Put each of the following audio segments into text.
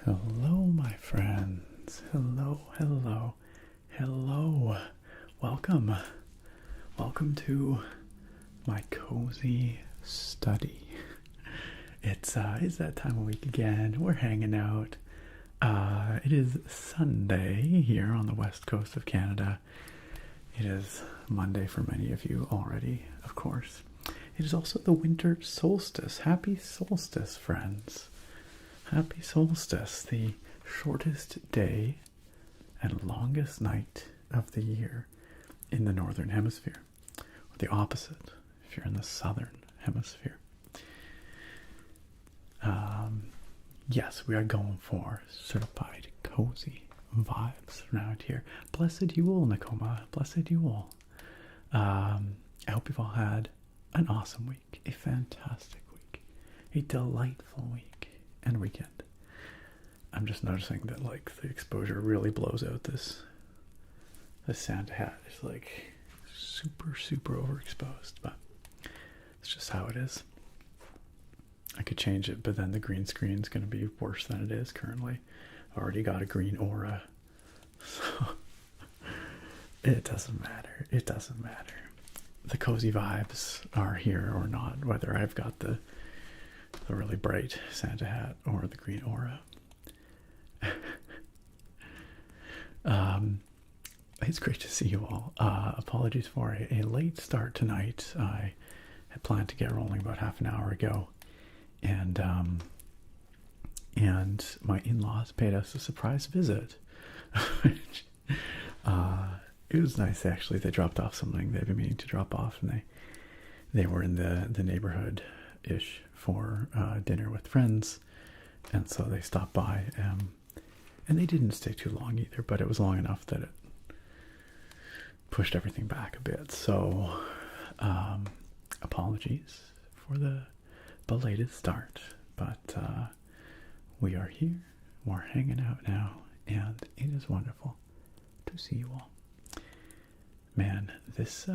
Hello, my friends. Hello, hello, hello. Welcome. Welcome to my cozy study. It's that time of week again. We're hanging out. It is Sunday here on the west coast of Canada. It is Monday for many of you already, of course. It is also the winter solstice. Happy solstice, friends. Happy solstice, the shortest day and longest night of the year in the northern hemisphere. Or the opposite, if you're in the southern hemisphere. Yes, we are going for certified cozy vibes around here. Blessed Yule, Nakoma. Blessed Yule. I hope you've all had an awesome week, a fantastic week, a delightful week and weekend. I'm just noticing that like the exposure really blows out this Santa hat. It's like super overexposed, but it's just how it is. I could change it, but then the green screen's going to be worse than it is currently. I've already got a green aura, so it doesn't matter. It doesn't matter. The cozy vibes are here or not, whether I've got the really bright Santa hat or the green aura. It's great to see you all. Apologies for a late start tonight. I had planned to get rolling about half an hour ago, and my in-laws paid us a surprise visit. It was nice, actually. They dropped off something they've been meaning to drop off, and they were in the neighborhood-ish for dinner with friends, and so they stopped by, and they didn't stay too long either, but it was long enough that it pushed everything back a bit. So apologies for the belated start, but we are here, we're hanging out now, and it is wonderful to see you all. Man, this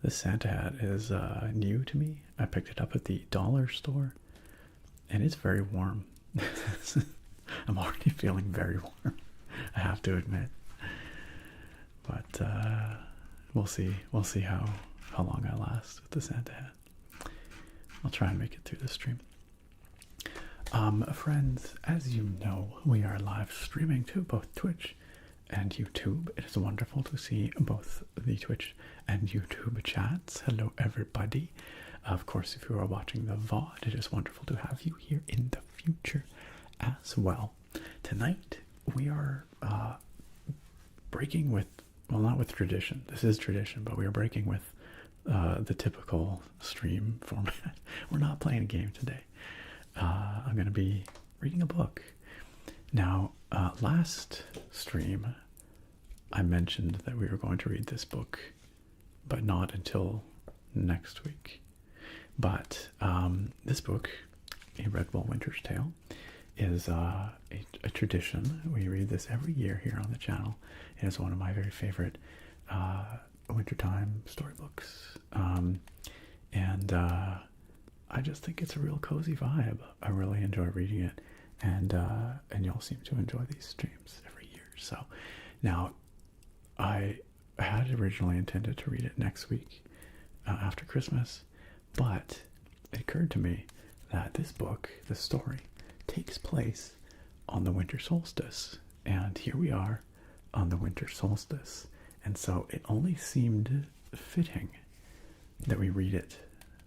Santa hat is new to me. I picked it up at the dollar store, and it's very warm. I'm already feeling very warm, I have to admit. But we'll see. We'll see how long I last with the Santa hat. I'll try and make it through the stream. Friends, as you know, we are live streaming to both Twitch and YouTube. It is wonderful to see both the Twitch and YouTube chats. Hello, everybody. Of course, if you are watching the VOD, it is wonderful to have you here in the future as well. Tonight, we are breaking with, well, not with tradition. This is tradition, but we are breaking with the typical stream format. We're not playing a game today. I'm going to be reading a book. Now, last stream, I mentioned that we were going to read this book, but not until next week. But this book, A Redwall Winter's Tale, is a tradition. We read this every year here on the channel. It is one of my very favorite wintertime storybooks. And I just think it's a real cozy vibe. I really enjoy reading it. And y'all seem to enjoy these streams every year. So now I had originally intended to read it next week after Christmas, but it occurred to me that this book, the story, takes place on the winter solstice, and here we are on the winter solstice, and so it only seemed fitting that we read it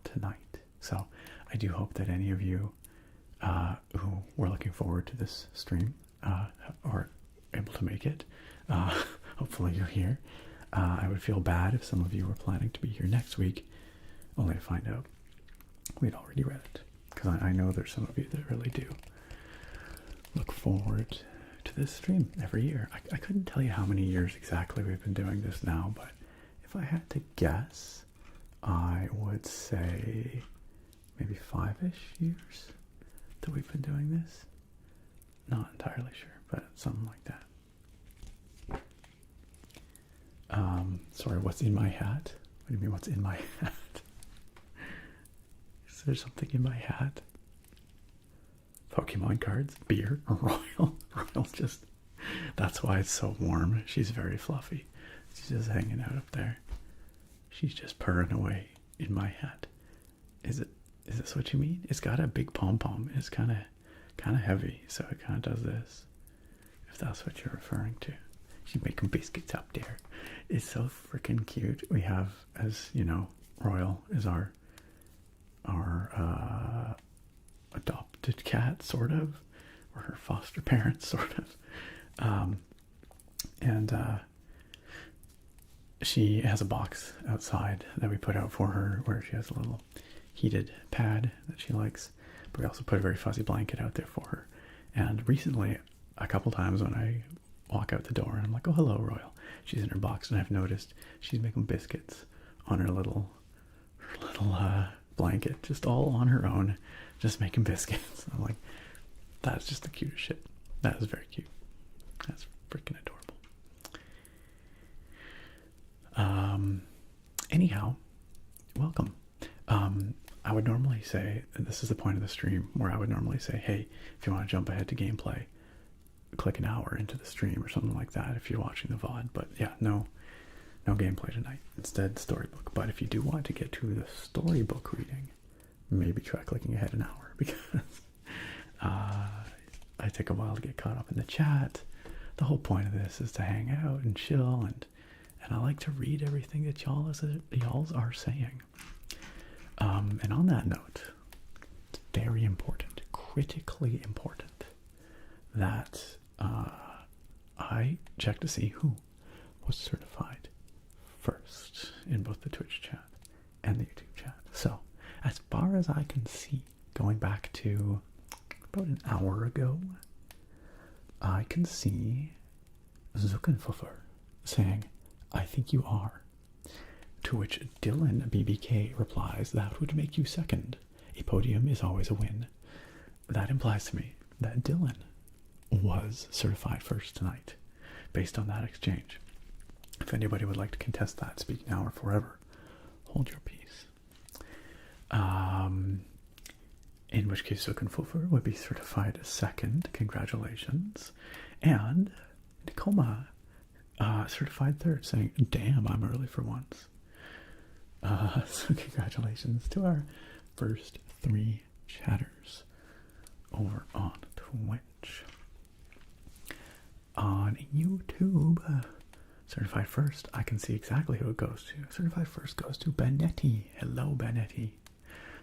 tonight. So I do hope that any of you who were looking forward to this stream are able to make it. Hopefully you're here. I would feel bad if some of you were planning to be here next week, only to find out we'd already read it, because I know there's some of you that really do look forward to this stream every year. I couldn't tell you how many years exactly we've been doing this now, but if I had to guess, I would say maybe 5-ish years that we've been doing this. Not entirely sure, but something like that. Sorry, what's in my hat? What do you mean, what's in my hat? Is there something in my hat? Pokemon cards, beer, Royal. Royal's just, that's why it's so warm. She's very fluffy. She's just hanging out up there. She's just purring away in my head. Is this what you mean? It's got a big pom-pom. It's kind of heavy, so it kind of does this. If that's what you're referring to. She's making biscuits up there. It's so freaking cute. We have, as you know, Royal is our adopted cat, sort of, or her foster parents, sort of. And she has a box outside that we put out for her where she has a little heated pad that she likes, but we also put a very fuzzy blanket out there for her. And recently, a couple times when I walk out the door and I'm like, oh, hello, Royal, she's in her box, and I've noticed she's making biscuits on her little blanket, just all on her own, just making biscuits. I'm like, that's just the cutest shit. That is very cute. That's freaking adorable. Anyhow, welcome. I would normally say, and this is the point of the stream where I would normally say, hey, if you want to jump ahead to gameplay, click an hour into the stream or something like that if you're watching the VOD. But yeah, no gameplay tonight. Instead, storybook. But if you do want to get to the storybook reading, maybe try clicking ahead an hour, because I take a while to get caught up in the chat. The whole point of this is to hang out and chill, and I like to read everything that y'all are saying. And on that note, it's very important, critically important, that I check to see who was certified first in both the Twitch chat and the YouTube chat. So, as far as I can see, going back to about an hour ago, I can see Zuckenfuffer saying, I think you are. To which Dylan BBK replies, that would make you second. A podium is always a win. That implies to me that Dylan was certified first tonight, based on that exchange. If anybody would like to contest that, speak now or forever, hold your peace. In which case Zuckenfuffer would be certified second, congratulations. And Nicoma certified third, saying, damn, I'm early for once. So congratulations to our first 3 chatters over on Twitch. On YouTube, certified first, I can see exactly who it goes to. Certified first goes to Benetti. Hello, Benetti.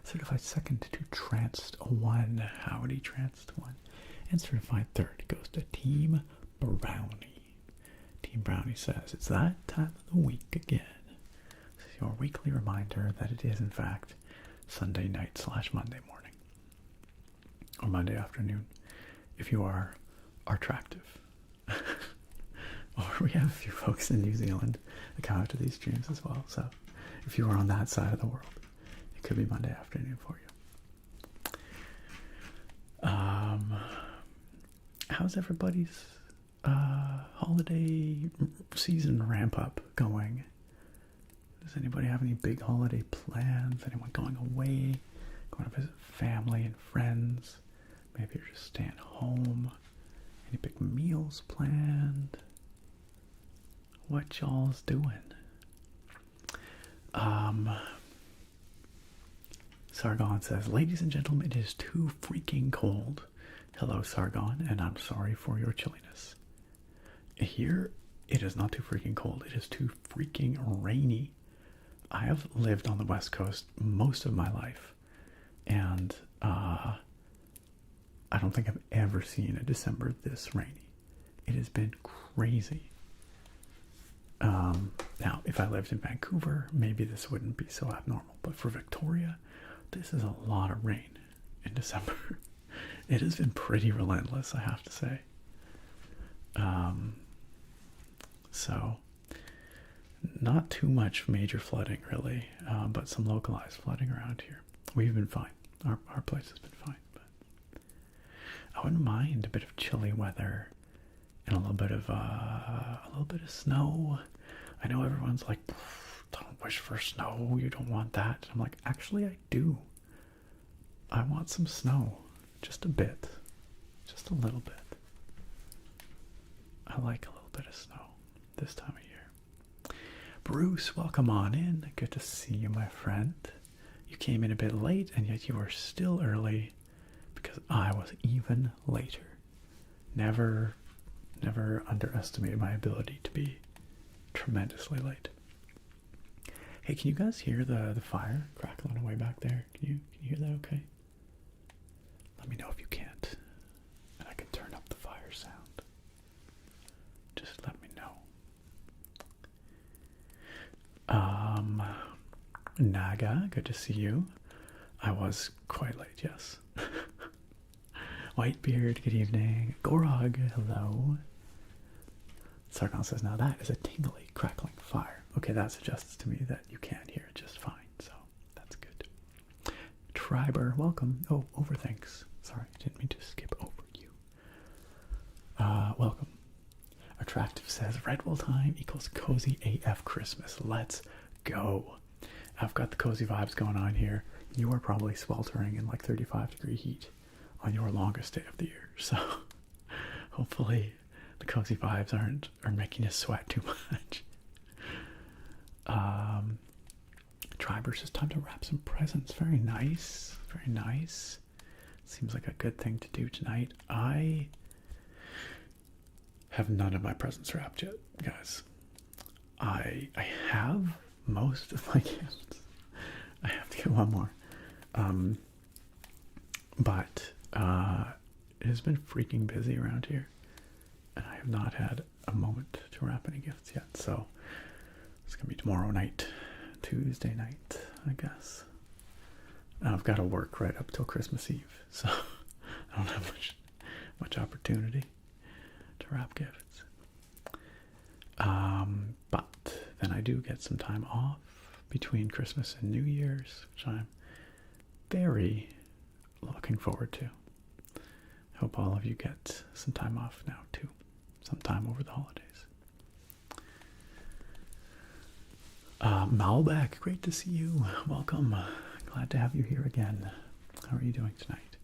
Certified second to Tranced1. Howdy, Tranced1. And certified third goes to Team Brownie. Team Brownie says, it's that time of the week again. This is your weekly reminder that it is, in fact, Sunday night / Monday morning. Or Monday afternoon, if you are attractive. Or we have a few folks in New Zealand that come out to these streams as well. So if you are on that side of the world, it could be Monday afternoon for you. How's everybody's holiday season ramp up going? Does anybody have any big holiday plans? Anyone going away? Going to visit family and friends? Maybe you're just staying home. Any big meals planned? What y'all's doing? Sargon says, ladies and gentlemen, it is too freaking cold. Hello, Sargon, and I'm sorry for your chilliness. Here, it is not too freaking cold. It is too freaking rainy. I have lived on the West Coast most of my life, and I don't think I've ever seen a December this rainy. It has been crazy. Now, if I lived in Vancouver, maybe this wouldn't be so abnormal, but for Victoria, this is a lot of rain in December. It has been pretty relentless, I have to say. So, not too much major flooding, really, but some localized flooding around here. We've been fine. Our place has been fine, but I wouldn't mind a bit of chilly weather and a little bit of snow. I know everyone's like, don't wish for snow, you don't want that. I'm like, actually I do. I want some snow. Just a bit. Just a little bit. I like a little bit of snow this time of year. Bruce, welcome on in. Good to see you, my friend. You came in a bit late, and yet you were still early because I was even later. Never underestimate my ability to be tremendously late. Hey, can you guys hear the fire crackling away back there? Can you hear that okay? Let me know if you can't, and I can turn up the fire sound. Just let me know. Naga, good to see you. I was quite late, yes. Whitebeard, good evening. Gorog, hello. Sargon says, now that is a tingly, crackling fire. Okay, that suggests to me that you can't hear it just fine, so that's good. Triber, welcome. Oh, overthinks. Sorry, didn't mean to skip over you. Welcome. Attractive says, Redwall time equals cozy AF Christmas. Let's go. I've got the cozy vibes going on here. You are probably sweltering in like 35-degree heat on your longest day of the year. So hopefully the cozy vibes aren't making you sweat too much. Tribers, it's time to wrap some presents. Very nice. Very nice. Seems like a good thing to do tonight. I have none of my presents wrapped yet, guys. I have most of my gifts. I have to get one more. But it has been freaking busy around here, and I have not had a moment to wrap any gifts yet. So it's gonna be tomorrow night, Tuesday night, I guess. I've got to work right up till Christmas Eve, so I don't have much opportunity to wrap gifts. But then I do get some time off between Christmas and New Year's, which I'm very looking forward to. Hope all of you get some time off now too, sometime over the holidays. Malbec, great to see you. Welcome. Glad to have you here again. How are you doing tonight?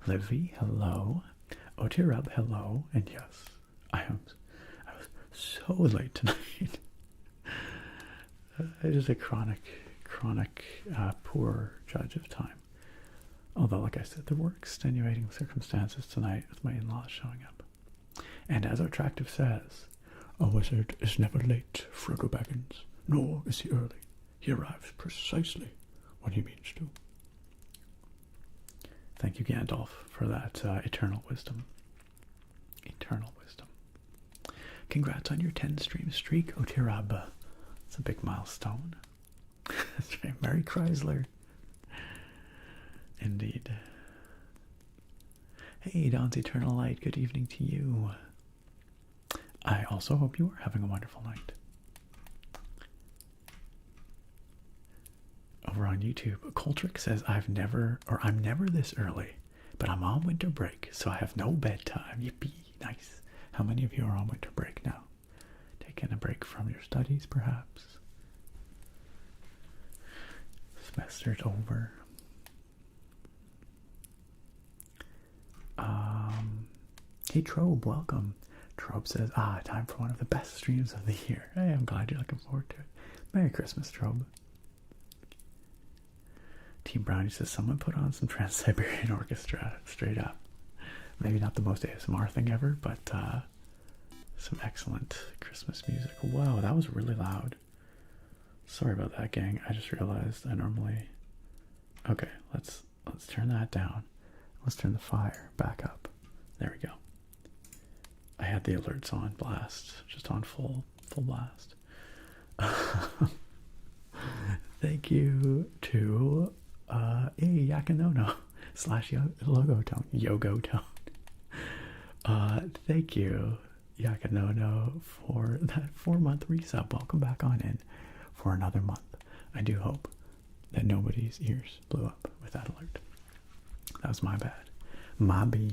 Livy, hello. Otirub, hello. And yes, I was so late tonight. It is a chronic, poor judge of time. Although, like I said, there were extenuating circumstances tonight with my in-laws showing up. And as our attractive says, a wizard is never late, Frodo Baggins, nor is he early. He arrives precisely when he means to. Thank you, Gandalf, for that eternal wisdom. Eternal wisdom. Congrats on your 10-stream streak, Otirab. It's a big milestone. That's right, Mary Chrysler. Indeed. Hey, Dawn's Eternal Light, good evening to you. I also hope you are having a wonderful night. Over on YouTube, Coltrick says, I'm never this early, but I'm on winter break, so I have no bedtime. Yippee, nice. How many of you are on winter break now? Taking a break from your studies, perhaps? Semester's over. Hey Trobe, welcome. Trobe says, time for one of the best streams of the year. Hey, I'm glad you're looking forward to it. Merry Christmas, Trobe. Team Brownie says, someone put on some Trans-Siberian Orchestra, straight up. Maybe not the most ASMR thing ever, but some excellent Christmas music. Whoa, that was really loud. Sorry about that, gang. I just realized I normally... Okay, let's turn that down. Let's turn the fire back up. There we go. I had the alerts on blast, just on full blast. Thank you to Yakanono / Yogotone. Thank you, Yakanono, for that 4-month resub. Welcome back on in for another month. I do hope that nobody's ears blew up with that alert. That was my bad. My B.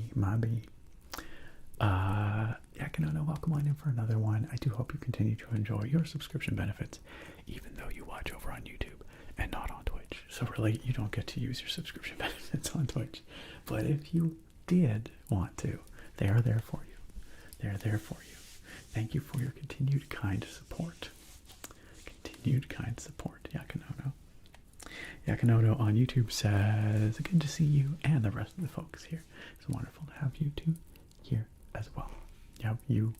Yakanono, welcome on in for another one. I do hope you continue to enjoy your subscription benefits, even though you watch over on YouTube and not on Twitch. Twitch. So really, you don't get to use your subscription benefits on Twitch. But if you did want to, they are there for you. They're there for you. Thank you for your continued kind support. Continued kind support, Yakanono. Yakanono on YouTube says, good to see you and the rest of the folks here. It's wonderful to have you two here as well. Yeah, you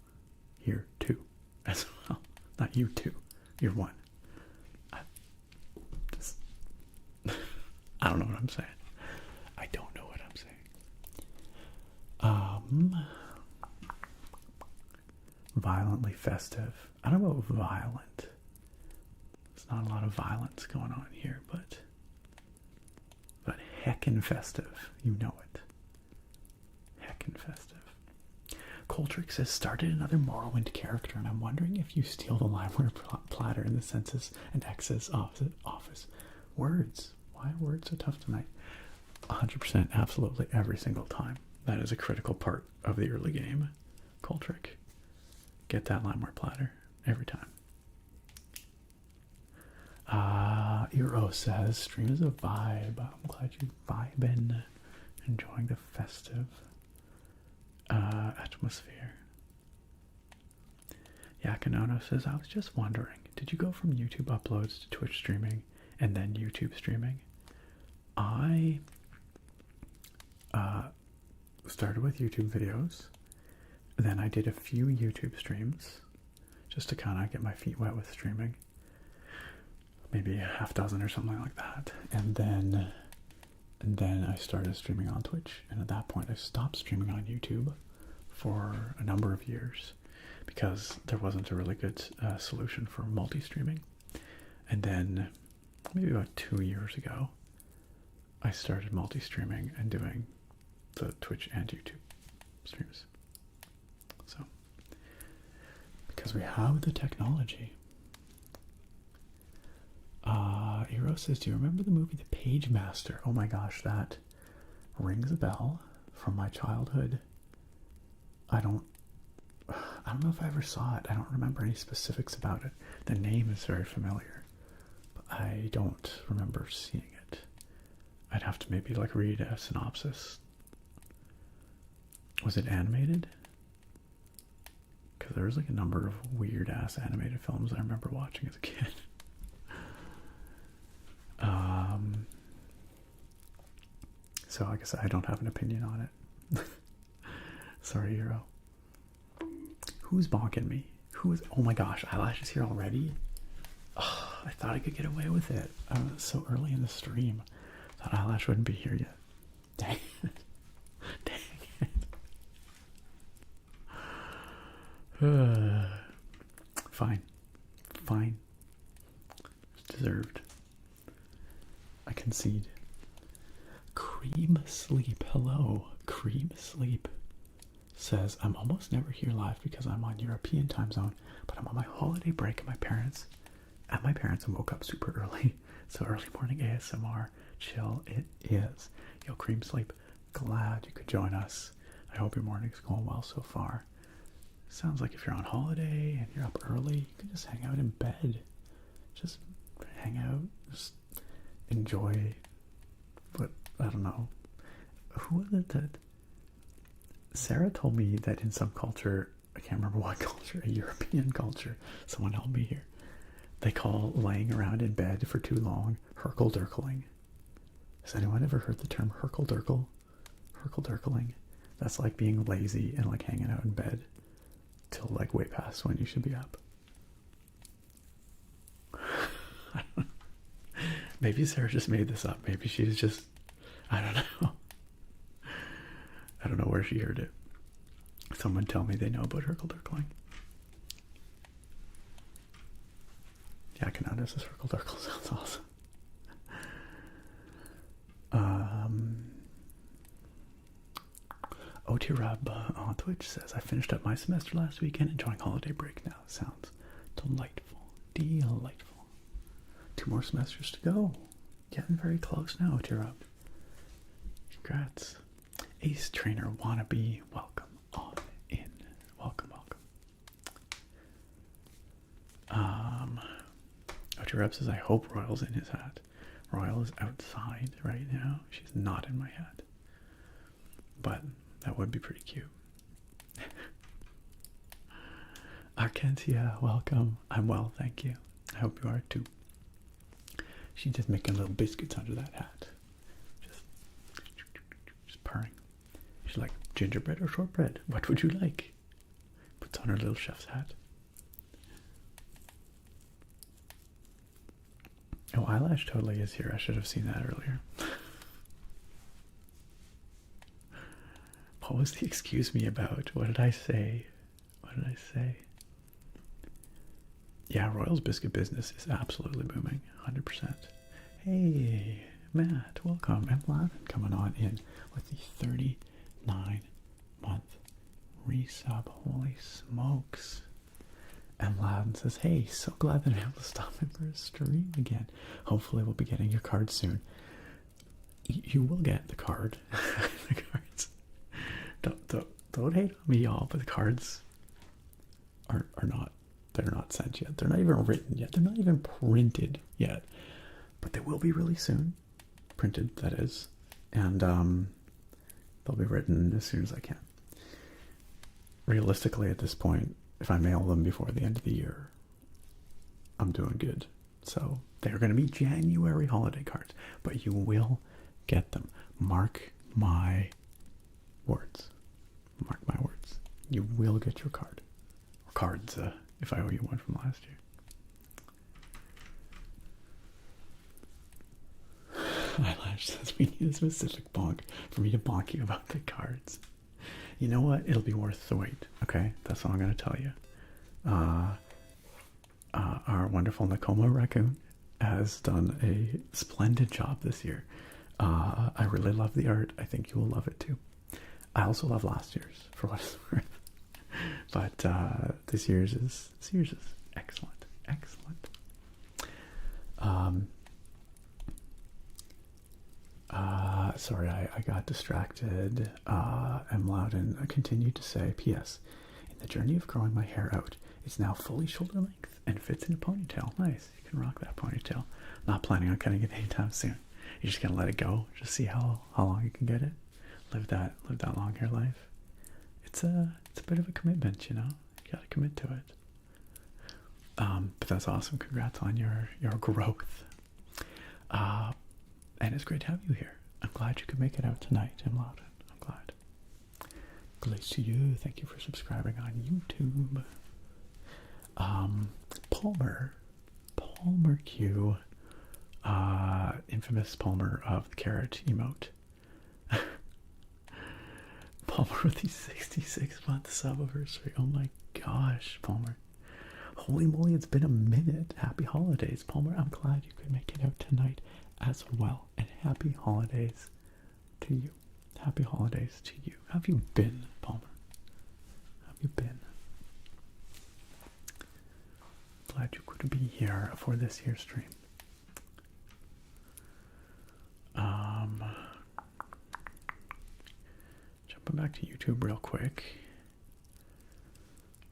here too as well. Not you two. You're one. I don't know what I'm saying. I don't know what I'm saying. Violently festive. I don't know about violent. There's not a lot of violence going on here, but heckin' festive. You know it. Heckin' festive. Coltrick says, started another Morrowind character, and I'm wondering if you steal the limeware platter in the census and X's office. Words. Why are words so tough tonight? 100%, absolutely, every single time. That is a critical part of the early game. Coltrick. Get that limeware platter every time. Eero says, stream is a vibe. I'm glad you vibing, enjoying the festive atmosphere. Yakanono says, I was just wondering, did you go from YouTube uploads to Twitch streaming and then YouTube streaming? I started with YouTube videos, then I did a few YouTube streams just to kind of get my feet wet with streaming, maybe a half dozen or something like that, and then I started streaming on Twitch, and at that point I stopped streaming on YouTube for a number of years because there wasn't a really good solution for multi-streaming. And then maybe about 2 years ago I started multi-streaming and doing the Twitch and YouTube streams. So, because we have the technology. Eero says, do you remember the movie The Page Master? Oh my gosh, that rings a bell from my childhood. I don't know if I ever saw it. I don't remember any specifics about it. The name is very familiar, but I don't remember seeing it. I'd have to maybe like read a synopsis. Was it animated? Because there was like a number of weird ass animated films I remember watching as a kid. So like I said, I don't have an opinion on it. Sorry, Eero. Who's bonking me? Who is? Oh my gosh, Eyelash is here already? Oh, I thought I could get away with it. It's so early in the stream. Thought Eyelash wouldn't be here yet. Dang it. Dang it. Fine. Fine. It's deserved. I concede. Cream Sleep. Hello. Cream Sleep says, I'm almost never here live because I'm on European time zone, but I'm on my holiday break at my parents and woke up super early. So early morning ASMR chill it is. Yo, Cream Sleep, glad you could join us. I hope your morning's going well so far. Sounds like if you're on holiday and you're up early, you can just hang out in bed. Just hang out, just enjoy. But I don't know. Who was it that Sarah told me that in some culture, I can't remember what culture, a European culture, someone help me here, they call laying around in bed for too long herkle-durkling. Has anyone ever heard the term herkle-durkle? Herkle-durkling? That's like being lazy and like hanging out in bed till like way past when you should be up. I don't know. Maybe Sarah just made this up. Maybe she's just, I don't know. I don't know where she heard it. Someone tell me they know about herkle-durkling. Yeah, Canada says herkle-durkle sounds awesome. Otirab on Twitch says, I finished up my semester last weekend, enjoying holiday break now. Sounds delightful. Delightful. 2 more semesters to go. Getting very close now, Otirab. Congrats. Ace Trainer Wannabe, welcome on in. Welcome, welcome. Otirab says, I hope Royal's in his hat. Royal is outside right now. She's not in my head. But that would be pretty cute. Arkentia, welcome. I'm well, thank you. I hope you are too. She's just making little biscuits under that hat. Just purring. She's like, gingerbread or shortbread? What would you like? Puts on her little chef's hat. Oh, Eyelash totally is here. I should have seen that earlier. What was the excuse me about? What did I say? What did I say? Yeah, Royal's biscuit business is absolutely booming. 100%. Hey, Matt, welcome. I'm Lavin coming on in with the 39-month resub. Holy smokes. And Lavin says, hey, so glad that I'm able to stop in for a stream again. Hopefully we'll be getting your card soon. You will get the card. The cards. Don't hate on me, y'all, but the cards are not, they're not sent yet. They're not even written yet. They're not even printed yet. But they will be really soon. Printed, that is. And they'll be written as soon as I can. Realistically, at this point, if I mail them before the end of the year, I'm doing good. So they're going to be January holiday cards, but you will get them. Mark my words. Mark my words. You will get your card. Or cards, if I owe you one from last year. Eyelash says we need a specific bonk for me to bonk you about the cards. You know what? It'll be worth the wait. Okay, that's all I'm going to tell you. Our wonderful Nakoma Raccoon has done a splendid job this year. I really love the art. I think you will love it too. I also love last year's, for what it's worth. But this year's is excellent. Excellent. Sorry, I got distracted. M. Loudon continued to say, P.S. In the journey of growing my hair out, it's now fully shoulder length and fits in a ponytail. Nice. You can rock that ponytail. Not planning on cutting it anytime soon. You're just gonna let it go. Just see how long you can get it. Live that long hair life. It's a bit of a commitment, you know. You gotta commit to it. But that's awesome. Congrats on your growth. And it's great to have you here. I'm glad you could make it out tonight, M. Loudon. I'm glad. Glad to you. Thank you for subscribing on YouTube. Palmer Q, infamous Palmer of the carrot emote. Palmer with the 66-month subiversary. Oh my gosh, Palmer. Holy moly, it's been a minute. Happy holidays, Palmer. I'm glad you could make it out tonight as well. And happy holidays to you. Happy holidays to you. How have you been, Palmer? How have you been? Glad you could be here for this year's stream. Jumping back to YouTube real quick.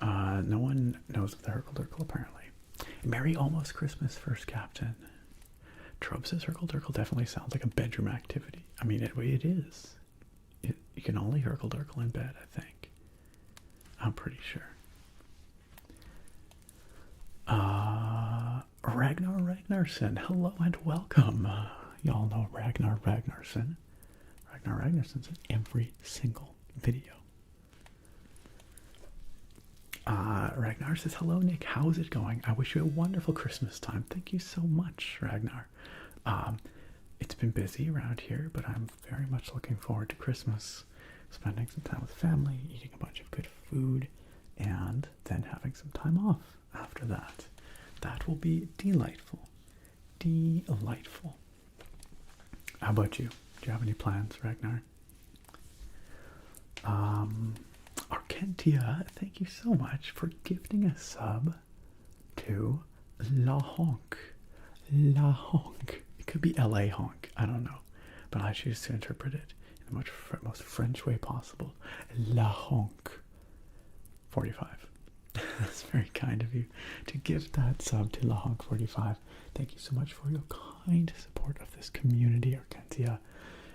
No one knows of the Herkle-Durkle apparently. Merry almost Christmas, First Captain. Trobe says Herkle-Durkle definitely sounds like a bedroom activity. I mean, it is. You can only Herkle-Durkle in bed, I think. I'm pretty sure. Ragnar Ragnarsson, hello and welcome. Y'all know Ragnar Ragnarsson. Ragnar Ragnarsson's in every single video. Ragnar says, hello Nick, how's it going? I wish you a wonderful Christmas time. Thank you so much, Ragnar. It's been busy around here, but I'm very much looking forward to Christmas. Spending some time with family, eating a bunch of good food, and then having some time off after that. That will be delightful. Delightful. How about you? Do you have any plans, Ragnar? Arkentia, thank you so much for gifting a sub to La Honk. La Honk. It could be LA Honk. I don't know. But I choose to interpret it in the most French way possible. La Honk. 45. That's very kind of you to give that sub to Lahonk45. Thank you so much for your kind support of this community, Argentia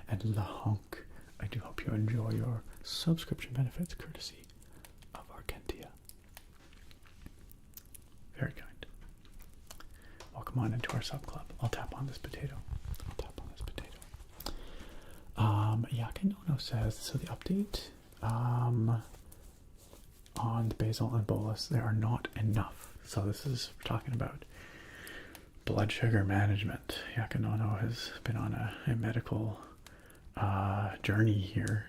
and Lahonk. I do hope you enjoy your subscription benefits courtesy of Argentia. Very kind. Welcome on into our sub club. I'll tap on this potato. Yakinono says, so the update on the basal and bolus, there are not enough. So this is talking about blood sugar management. Yakinono has been on a medical journey here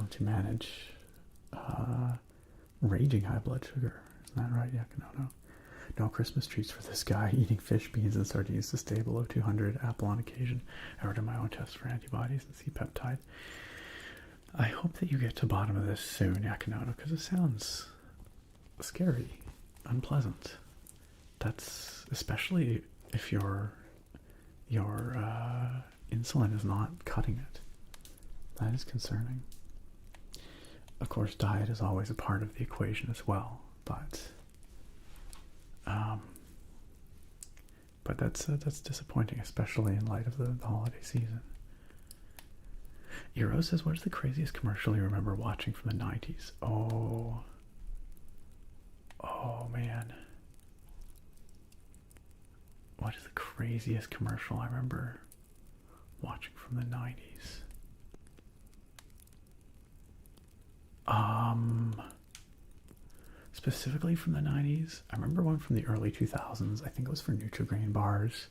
to manage raging high blood sugar. Isn't that right, Yakinono? No Christmas treats for this guy, eating fish, beans, and sardines to stay below 200, apple on occasion. I ordered my own test for antibodies and C-peptide. I hope that you get to the bottom of this soon, Yakinono, because it sounds scary, unpleasant. That's especially if your insulin is not cutting it. That is concerning. Of course, diet is always a part of the equation as well, but that's disappointing, especially in light of the holiday season. Eero says, what is the craziest commercial you remember watching from the 90s? Oh man. What is the craziest commercial I remember watching from the 90s? Specifically from the 90s, I remember one from the early 2000s. I think it was for Nutri-Grain bars.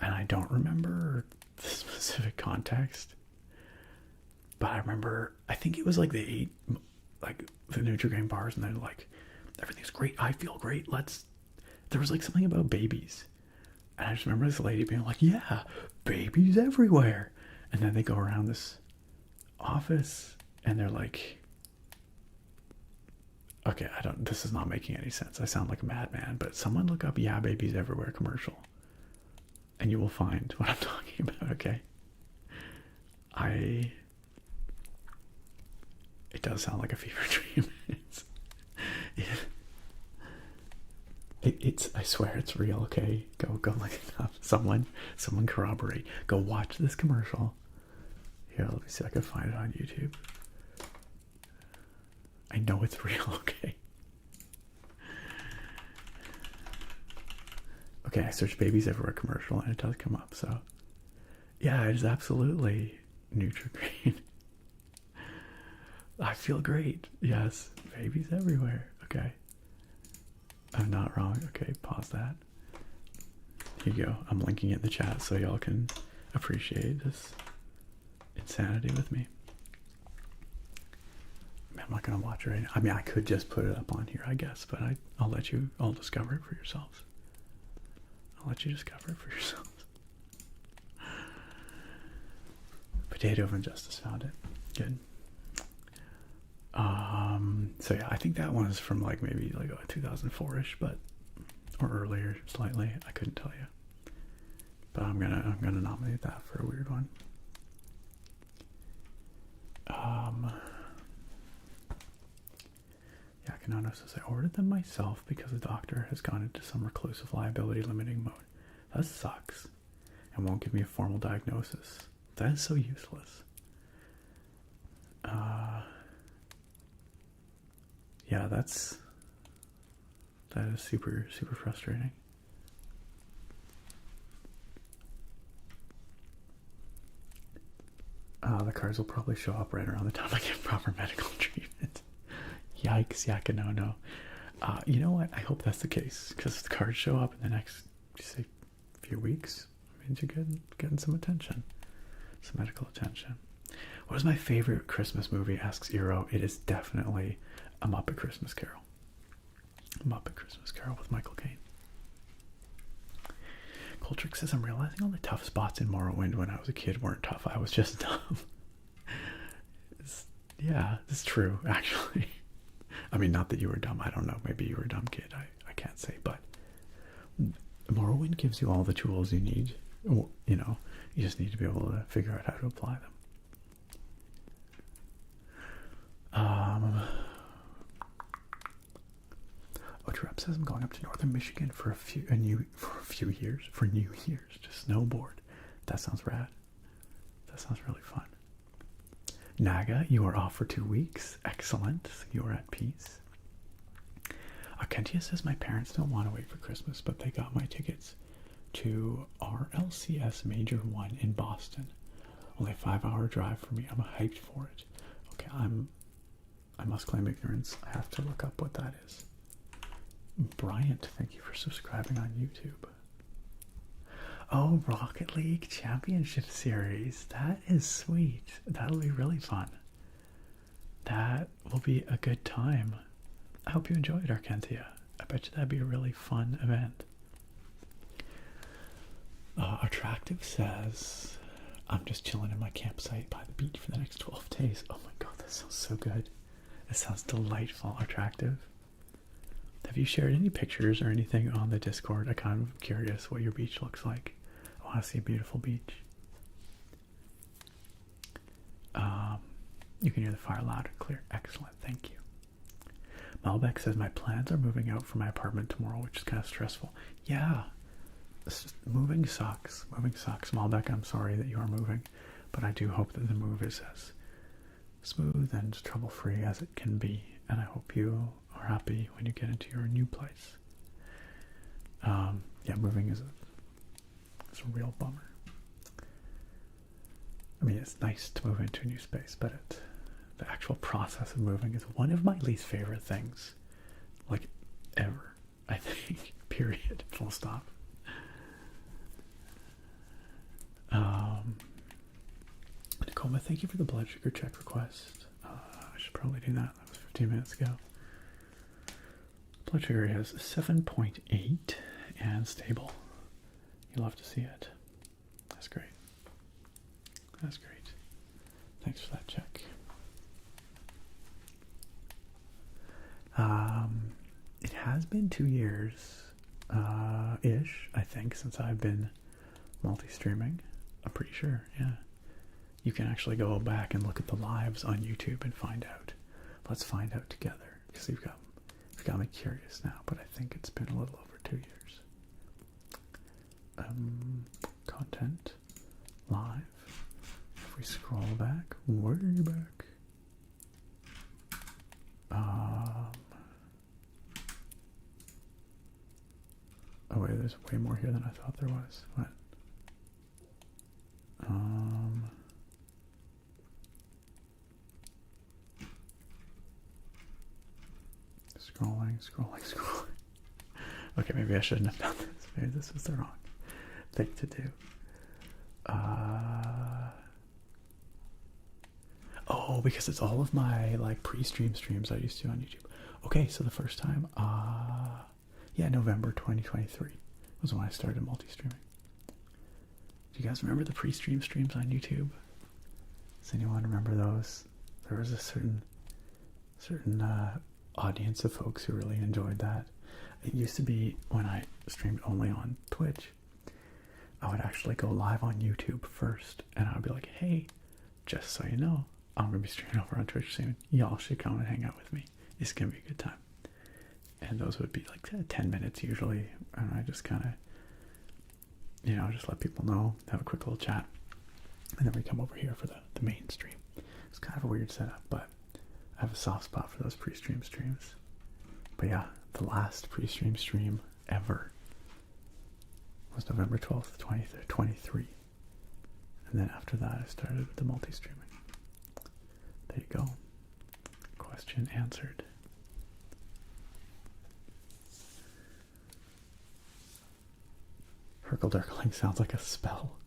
And I don't remember the specific context. But I remember, I think it was like they ate like the Nutri-Grain bars and they're like, everything's great, I feel great, there was like something about babies. And I just remember this lady being like, yeah, babies everywhere. And then they go around this office and they're like, okay, this is not making any sense. I sound like a madman, but someone look up "Yeah, Babies Everywhere" commercial and you will find what I'm talking about, okay? It does sound like a fever dream. It's I swear it's real, okay? Go look it up. Someone corroborate. Go watch this commercial. Here, let me see if I can find it on YouTube. I know it's real, okay? Okay, I searched "Babies Everywhere" commercial and it does come up, so yeah, it is absolutely Nutri-Grain. I feel great. Yes, babies everywhere. Okay. I'm not wrong. Okay, pause that. Here you go. I'm linking it in the chat so y'all can appreciate this insanity with me. I'm not going to watch it right now. I mean, I could just put it up on here, I guess, but I'll let you all discover it for yourselves. I'll let you discover it for yourselves. Potato of Injustice found it. Good. So yeah, I think that one is from like maybe like 2004-ish, but or earlier slightly. I couldn't tell you. But I'm gonna nominate that for a weird one. Yakinono says, I ordered them myself because the doctor has gone into some reclusive liability limiting mode. That sucks. And won't give me a formal diagnosis. That is so useless. Yeah, that is super, super frustrating. The cards will probably show up right around the time I get proper medical treatment. Yikes, Yakinono. You know what? I hope that's the case, because if the cards show up in the next, say, few weeks, it means you're getting some attention. Some medical attention. What is my favorite Christmas movie? Asks Eero. It is definitely A Muppet Christmas Carol. A Muppet Christmas Carol with Michael Caine. Coltrick says, I'm realizing all the tough spots in Morrowind when I was a kid weren't tough. I was just dumb. Yeah, it's true, actually. I mean, not that you were dumb. I don't know. Maybe you were a dumb kid. I can't say. But Morrowind gives you all the tools you need. You know, you just need to be able to figure out how to apply them. Butcher Up says I'm going up to northern Michigan for New Year's to snowboard. That sounds rad. That sounds really fun. Naga, you are off for 2 weeks. Excellent. You are at peace. Arkentia says my parents don't want to wait for Christmas, but they got my tickets to RLCS Major 1 in Boston. Only a 5-hour drive for me. I'm hyped for it. Okay, I must claim ignorance. I have to look up what that is. Bryant, thank you for subscribing on YouTube. Oh, Rocket League Championship Series. That is sweet. That'll be really fun. That will be a good time. I hope you enjoyed, Arkentia. I bet you that'd be a really fun event. Attractive says, I'm just chilling in my campsite by the beach for the next 12 days. Oh my god, that sounds so good. That sounds delightful. Attractive. Have you shared any pictures or anything on the Discord? I'm kind of curious what your beach looks like. I want to see a beautiful beach. You can hear the fire loud and clear. Excellent, thank you. Malbec says, my plans are moving out from my apartment tomorrow, which is kind of stressful. Yeah, moving sucks. Moving sucks. Malbec, I'm sorry that you are moving, but I do hope that the move is as smooth and trouble-free as it can be, and I hope you are happy when you get into your new place. Yeah, moving is a real bummer. I mean, it's nice to move into a new space, but the actual process of moving is one of my least favorite things, like, ever, I think. Period. Full stop. Nicole, thank you for the blood sugar check request. I should probably do that. That was 15 minutes ago. Blood sugar is 7.8 and stable. You love to see it. That's great. That's great. Thanks for that check. It has been 2 years ish, I think, since I've been multi-streaming. I'm pretty sure, yeah. You can actually go back and look at the lives on YouTube and find out. Let's find out together, because you've got me curious now, but I think it's been a little over 2 years. Content, live. If we scroll back, way back. Oh wait, there's way more here than I thought there was. What? Scrolling. Okay, maybe I shouldn't have done this. Maybe this was the wrong thing to do. Oh, because it's all of my like pre-stream streams I used to on YouTube. Okay, so the first time, yeah, November 2023 was when I started multi-streaming. Do you guys remember the pre-stream streams on YouTube? Does anyone remember those? There was a certain audience of folks who really enjoyed that. It used to be when I streamed only on Twitch, I would actually go live on YouTube first, and I would be like, hey, just so you know, I'm going to be streaming over on Twitch soon. Y'all should come and hang out with me. It's going to be a good time. And those would be like 10 minutes usually, and I just kind of, you know, just let people know, have a quick little chat, and then we come over here for the main stream. It's kind of a weird setup, but I have a soft spot for those pre-stream streams. But yeah, the last pre-stream stream ever was November 12th, 2023. And then after that, I started with the multi-streaming. There you go. Question answered. Hurkle-durkling sounds like a spell.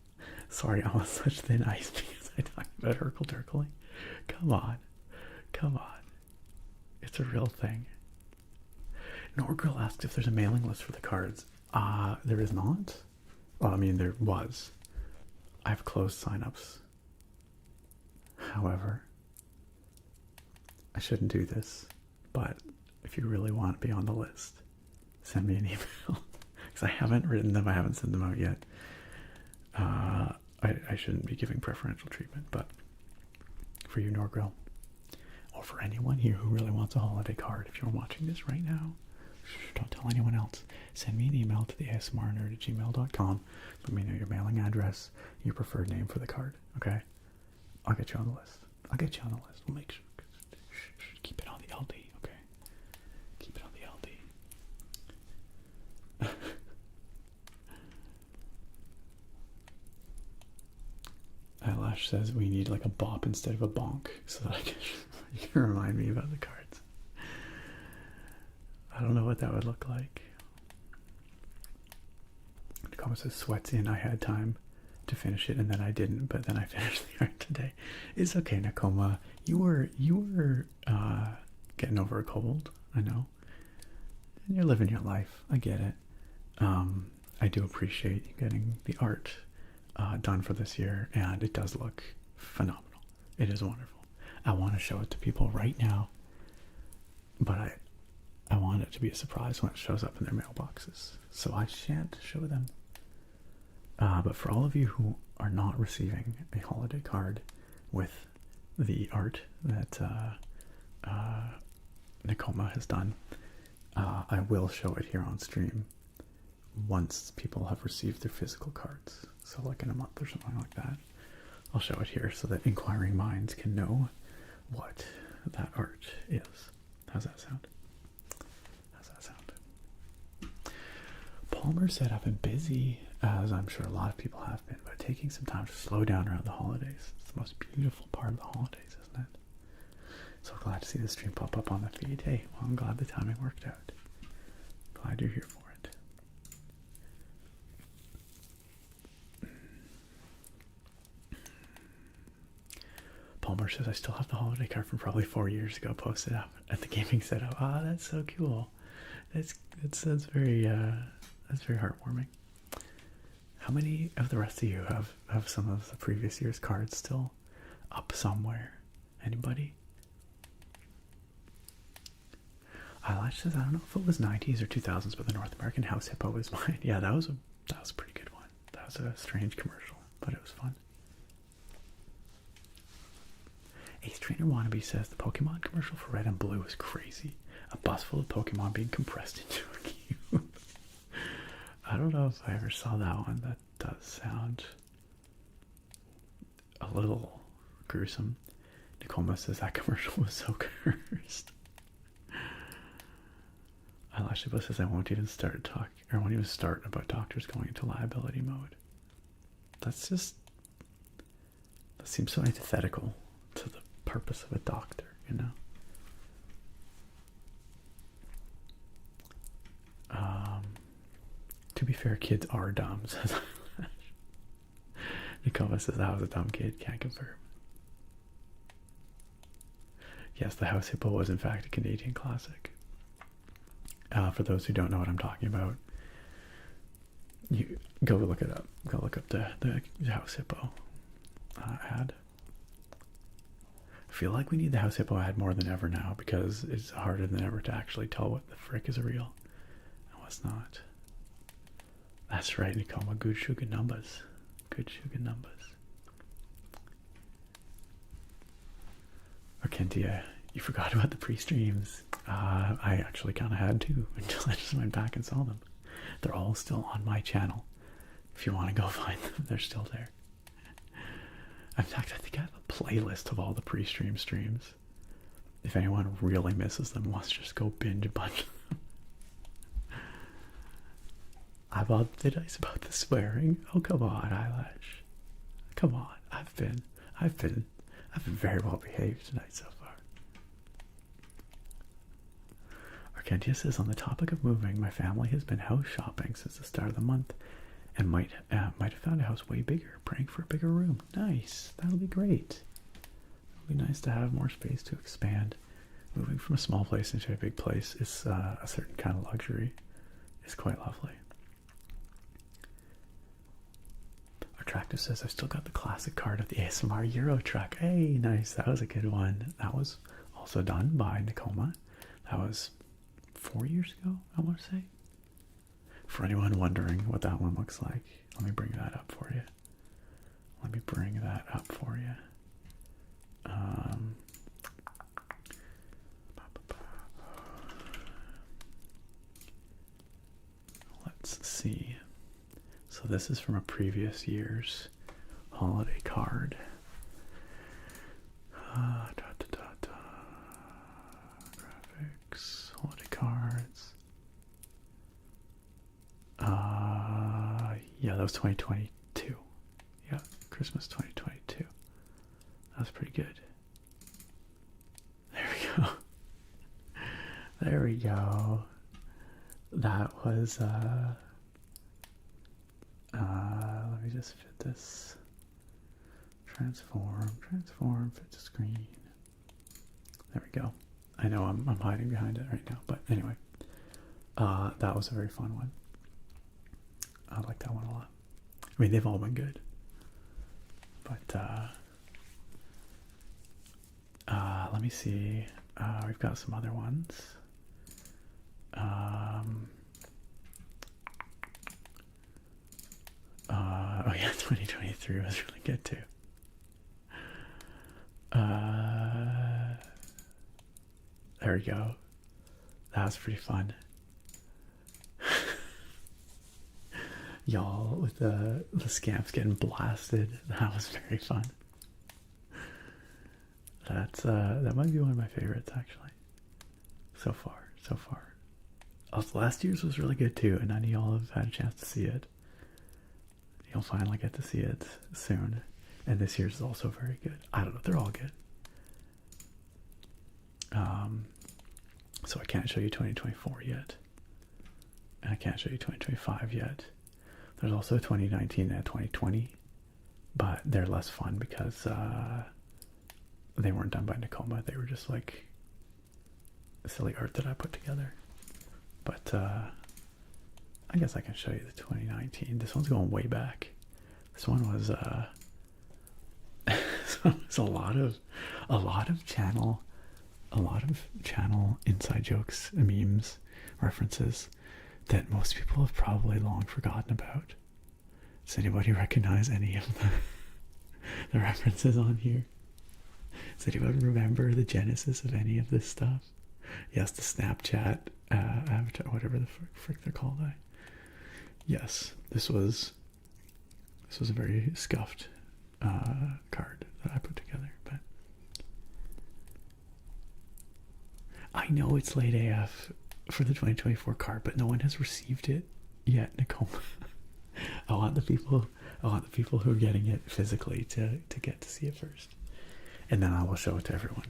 Sorry, I'm on such thin ice because I talked about hurkle-durkling. Come on. It's a real thing. Norgrill asked if there's a mailing list for the cards. There is not. Well, I mean, there was. I've closed signups. However, I shouldn't do this, but if you really want to be on the list, send me an email. Because I haven't written them, I haven't sent them out yet. I shouldn't be giving preferential treatment, but for you, Norgrill, or for anyone here who really wants a holiday card, if you're watching this right now, don't tell anyone else. Send me an email to the asmrnerd@gmail.com. Let me know your mailing address, your preferred name for the card, okay? I'll get you on the list. I'll get you on the list. We'll make sure. Keep it on the LD, okay? Keep it on the LD. Eyelash says we need like a bop instead of a bonk so that you can remind me about the cards. I don't know what that would look like. Nakoma says sweats in. I had time to finish it and then I didn't, but then I finished the art today. It's okay, Nakoma. You were getting over a cold, I know. And you're living your life. I get it. I do appreciate you getting the art done for this year, and it does look phenomenal. It is wonderful. I want to show it to people right now, but I want it to be a surprise when it shows up in their mailboxes, so I shan't show them. But for all of you who are not receiving a holiday card with the art that Nakoma has done, I will show it here on stream once people have received their physical cards. So like in a month or something like that. I'll show it here so that inquiring minds can know what that art is. How's that sound? How's that sound? Palmer said I've been busy, as I'm sure a lot of people have been, but taking some time to slow down around the holidays. It's the most beautiful part of the holidays, isn't it? So glad to see the stream pop up on the feed. Hey, well, I'm glad the timing worked out. Glad you're here for it. Palmer says I still have the holiday card from probably 4 years ago posted up at the gaming setup. Ah, that's so cool. That's very heartwarming. How many of the rest of you have some of the previous year's cards still up somewhere? Anybody? Eyelash says I don't know if it was 90s or 2000s, but the North American House Hippo was mine. Yeah, that was a pretty good one. That was a strange commercial, but it was fun. Ace Trainer Wannabe says the Pokemon commercial for Red and Blue is crazy. A bus full of Pokemon being compressed into a cube. I don't know if I ever saw that one. That does sound a little gruesome. Nakoma says that commercial was so cursed. Eyelashiba says I won't even start about doctors going into liability mode. That seems so antithetical to the purpose of a doctor, you know. To be fair, kids are dumb, says Nakoma says I was a dumb kid, can't confirm. Yes, the House Hippo was in fact a Canadian classic. For those who don't know what I'm talking about, you go look it up. Go look up the House Hippo ad. I feel like we need the House Hippo ad more than ever now because it's harder than ever to actually tell what the frick is real and what's not. That's right, Nakoma. Good sugar numbers. Good sugar numbers. Arkentia, you forgot about the pre-streams. I actually kind of had to until I just went back and saw them. They're all still on my channel. If you want to go find them, they're still there. In fact, I think I have a playlist of all the pre-stream streams. If anyone really misses them, wants to just go binge a bunch of them. I've upped the dice about the swearing. Oh, come on, Eyelash. Come on. I've been very well behaved tonight so far. Arkentia says, on the topic of moving, my family has been house shopping since the start of the month and might have found a house way bigger, praying for a bigger room. Nice. That'll be great. It'll be nice to have more space to expand. Moving from a small place into a big place is a certain kind of luxury. It's quite lovely. Attractive says, I've still got the classic card of the ASMR Euro truck. Hey, nice. That was a good one. That was also done by Nakoma. That was 4 years ago, I want to say. For anyone wondering what that one looks like, let me bring that up for you. see. So this is from a previous year's holiday card. Graphics, holiday cards. Yeah, that was 2022. Yeah, Christmas 2022. That was pretty good. There we go. There we go. That was, let me just fit this. Transform, fit to screen. There we go. I know I'm hiding behind it right now, but anyway. That was a very fun one. I like that one a lot. I mean, they've all been good. But, let me see. We've got some other ones. Oh yeah, 2023 was really good too. There we go. That was pretty fun. Y'all with the scamps getting blasted. That was very fun. That's that might be one of my favorites actually. So far. Also, last year's was really good too, and none of y'all have had a chance to see it. You'll finally get to see it soon. And this year's is also very good. I don't know, they're all good. So I can't show you 2024 yet. And I can't show you 2025 yet. There's also 2019 and 2020, but they're less fun because they weren't done by Nakoma. They were just like silly art that I put together. But I guess I can show you the 2019. This one's going way back. This one was it's a lot of channel inside jokes, memes, references that most people have probably long forgotten about. Does anybody recognize any of the references on here? Does anyone remember the genesis of any of this stuff? Yes, the Snapchat avatar, whatever the frick they're called. Yes, this was a very scuffed card that I put together, but I know it's late AF for the 2024 card, but no one has received it yet, Nicole. I want the people who are getting it physically to get to see it first, and then I will show it to everyone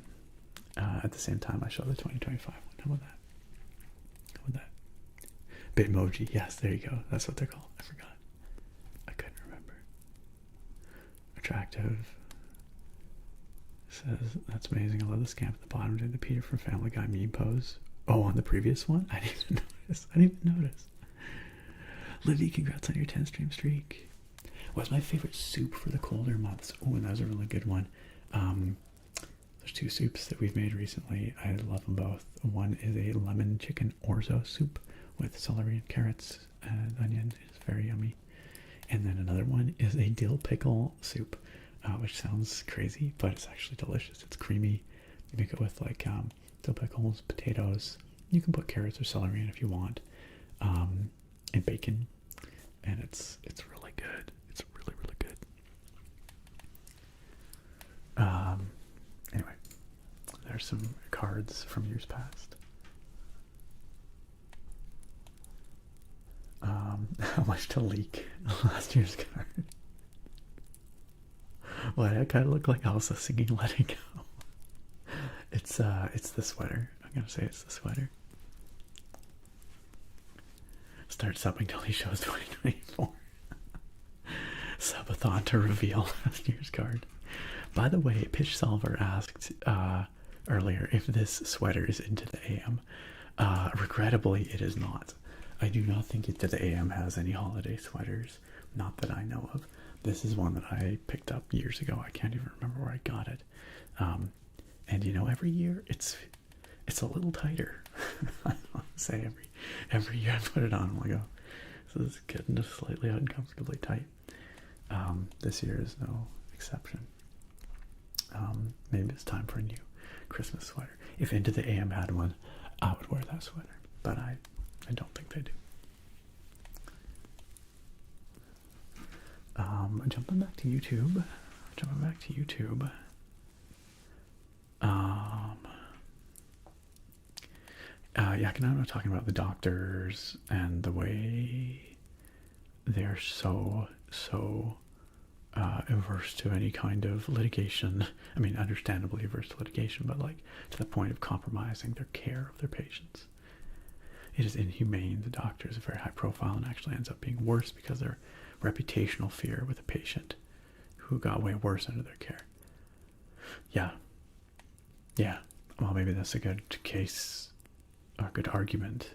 at the same time I show the 2025 one. How about that? Bitmoji, yes, there you go. That's what they're called. I forgot. I couldn't remember. Attractive. Says, that's amazing. I love the scamp at the bottom doing the Peter from Family Guy meme pose. Oh, on the previous one? I didn't even notice. Livy, congrats on your 10 stream streak. What's my favorite soup for the colder months? Oh, and that was a really good one. There's two soups that we've made recently. I love them both. One is a lemon chicken orzo soup with celery and carrots and onion. It's very yummy. And then another one is a dill pickle soup, which sounds crazy, but it's actually delicious. It's creamy. You make it with like dill pickles, potatoes. You can put carrots or celery in if you want, and bacon. And it's really good. It's really, really good. Anyway, there's some cards from years past. How much to leak last year's card? Well, I kind of look like Elsa singing "Let It Go." It's the sweater. I'm gonna say it's the sweater. Start subbing till he shows 2024. Subathon to reveal last year's card. By the way, Pitch Solver asked earlier if this sweater is into the AM. Regrettably, it is not. I do not think Into the AM has any holiday sweaters, not that I know of. This is one that I picked up years ago. I can't even remember where I got it. And you know, every year it's a little tighter. I don't say every year I put it on, I'm like, oh, this is getting just slightly uncomfortably tight. This year is no exception. Maybe it's time for a new Christmas sweater. If Into the AM had one, I would wear that sweater, but I don't think they do. Jumping back to YouTube. Yeah, I'm not talking about the doctors and the way they're so averse to any kind of litigation. I mean, understandably averse to litigation, but like to the point of compromising their care of their patients. It is inhumane. The doctor is very high profile and actually ends up being worse because their reputational fear with a patient who got way worse under their care. Yeah. Well, maybe that's a good case, or a good argument.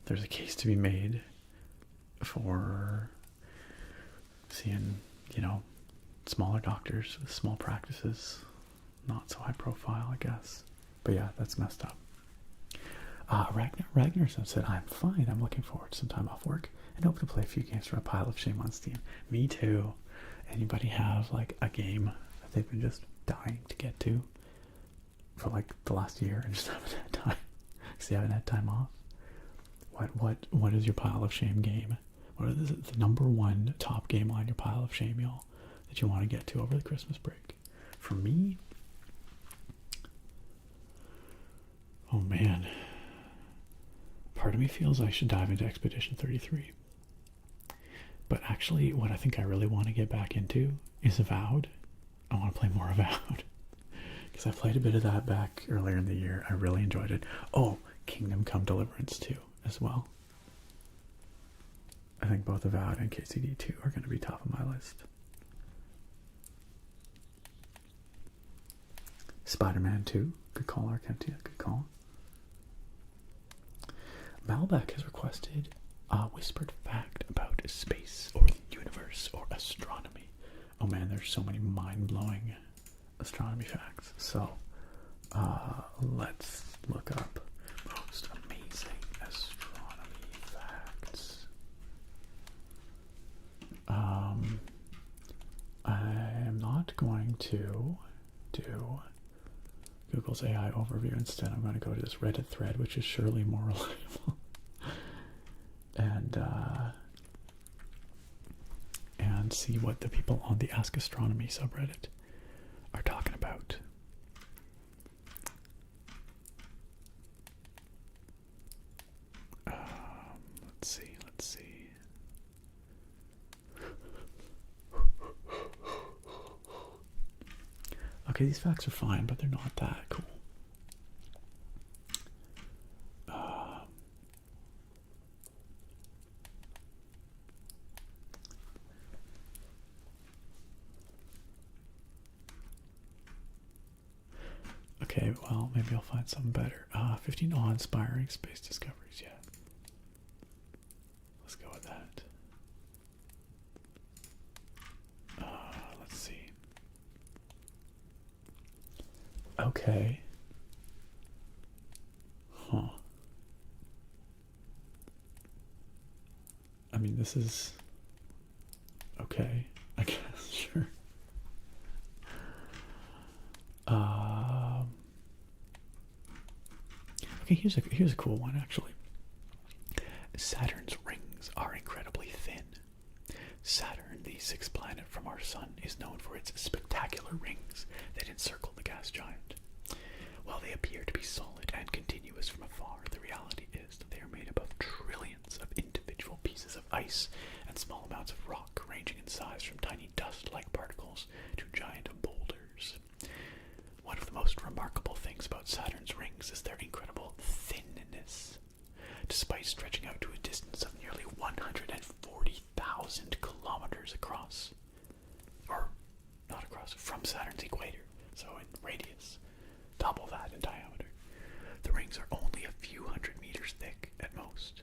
There's a case to be made for seeing, smaller doctors with small practices, not so high profile, I guess. But yeah, that's messed up. Ragnar said, I'm fine. I'm looking forward to some time off work and hope to play a few games from a pile of shame on Steam. Me too. Anybody have like a game that they've been just dying to get to for like the last year and just haven't had time because they haven't had time off? What is your pile of shame game? What is the number one top game on your pile of shame, y'all, that you want to get to over the Christmas break? For me, oh man, part of me feels I should dive into Expedition 33. But actually, what I think I really want to get back into is Avowed. I want to play more Avowed. Because I played a bit of that back earlier in the year. I really enjoyed it. Oh, Kingdom Come Deliverance 2 as well. I think both Avowed and KCD 2 are going to be top of my list. Spider-Man 2. Good call, Arkentia. Good call. Malbec has requested a whispered fact about space or the universe or astronomy. Oh man, there's so many mind-blowing astronomy facts. So, let's look up most amazing astronomy facts. I am not going to do Google's AI overview. Instead, I'm going to go to this Reddit thread, which is surely more reliable. And see what the people on the Ask Astronomy subreddit are talking about. Let's see. Okay, these facts are fine, but they're not that cool. Okay, well, maybe I'll find something better. 15 awe-inspiring space discoveries, yeah. Let's go with that. Let's see. Okay. Huh. I mean, this is... okay, I guess, sure. Okay, here's a cool one, actually. Saturn's rings are incredibly thin. Saturn, the sixth planet from our sun, is known for its spectacular rings that encircle the gas giant. While they appear to be solid and continuous from afar, the reality is that they are made up of trillions of individual pieces of ice and small amounts of rock, ranging in size from tiny dust-like particles to giant boulders. One of the most remarkable things about Saturn's rings is their incredible thinness. Despite stretching out to a distance of nearly 140,000 kilometers across, or not across, from Saturn's equator, so in radius, double that in diameter, the rings are only a few hundred meters thick at most.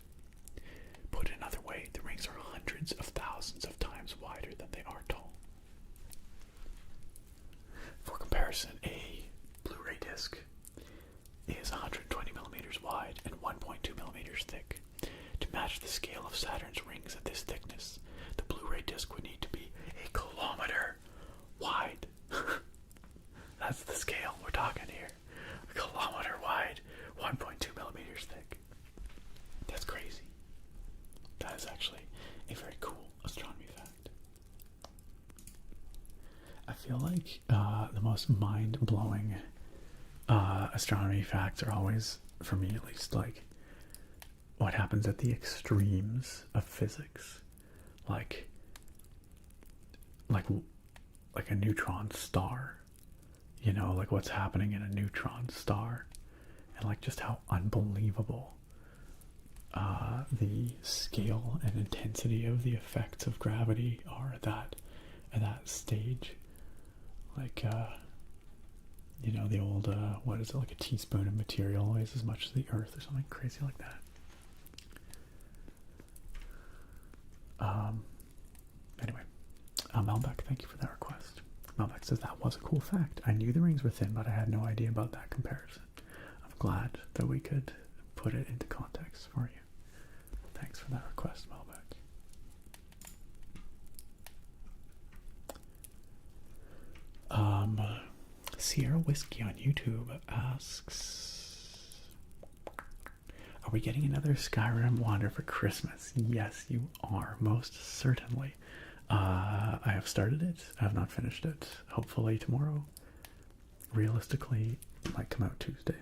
Put another way, the rings are hundreds of thousands of times wider than they are tall. For comparison, a Blu-ray disc is 120 millimeters wide and 1.2 millimeters thick. To match the scale of Saturn's rings at this thickness, the Blu-ray disc would need to be a kilometer wide. That's the scale we're talking here. A kilometer wide, 1.2 millimeters thick. That's crazy. That is actually a very cool astronomy fact. most mind-blowing astronomy facts are always, for me at least, like what happens at the extremes of physics, like a neutron star, you know, like what's happening in a neutron star, and like just how unbelievable the scale and intensity of the effects of gravity are at that stage. Like you know, the old what is it, like a teaspoon of material weighs as much as the Earth or something crazy like that. Anyway, Melbeck, thank you for that request. Melbeck says that was a cool fact. I knew the rings were thin, but I had no idea about that comparison. I'm glad that we could put it into context for you. Thanks for that request, Melbeck. Sierra Whiskey on YouTube asks, are we getting another Skyrim wander for Christmas? Yes, you are, most certainly. I have started it. I have not finished it. Hopefully tomorrow. Realistically, it might come out Tuesday.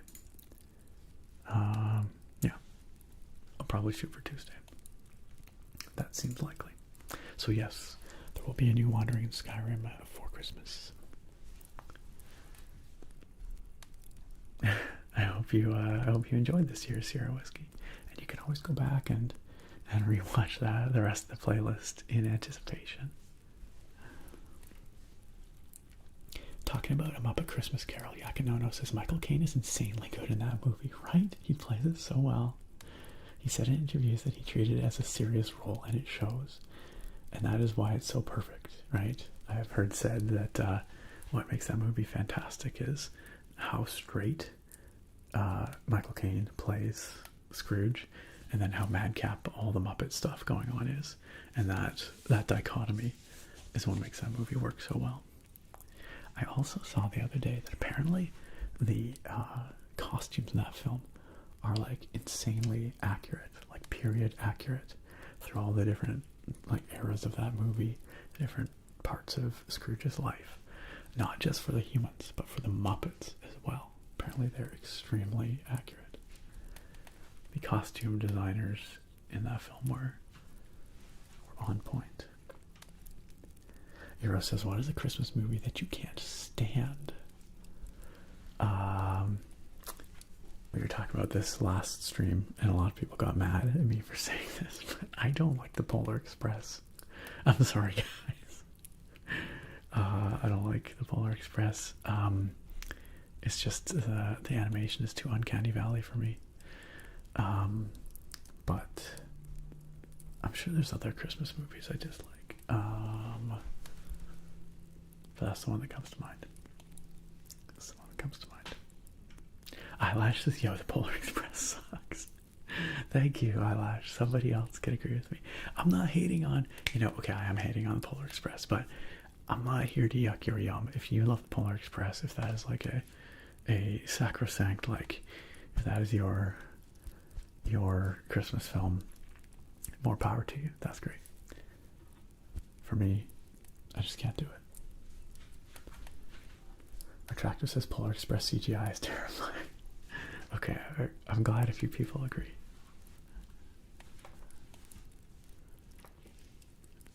Yeah. I'll probably shoot for Tuesday. That seems likely. So yes, there will be a new Wandering in Skyrim for Christmas. I hope you enjoyed this year's Sierra Whiskey, and you can always go back and rewatch the rest of the playlist in anticipation. Talking about a Muppet Christmas Carol, Yakinono says Michael Caine is insanely good in that movie, right? He plays it so well. He said in interviews that he treated it as a serious role, and it shows. And that is why it's so perfect, right? I have heard said that what makes that movie fantastic is how straight Michael Caine plays Scrooge, and then how madcap all the Muppet stuff going on is. And that dichotomy is what makes that movie work so well. I also saw the other day that apparently the costumes in that film are like insanely accurate, like period accurate, through all the different like eras of that movie, different parts of Scrooge's life, not just for the humans but for the Muppets as well. Apparently they're extremely accurate. The costume designers in that film were on point. Eero says, what is a Christmas movie that you can't stand? We were talking about this last stream, and a lot of people got mad at me for saying this, but I don't like the Polar Express. I'm sorry, guys. I don't like the Polar Express. It's just the animation is too uncanny valley for me. But I'm sure there's other Christmas movies I dislike. But that's the one that comes to mind. That's the one that comes to mind. Eyelash says, yo, the Polar Express sucks. Thank you, Eyelash. Somebody else can agree with me. I'm not hating on, okay, I am hating on the Polar Express, but I'm not here to yuck your yum. If you love the Polar Express, if that is like a sacrosanct, like, if that is your Christmas film, more power to you. That's great. For me, I just can't do it. Attractor says Polar Express CGI is terrifying. Okay, I'm glad a few people agree.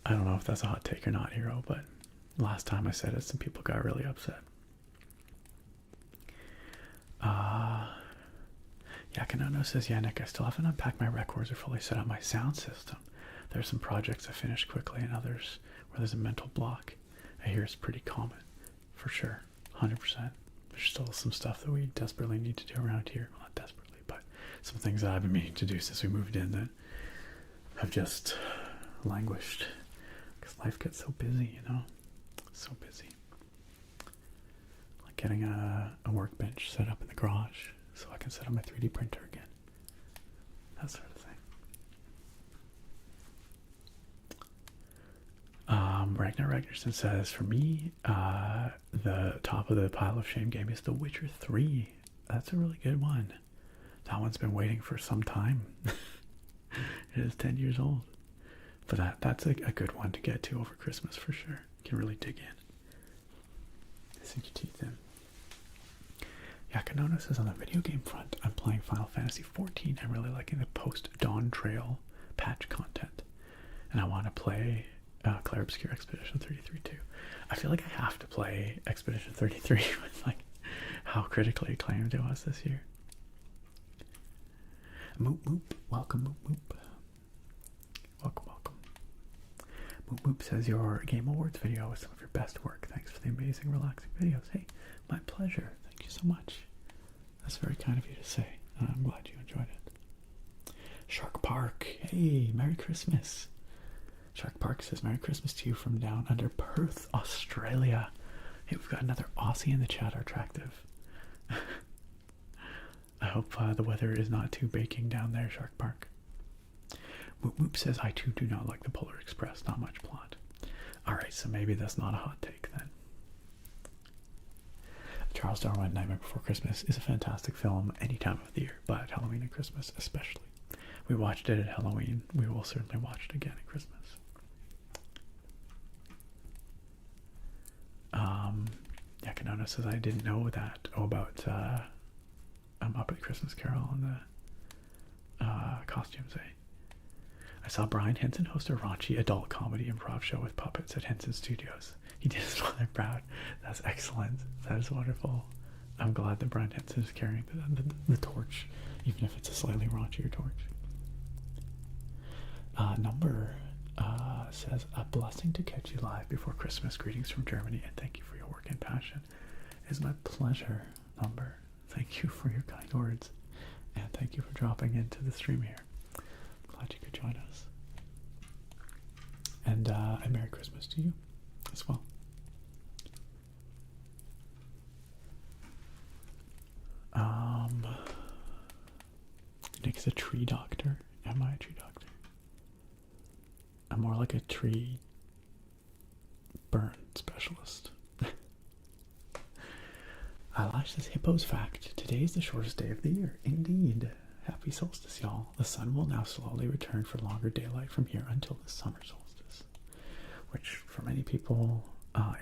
I don't know if that's a hot take or not, Hero, but last time I said it, some people got really upset. Yakinono says, yeah, Nick, I still haven't unpacked my records or fully set up my sound system. There's some projects I finished quickly and others where there's a mental block. I hear it's pretty common. For sure. 100%. There's still some stuff that we desperately need to do around here. Well, not desperately, but some things that I've been meaning to do since we moved in that have just languished. Because life gets so busy, So busy. Like getting a workbench set up in the garage so I can set up my 3D printer again. That sort of thing. Ragnar Ragnarsson says, for me, the top of the pile of shame game is The Witcher 3. That's a really good one. That one's been waiting for some time. It is 10 years old. But that's a good one to get to over Christmas for sure. You can really dig in. sink your teeth in. Yakanona says, on the video game front, I'm playing Final Fantasy XIV. I'm really liking the post-Dawn Trail patch content. And I want to play Clair Obscure Expedition 33 too. I feel like I have to play Expedition 33 with like how critically acclaimed it was this year. Moop Moop, welcome Moop Moop. Welcome, welcome. Moop Moop says, your Game Awards video was some of your best work. Thanks for the amazing, relaxing videos. Hey, my pleasure. Thank you so much. That's very kind of you to say. I'm glad you enjoyed it. Shark Park, hey, Merry Christmas. Shark Park says, Merry Christmas to you from down under Perth, Australia. Hey, we've got another Aussie in the chat, Attractive. I hope the weather is not too baking down there, Shark Park. Whoop Whoop says, I too do not like the Polar Express, not much plot. Alright, so maybe that's not a hot take then. Charles Darwin, Nightmare Before Christmas is a fantastic film any time of the year, but Halloween and Christmas especially. We watched it at Halloween. We will certainly watch it again at Christmas. Yakanona says, I didn't know that. About I'm up at Christmas Carol and the costumes, eh? I saw Brian Henson host a raunchy adult comedy improv show with puppets at Henson Studios. He did his father proud. That's excellent. That is wonderful. I'm glad that Brian Henson is carrying the torch, even if it's a slightly raunchier torch. Number says, a blessing to catch you live before Christmas. Greetings from Germany, and thank you for your work and passion. It is my pleasure, Number. Thank you for your kind words, and thank you for dropping into the stream here. Glad you could join us. And a Merry Christmas to you as well. Nick's a tree doctor. Am I a tree doctor? I'm more like a tree burn specialist. Eyelash says, Hippo's fact. Today is the shortest day of the year. Indeed. Happy solstice, y'all. The sun will now slowly return for longer daylight from here until the summer solstice, which for many people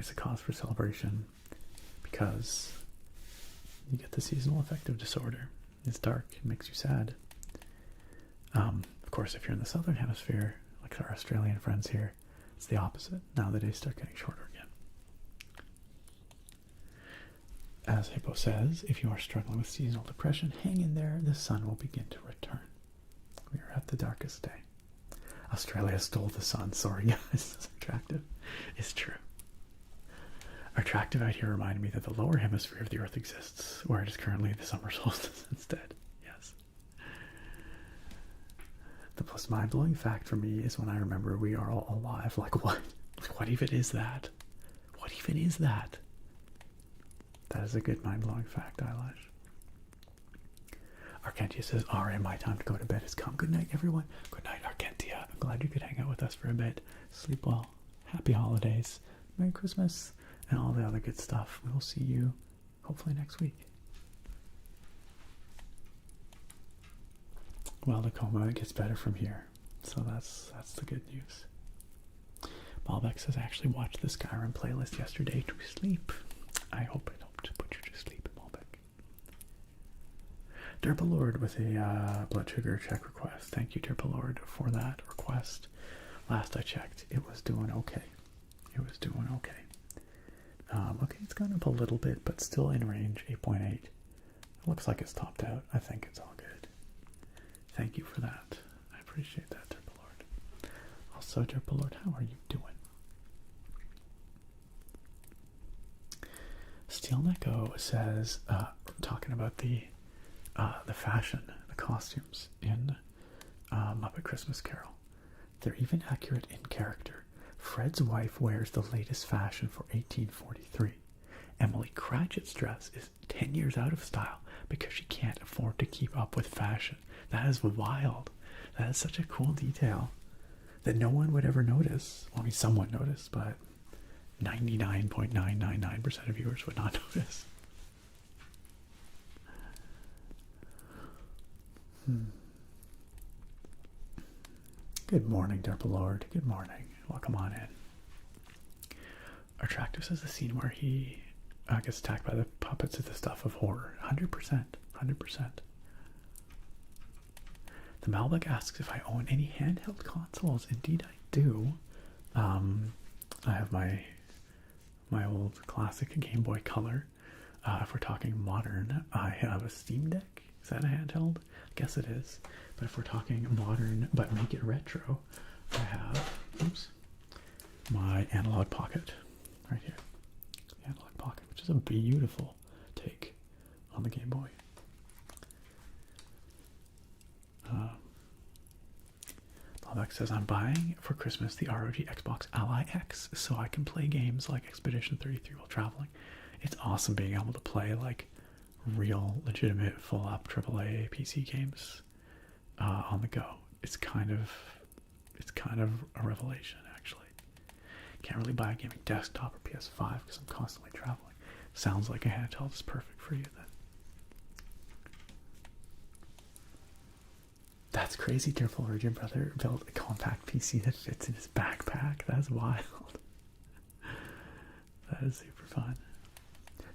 is a cause for celebration because you get the seasonal affective disorder. It's dark. It makes you sad. Of course, if you're in the southern hemisphere, like our Australian friends here, it's the opposite. Now the days start getting shorter again. As Hippo says, if you are struggling with seasonal depression, hang in there. The sun will begin to return. We are at the darkest day. Australia stole the sun. Sorry, guys. It's Attractive. It's true. Attractive out here reminded me that the lower hemisphere of the Earth exists, where it is currently the summer solstice instead. Yes. The most mind-blowing fact for me is when I remember we are all alive. Like what? Like what even is that? What even is that? That is a good mind-blowing fact, Eyelash. Arkentia says, Alright, my time to go to bed has come. Good night, everyone. Good night, Arkentia. I'm glad you could hang out with us for a bit. Sleep well. Happy holidays. Merry Christmas. And all the other good stuff. We'll see you hopefully next week. Well, the coma gets better from here. So that's the good news. Malbec says, I actually watched the Skyrim playlist yesterday to sleep. I hope it helped put you to sleep, Malbec. Derpalord with a blood sugar check request. Thank you, Derpalord, for that request. Last I checked, it was doing okay. It was doing okay. Okay, it's gone up a little bit, but still in range, 8.8. It looks like it's topped out. I think it's all good. Thank you for that. I appreciate that, Derpalord. Also, Derpalord, how are you doing? Steel Neko says, talking about the fashion, the costumes in Muppet Christmas Carol. They're even accurate in character. Fred's wife wears the latest fashion for 1843. Emily Cratchit's dress is 10 years out of style because she can't afford to keep up with fashion. That is wild. That is such a cool detail that no one would ever notice. Well, I mean, someone noticed, but 99.999% of viewers would not notice. Good morning, Derpalord. Good morning. Welcome on in. Attractive says the scene where he gets attacked by the puppets is the stuff of horror. 100%. 100%. The Malbec asks if I own any handheld consoles. Indeed, I do. I have my old classic Game Boy Color. If we're talking modern, I have a Steam Deck. Is that a handheld? I guess it is. But if we're talking modern, but make it retro, I have, oops, my Analog Pocket right here. The Analog Pocket, which is a beautiful take on the Game Boy. Malbec says, I'm buying for Christmas the ROG Xbox Ally X so I can play games like Expedition 33 while traveling. It's awesome being able to play like real, legitimate, full-up AAA PC games on the go. It's kind of a revelation, actually. Can't really buy a gaming desktop or PS5 because I'm constantly traveling. Sounds like a handheld is perfect for you then. That's crazy. Tearful Virgin Brother built a compact PC that fits in his backpack. That's wild. That is super fun.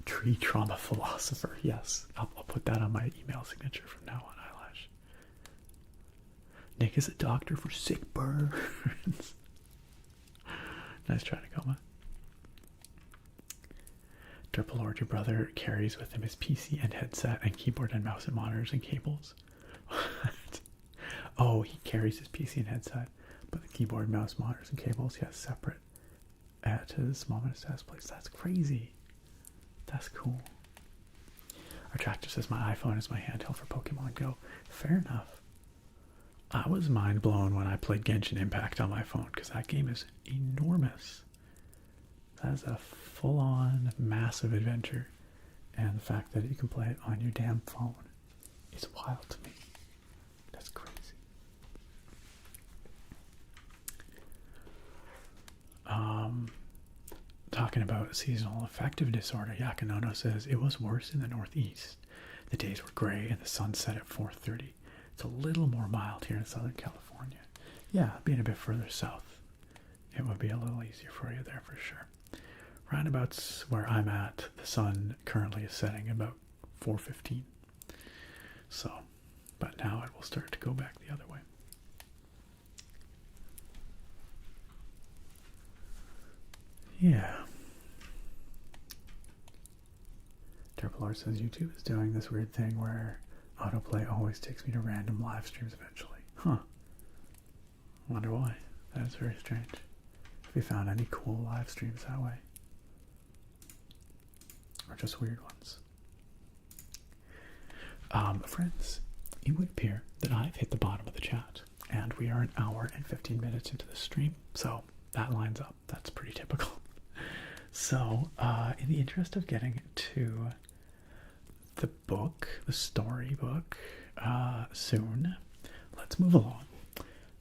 Tree trauma philosopher. Yes, I'll put that on my email signature from now on, Eyelash. Nick is a doctor for sick burns. Nice try, Nakoma. Triple Orgy Brother carries with him his PC and headset and keyboard and mouse and monitors and cables. What? Oh, he carries his PC and headset, but the keyboard, mouse, monitors, and cables he has separate at his mom and his dad's place. That's crazy. That's cool. Our tractor says my iPhone is my handheld for Pokemon Go. Fair enough. I was mind blown when I played Genshin Impact on my phone because that game is enormous. That is a full-on massive adventure, and the fact that you can play it on your damn phone is wild to me. That's crazy. Talking about seasonal affective disorder, Yakinono says it was worse in the Northeast. The days were gray and the sun set at 4:30. It's a little more mild here in Southern California. Yeah, being a bit further south, it would be a little easier for you there for sure. Roundabouts where I'm at, the sun currently is setting about 4:15. So, but now it will start to go back the other way. Yeah. Triple R says YouTube is doing this weird thing where autoplay always takes me to random live streams eventually. Huh. Wonder why. That is very strange. Have you found any cool live streams that way? Or just weird ones? Friends, it would appear that I've hit the bottom of the chat, and we are an hour and 15 minutes into the stream, so that lines up. That's pretty typical. So, in the interest of getting to the book, the storybook, soon, let's move along.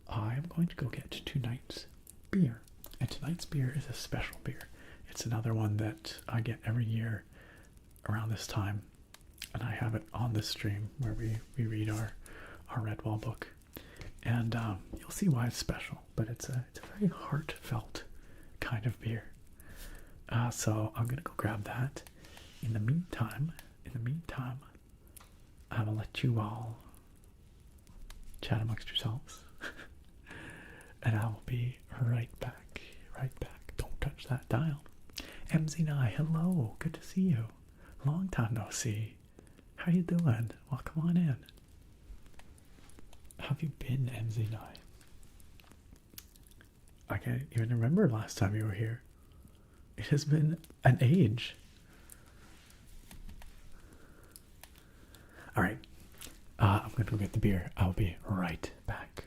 I'm going to go get tonight's beer, and tonight's beer is a special beer. It's another one that I get every year around this time, and I have it on this stream where we read our Redwall book, and you'll see why it's special. But it's a very heartfelt kind of beer. So I'm gonna go grab that. In the meantime, I will let you all chat amongst yourselves, and I will be right back. Don't touch that dial. MZ9, hello, good to see you. Long time no see. How you doing? Well, come on in. How have you been, MZ9? I can't even remember last time you were here. It has been an age. All right. I'm going to go get the beer. I'll be right back.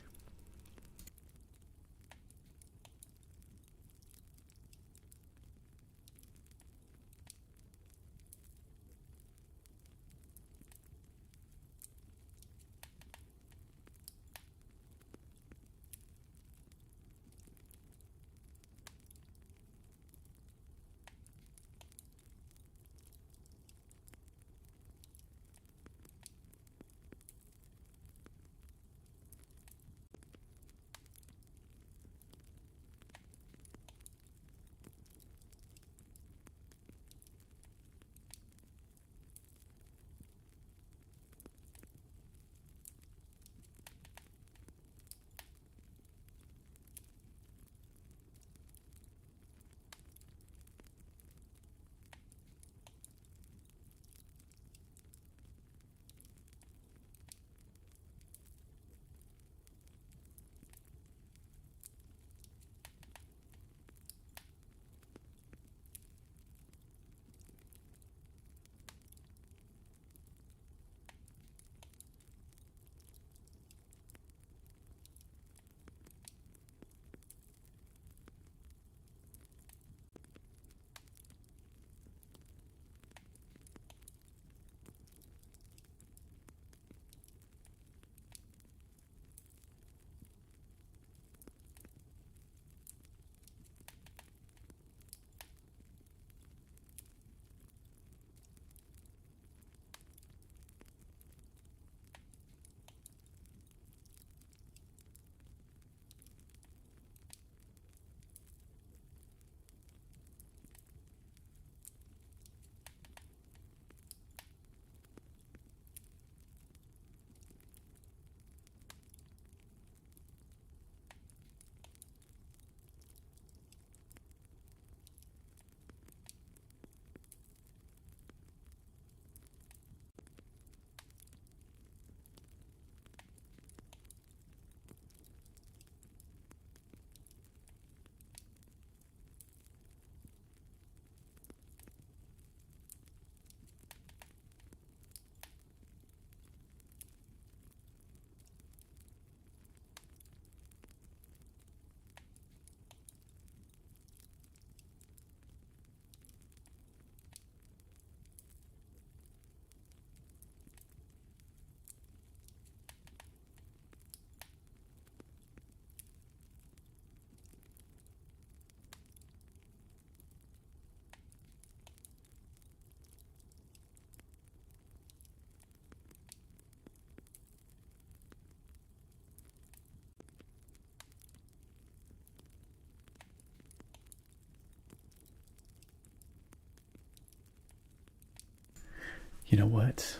You know what?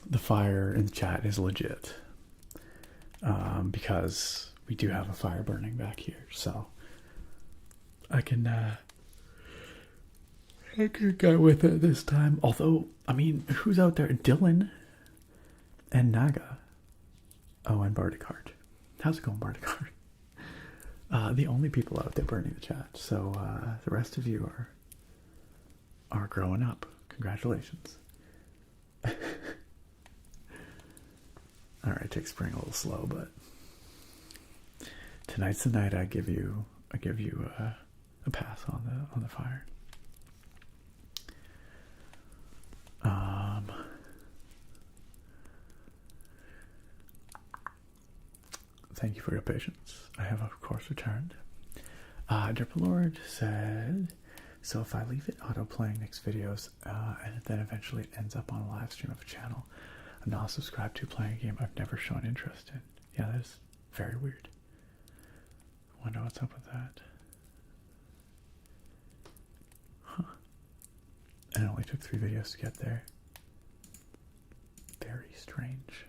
The fire in the chat is legit. Because we do have a fire burning back here, so I can go with it this time. Although, I mean, who's out there? Dylan and Naga. Oh, and Bardicard. How's it going, Bardicard? The only people out there burning the chat. So the rest of you are growing up. Congratulations. All right, take spring a little slow, but tonight's the night I give you a pass on the fire. Thank you for your patience. I have of course returned. Derpalord said, so if I leave it auto playing next videos, and then eventually it ends up on a live stream of a channel I'm not subscribed to playing a game I've never shown interest in. Yeah, that is very weird. I wonder what's up with that. Huh. And it only took 3 videos to get there. Very strange.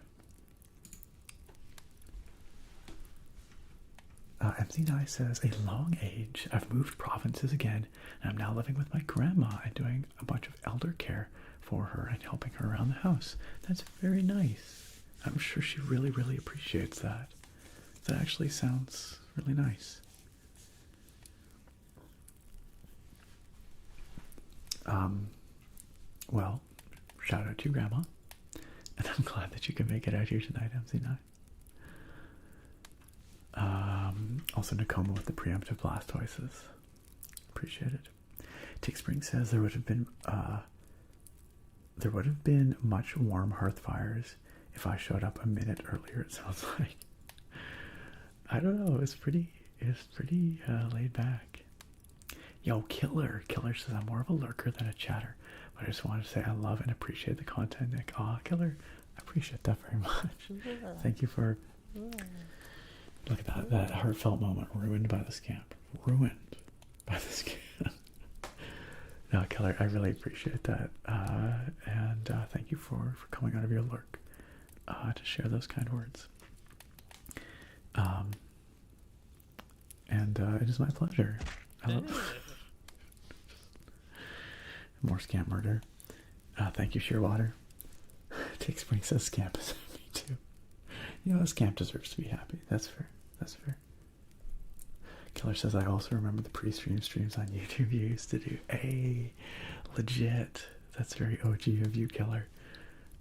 MC9 says, a long age. I've moved provinces again, and I'm now living with my grandma and doing a bunch of elder care for her and helping her around the house. That's very nice. I'm sure she really, really appreciates that. That actually sounds really nice. Well, shout out to you, Grandma. And I'm glad that you can make it out here tonight, MC9. Also Nakoma with the preemptive Blastoises. Appreciate it. Tick Spring says there would have been much warm hearth fires if I showed up a minute earlier, it sounds like. I don't know, it's pretty laid back. Yo, Killer says I'm more of a lurker than a chatter, but I just wanted to say I love and appreciate the content, Nick. Aw, Killer, I appreciate that very much. Yeah. Thank you for... Yeah. Look at that heartfelt moment ruined by the scamp. Ruined by the scamp. No, Killer, I really appreciate that. And thank you for coming out of your lurk to share those kind words. And it is my pleasure. More scamp murder. Thank you, Shearwater. Take Spring says scamp is me too. You know, a scamp deserves to be happy. That's fair. That's fair. Killer says, I also remember the pre-stream streams on YouTube you used to do. Hey, legit. That's very OG of you, Killer.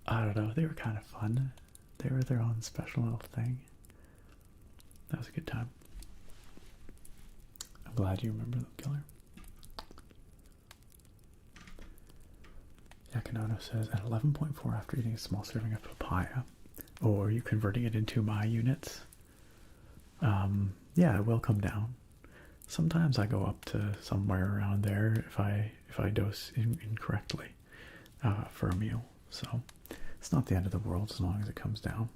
I don't know. They were kind of fun. They were their own special little thing. That was a good time. I'm glad you remember them, Killer. Yakinono says, at 11.4 after eating a small serving of papaya. Oh, are you converting it into my units? Yeah, it will come down. Sometimes I go up to somewhere around there if I dose incorrectly for a meal. So it's not the end of the world as long as it comes down.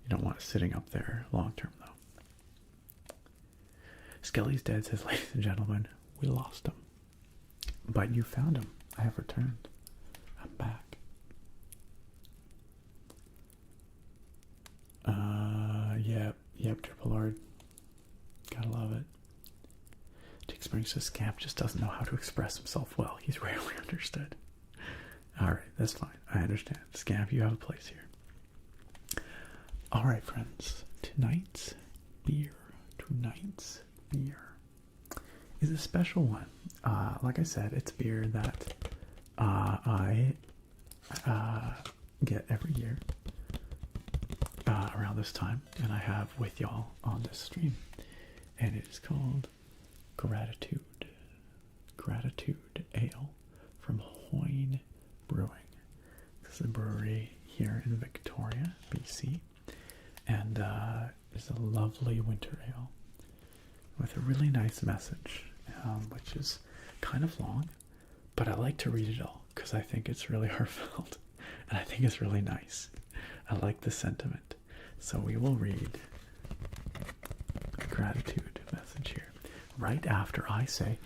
You don't want it sitting up there long term though. Skelly's dead says, ladies and gentlemen, we lost him. But you found him. I have returned. I'm back. Yep, Triplord. Gotta love it. Tick Spring says Scamp just doesn't know how to express himself well. He's rarely understood. Alright, that's fine. I understand. Scamp, you have a place here. Alright, friends. Tonight's beer is a special one. Like I said, it's beer that I get every year around this time, and I have with y'all on this stream, and it is called Gratitude Ale from Hoyne Brewing. This is a brewery here in Victoria, BC, and it's a lovely winter ale with a really nice message, which is kind of long, but I like to read it all because I think it's really heartfelt and I think it's really nice. I like the sentiment. So we will read a gratitude message here right after I say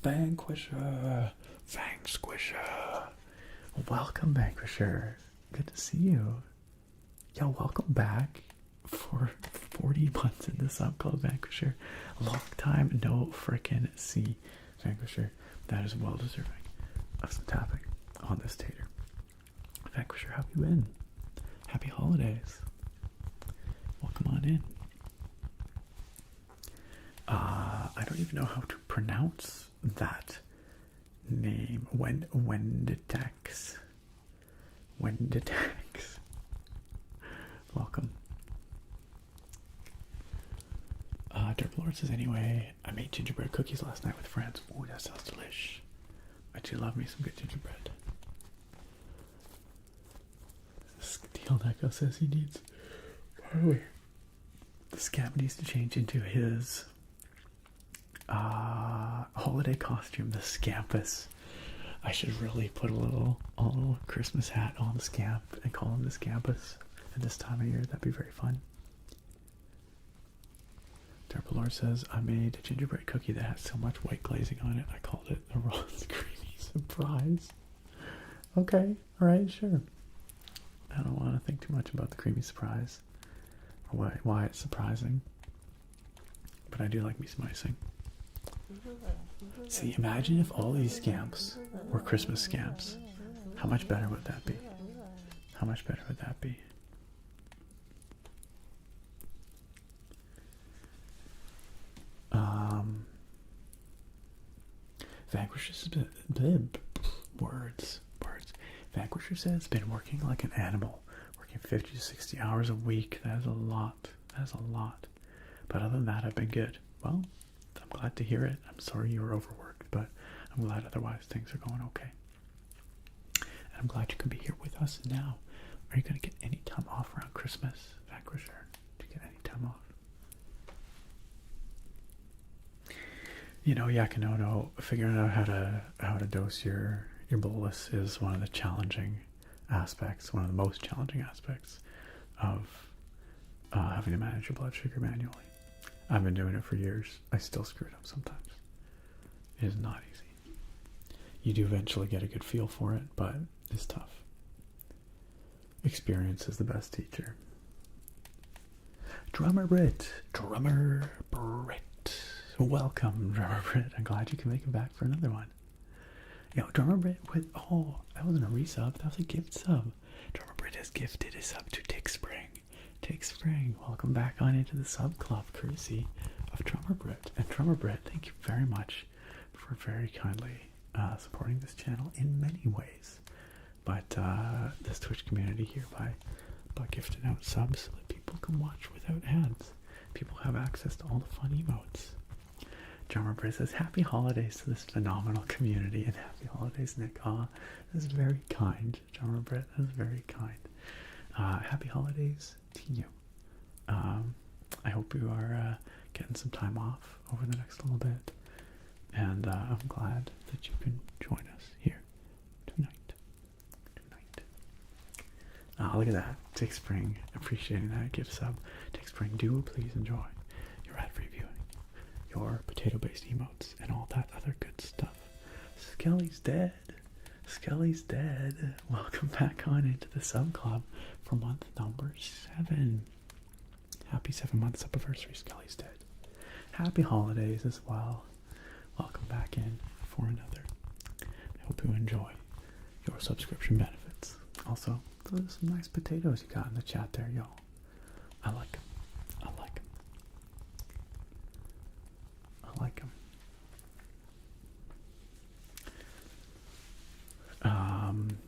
Vanquisher, Fang Squisher. Welcome, Vanquisher. Good to see you. Yo, welcome back for 40 months in the sub club, Vanquisher. Long time no frickin' see, Vanquisher. That is well deserving of some tapping on this tater. Vanquisher, how have you been? Happy holidays. Welcome on in. I don't even know how to pronounce that name. Wenditex. Welcome. Derplord says, anyway, I made gingerbread cookies last night with friends. Ooh, that sounds delish. I do love me some good gingerbread. Steel Echo says he needs... The scamp needs to change into his holiday costume, the Scampus. I should really put a little Christmas hat on the scamp and call him the Scampus at this time of year. That'd be very fun. Derpalord says, I made a gingerbread cookie that has so much white glazing on it, I called it the Ron's Creamy Surprise. Okay, alright, sure. I don't want to think too much about the creamy surprise or why it's surprising, but I do like me some icing. See, imagine if all these scamps were Christmas scamps. How much better would that be? How much better would that be? Vanquisher says, words. Vanquisher says, been working like an animal, working 50 to 60 hours a week. That is a lot. That is a lot. But other than that, I've been good. Well, I'm glad to hear it. I'm sorry you were overworked, but I'm glad otherwise things are going okay. And I'm glad you can be here with us now. Are you going to get any time off around Christmas, Vanquisher? Do you get any time off? You know, Yakinono, figuring out how to dose your bolus is one of the challenging aspects, one of the most challenging aspects of having to manage your blood sugar manually. I've been doing it for years. I still screw it up sometimes. It is not easy. You do eventually get a good feel for it, but it's tough. Experience is the best teacher. Drummer Brit. Welcome, Drummer Brit. I'm glad you can make it back for another one. Yo, Drummer Brit with... Oh, that wasn't a resub. That was a gift sub. Drummer Brit has gifted a sub to Tick Spring. Tick Spring, welcome back on into the sub club, courtesy of Drummer Brit. And Drummer Brit, thank you very much for very kindly supporting this channel in many ways. But this Twitch community here by gifting out subs so that people can watch without ads. People have access to all the fun emotes. Drummer Brit says, happy holidays to this phenomenal community, and happy holidays, Nick. That is very kind, Drummer Brit. That is very kind. Happy holidays to you. I hope you are getting some time off over the next little bit, and I'm glad that you can join us here tonight. Look at that. Tick Spring, appreciating that gift sub. Tick Spring, do please enjoy your ad-free viewing, your potato-based emotes, and all that other good stuff. Skelly's dead. Skelly's dead. Welcome back on into the sub club for month number 7. Happy 7-month anniversary, Skelly's dead. Happy holidays as well. Welcome back in for another. I hope you enjoy your subscription benefits. Also, those are some nice potatoes you got in the chat there, y'all. I like them. I like them. I like them.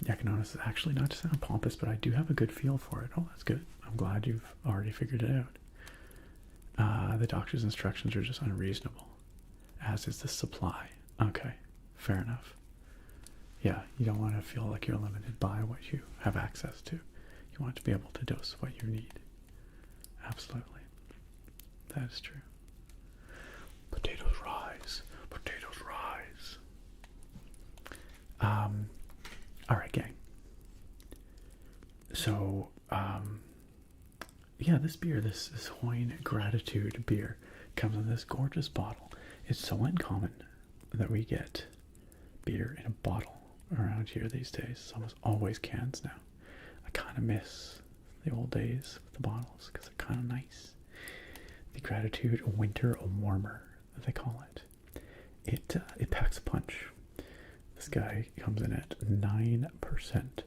Yakinonis is actually, not to sound pompous, but I do have a good feel for it. Oh, that's good. I'm glad you've already figured it out. The doctor's instructions are just unreasonable, as is the supply. Okay, fair enough. Yeah, you don't want to feel like you're limited by what you have access to. You want to be able to dose what you need. Absolutely. That is true. Potatoes rise. Potatoes rise. Alright, gang. So, yeah, this beer, this Hoyne Gratitude beer, comes in this gorgeous bottle. It's so uncommon that we get beer in a bottle around here these days. It's almost always cans now. I kind of miss the old days with the bottles because they're kind of nice. The Gratitude Winter Warmer, they call it. It packs a punch. This guy comes in at 9%.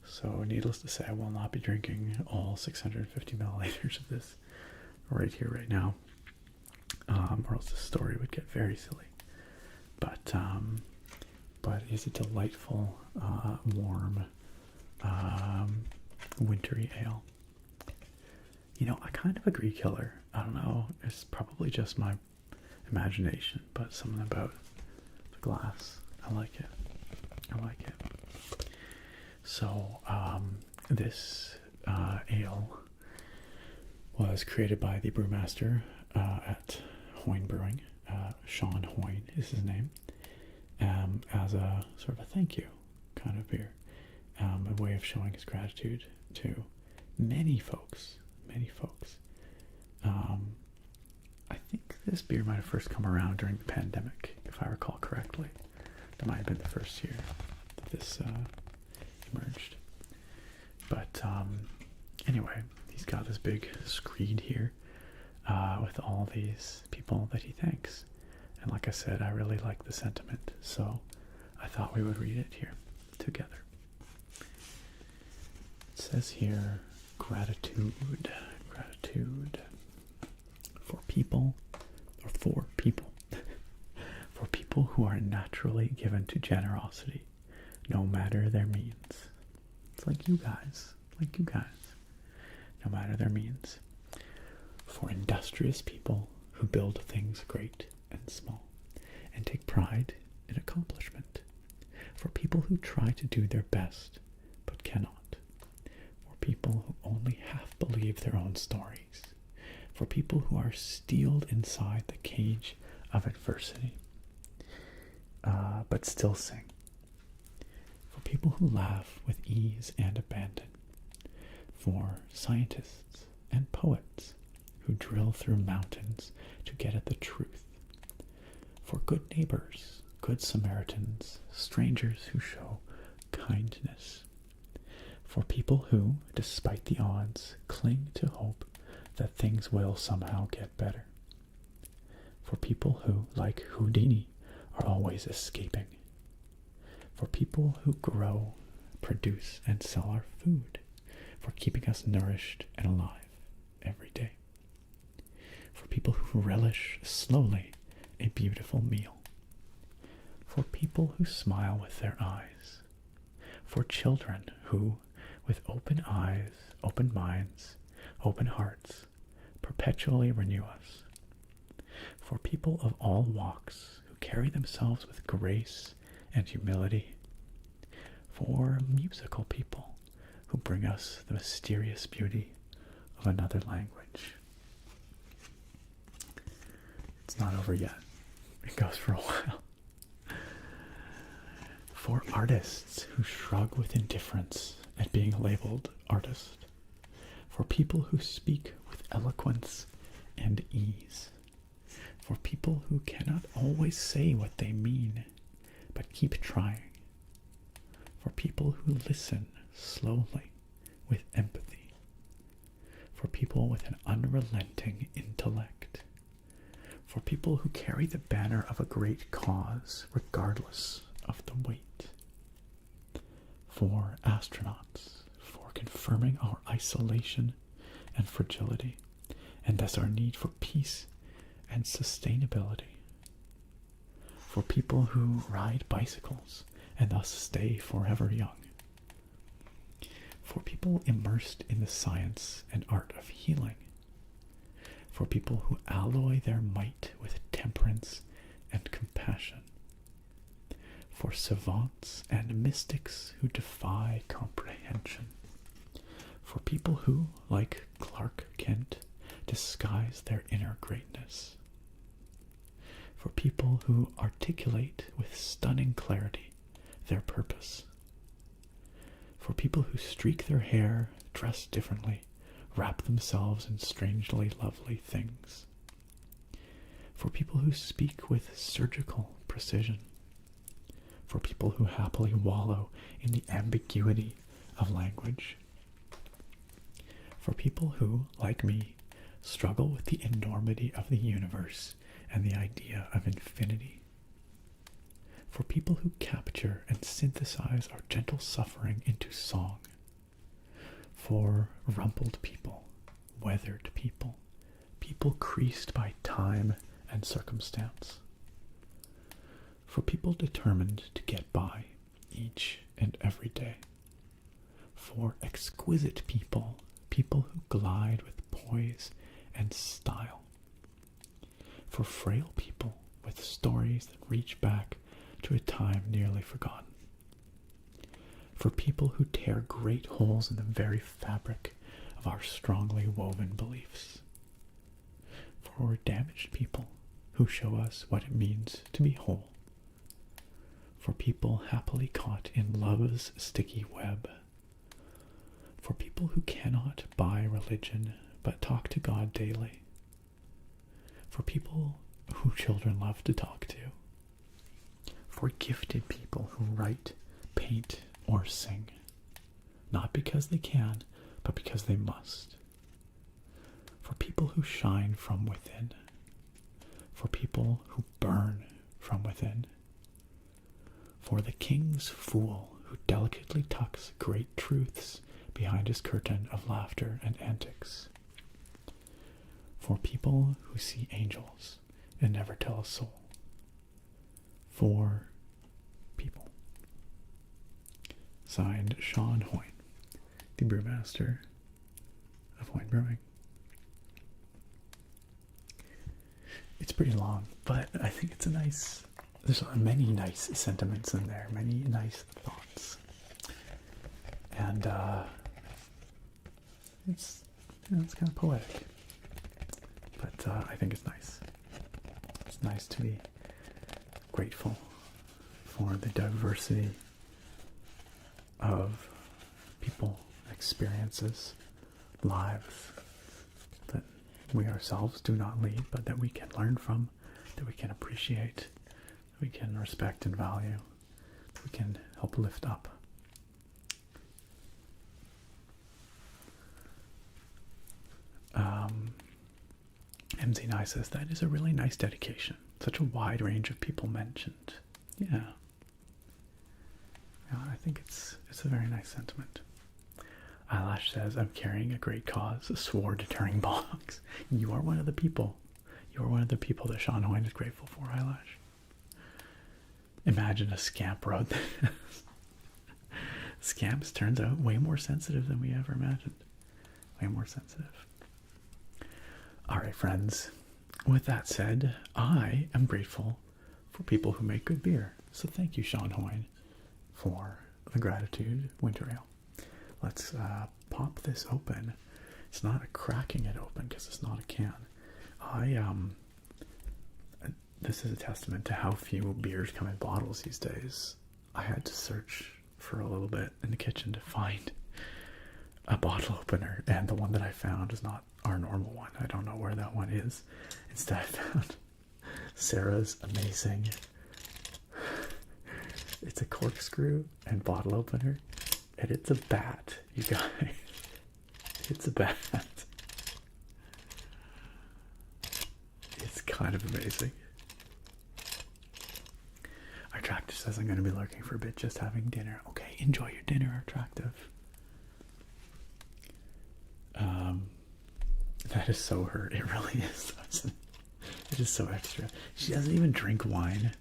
So needless to say, I will not be drinking all 650 milliliters of this right here, right now. Or else the story would get very silly. But it is a delightful, warm, wintry ale. You know, I kind of agree, Killer. I don't know. It's probably just my imagination, but something about the glass. I like it. I like it. So, this ale was created by the brewmaster at Hoyne Brewing. Sean Hoyne is his name. As a sort of a thank you kind of beer. A way of showing his gratitude to many folks. Many folks. I think this beer might have first come around during the pandemic, if I recall correctly. That might have been the first year that this emerged. But anyway, he's got this big screed here with all these people that he thanks. And like I said, I really like the sentiment, so I thought we would read it here together. It says here, gratitude for people, for people who are naturally given to generosity, no matter their means. It's like you guys, no matter their means. For industrious people who build things great and small, and take pride in accomplishment. For people who try to do their best, but cannot. For people who only half believe their own stories. For people who are steeled inside the cage of adversity, but still sing. For people who laugh with ease and abandon. For scientists and poets who drill through mountains to get at the truth. For good neighbors, good Samaritans, strangers who show kindness. For people who, despite the odds, cling to hope that things will somehow get better. For people who, like Houdini, are always escaping. For people who grow, produce, and sell our food. For keeping us nourished and alive every day. For people who relish slowly a beautiful meal. For people who smile with their eyes. For children who, with open eyes, open minds, open hearts, perpetually renew us. For people of all walks who carry themselves with grace and humility. For musical people who bring us the mysterious beauty of another language. It's not over yet. It goes for a while. For artists who shrug with indifference at being labeled artist. For people who speak with eloquence and ease. For people who cannot always say what they mean, but keep trying. For people who listen slowly with empathy. For people with an unrelenting intellect. For people who carry the banner of a great cause, regardless of the weight. For astronauts, for confirming our isolation and fragility, and thus our need for peace and sustainability. For people who ride bicycles and thus stay forever young. For people immersed in the science and art of healing. For people who alloy their might with temperance and compassion. For savants and mystics who defy comprehension. For people who, like Clark Kent, disguise their inner greatness. For people who articulate with stunning clarity their purpose. For people who streak their hair, dress differently, wrap themselves in strangely lovely things. For people who speak with surgical precision. for people who happily wallow in the ambiguity of language, for people who, like me, struggle with the enormity of the universe and the idea of infinity, for people who capture and synthesize our gentle suffering into song, for rumpled people, weathered people, people creased by time and circumstance, for people determined to get by each and every day, for exquisite people, people who glide with poise and style, for frail people with stories that reach back to a time nearly forgotten, for people who tear great holes in the very fabric of our strongly woven beliefs, for damaged people who show us what it means to be whole, for people happily caught in love's sticky web, for people who cannot buy religion but talk to God daily, for people who children love to talk to, for gifted people who write, paint, or sing, not because they can, but because they must, for people who shine from within, for people who burn from within, for the king's fool who delicately tucks great truths behind his curtain of laughter and antics, for people who see angels and never tell a soul, for people. Signed, Sean Hoyne, the brewmaster of Hoyne Brewing. It's pretty long, but I think it's a nice, there's many nice sentiments in there, many nice thoughts. And it's, you know, it's kind of poetic, but I think it's nice. It's nice to be grateful for the diversity of people, experiences, lives that we ourselves do not lead, but that we can learn from, that we can appreciate, that we can respect and value, that we can help lift up. MZ9 says that is a really nice dedication. Such a wide range of people mentioned. Yeah. I think it's a very nice sentiment. Eyelash says, I'm carrying a great cause, a swore deterring box. You are one of the people. You are one of the people that Sean Hoyne is grateful for, Eyelash. Imagine a scamp wrote this. Scamps turns out way more sensitive than we ever imagined. Way more sensitive. Alright, friends. With that said, I am grateful for people who make good beer. So thank you, Sean Hoyne, for the Gratitude Winter Ale. Let's pop this open. It's not a cracking it open because it's not a can. This is a testament to how few beers come in bottles these days. I had to search for a little bit in the kitchen to find a bottle opener, and the one that I found is not our normal one. I don't know where that one is. Instead, I found Sarah's amazing. It's a corkscrew and bottle opener, and it's a bat, you guys. It's a bat. It's kind of amazing. Attractive says, I'm going to be lurking for a bit, just having dinner. Okay, enjoy your dinner, Attractive. That is so her. It really is. It is so extra. She doesn't even drink wine,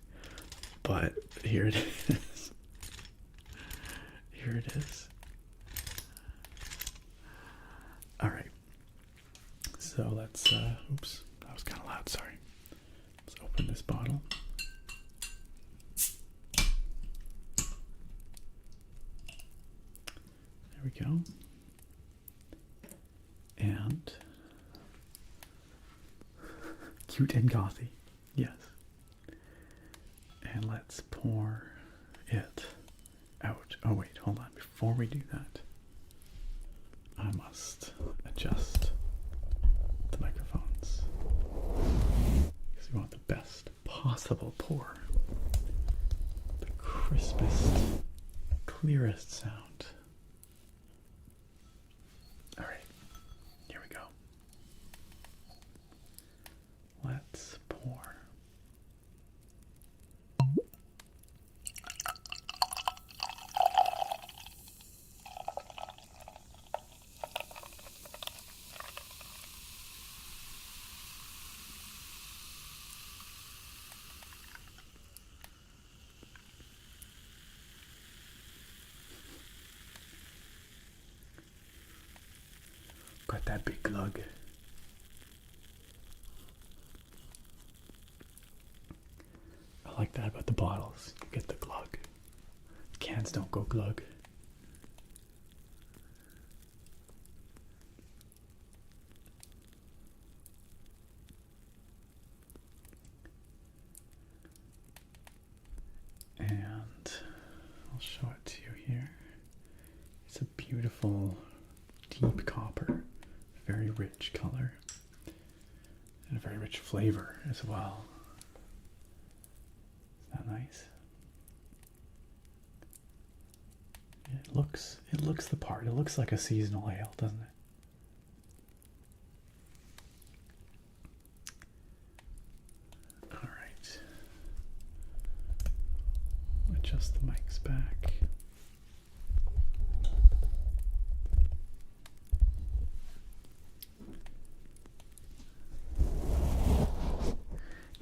but here it is. Here it is. All right. So let's, oops, that was kind of loud, sorry. Let's open this bottle. There we go. And cute and gothy, yes. And let's pour it out. Oh wait, hold on. Before we do that, I must adjust the microphones because we want the best possible pour. The crisp crispest, clearest sound. All right, here we go. Let's pour. Got that big glug. I like that about the bottles. You get the glug. Cans don't go glug. And I'll show it to you here. It's a beautiful deep copper, very rich color, and a very rich flavor as well. Isn't that nice? It looks the part. It looks like a seasonal ale, doesn't it? All right. Adjust the mics back.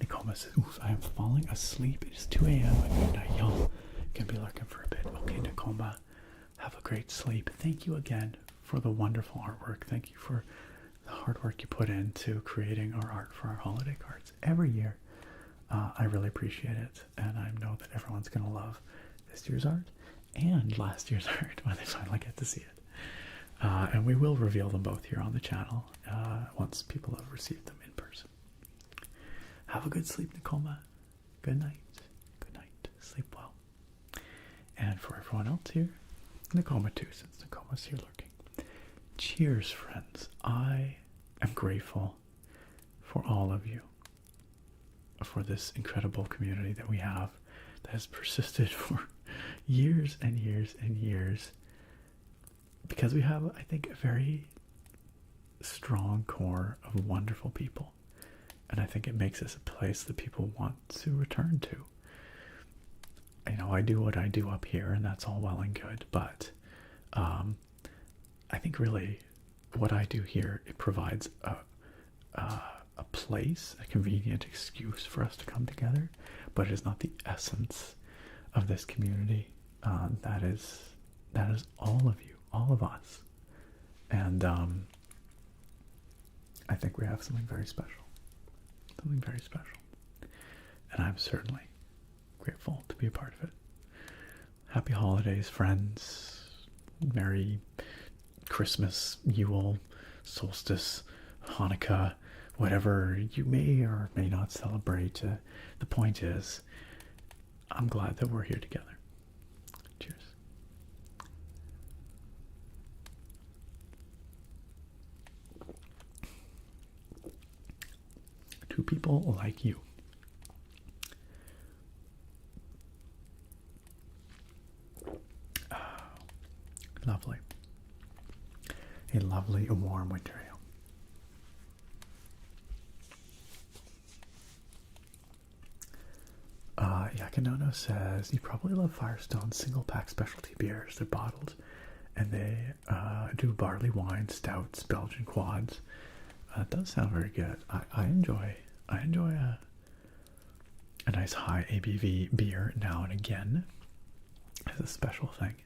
Nicoma says, oof, I am falling asleep. It is 2 a.m. Good night, y'all. Gonna be lurking for a bit. Okay, Nicoma, have a great sleep. Thank you again for the wonderful artwork. Thank you for the hard work you put into creating our art for our holiday cards every year. I really appreciate it, and I know that everyone's gonna love this year's art and last year's art when they finally get to see it. And we will reveal them both here on the channel once people have received them in person. Have a good sleep, Nicoma. Good night. Good night. Sleep well. And for everyone else here, Nicoma too, since Nicoma's here lurking. Cheers, friends. I am grateful for all of you, for this incredible community that we have that has persisted for years and years and years, because we have, I think, a very strong core of wonderful people, and I think it makes us a place that people want to return to. You know, I do what I do up here, and that's all well and good, but I think really what I do here, it provides a place, a convenient excuse for us to come together, but it is not the essence of this community. That is all of you, all of us, and I think we have something very special, and I'm certainly grateful to be a part of it. Happy holidays, friends. Merry Christmas, Yule, solstice, Hanukkah, whatever you may or may not celebrate. The point is, I'm glad that we're here together. Cheers. To people like you. Lovely. A lovely, warm winter ale. Yakinono says, you probably love Firestone's single pack specialty beers. They're bottled, and they do barley wine, stouts, Belgian quads. It does sound very good. I enjoy a nice high ABV beer now and again as a special thing.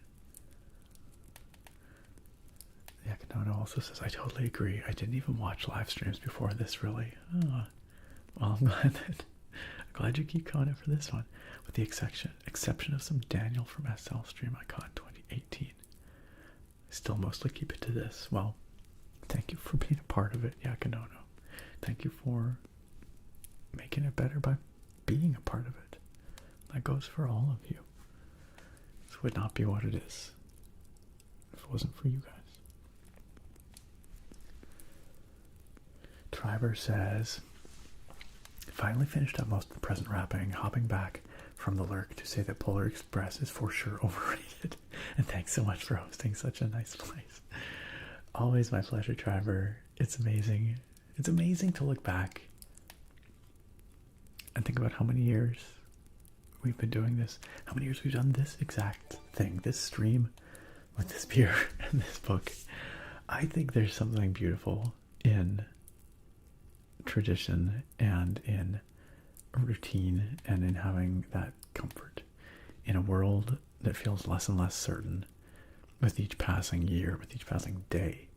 Yakinono also says, I totally agree. I didn't even watch live streams before this, really. Oh, well, I'm glad you keep going for this one. With the exception of some Daniel from SL stream I caught in 2018. I still mostly keep it to this. Well, thank you for being a part of it, Yakinono. Thank you for making it better by being a part of it. That goes for all of you. This would not be what it is if it wasn't for you guys. Triber says, finally finished up most of the present wrapping, hopping back from the lurk to say that Polar Express is for sure overrated. And thanks so much for hosting such a nice place. Always my pleasure, Trevor. It's amazing. It's amazing to look back and think about how many years we've been doing this, how many years we've done this exact thing, this stream with this beer and this book. I think there's something beautiful in tradition and in routine and in having that comfort in a world that feels less and less certain with each passing year, with each passing day.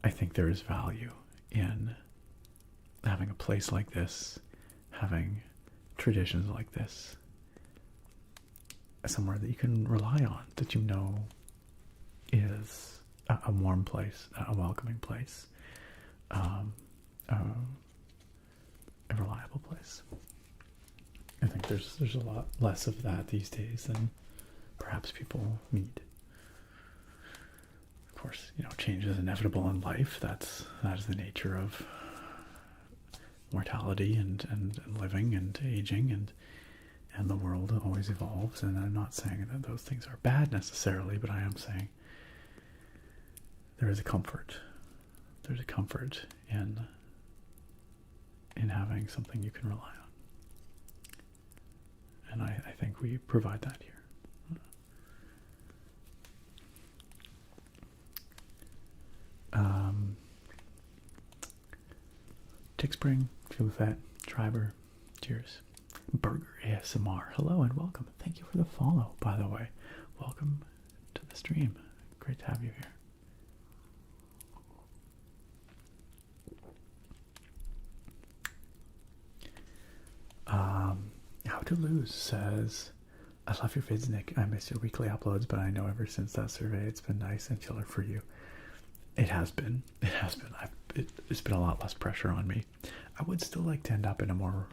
I think there is value in having a place like this, having traditions like this, somewhere that you can rely on, that you know is a warm place, a welcoming place, a reliable place. I think there's a lot less of that these days than perhaps people need. Of course, change is inevitable in life. That is the nature of mortality and living and aging, and the world always evolves. And I'm not saying that those things are bad necessarily, but I am saying there is a comfort. There's a comfort in having something you can rely on. And I think we provide that here. Tick Spring, Feel Fat, Triber, cheers. Burger ASMR, hello and welcome. Thank you for the follow, by the way. Welcome to the stream. Great to have you here. How to Lose says, I love your vids, Nick. I miss your weekly uploads, but I know ever since that survey it's been nice and chiller for you. It has been. It has been. It's been a lot less pressure on me. I would still like to end up in a more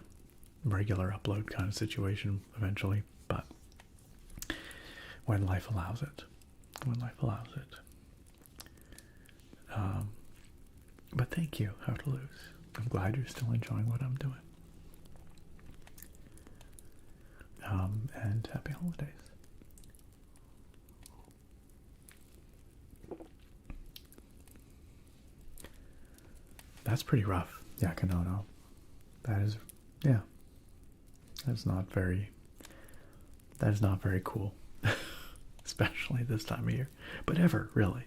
regular upload kind of situation eventually, but when life allows it. When life allows it. But thank you, How to Lose. I'm glad you're still enjoying what I'm doing. And happy holidays. That's pretty rough. Yakanono. That is, yeah. That is not very cool. Especially this time of year. But ever, really.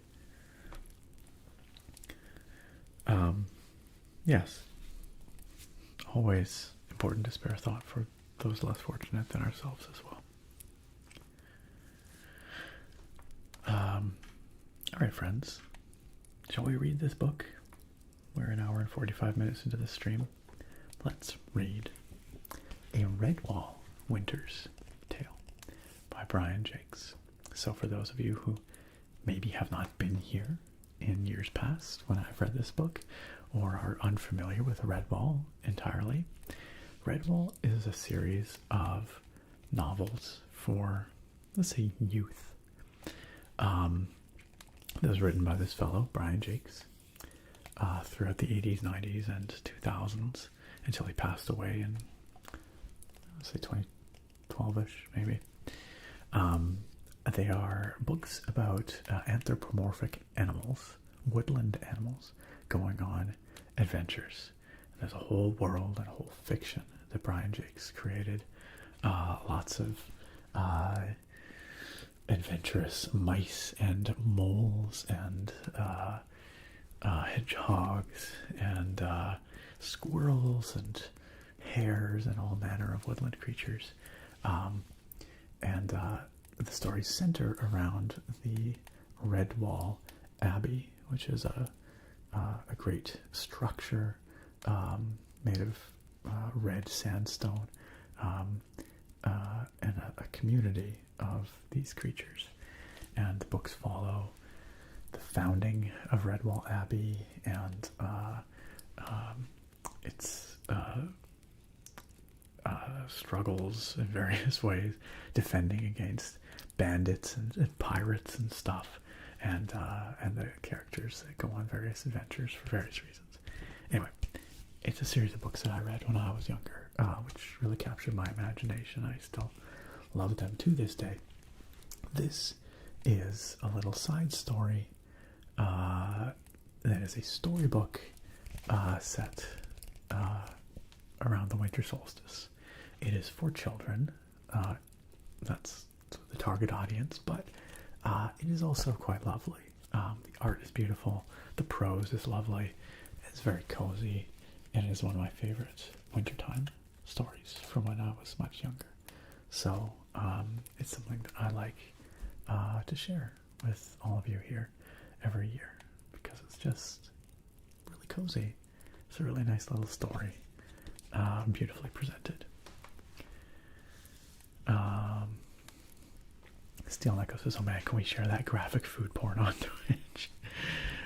Yes. Always important to spare thought for those less fortunate than ourselves as well. Alright, friends. Shall we read this book? We're an hour and 45 minutes into the stream. Let's read A Redwall Winter's Tale by Brian Jakes. So for those of you who maybe have not been here in years past when I've read this book, or are unfamiliar with Redwall entirely, Redwall is a series of novels for, let's say, youth. That was written by this fellow, Brian Jakes, throughout the 80s, 90s, and 2000s, until he passed away in, let's say, 2012-ish, maybe. They are books about anthropomorphic animals, woodland animals, going on adventures. There's a whole world and a whole fiction that Brian Jakes created. Lots of adventurous mice and moles and hedgehogs and squirrels and hares and all manner of woodland creatures. And the stories center around the Redwall Abbey, which is a great structure made of red sandstone, and a community of these creatures. And the books follow the founding of Redwall Abbey and its struggles in various ways, defending against bandits and pirates and stuff, and the characters that go on various adventures for various reasons. Anyway, it's a series of books that I read when I was younger, which really captured my imagination. I still love them to this day. This is a little side story that is a storybook set around the winter solstice. It is for children. That's the target audience, but it is also quite lovely. The art is beautiful. The prose is lovely. It's very cozy, and it is one of my favorite wintertime stories from when I was much younger. So it's something that I like to share with all of you here every year, because it's just really cozy. It's a really nice little story, beautifully presented. Steel Echo says, oh man, can we share that graphic food porn on Twitch?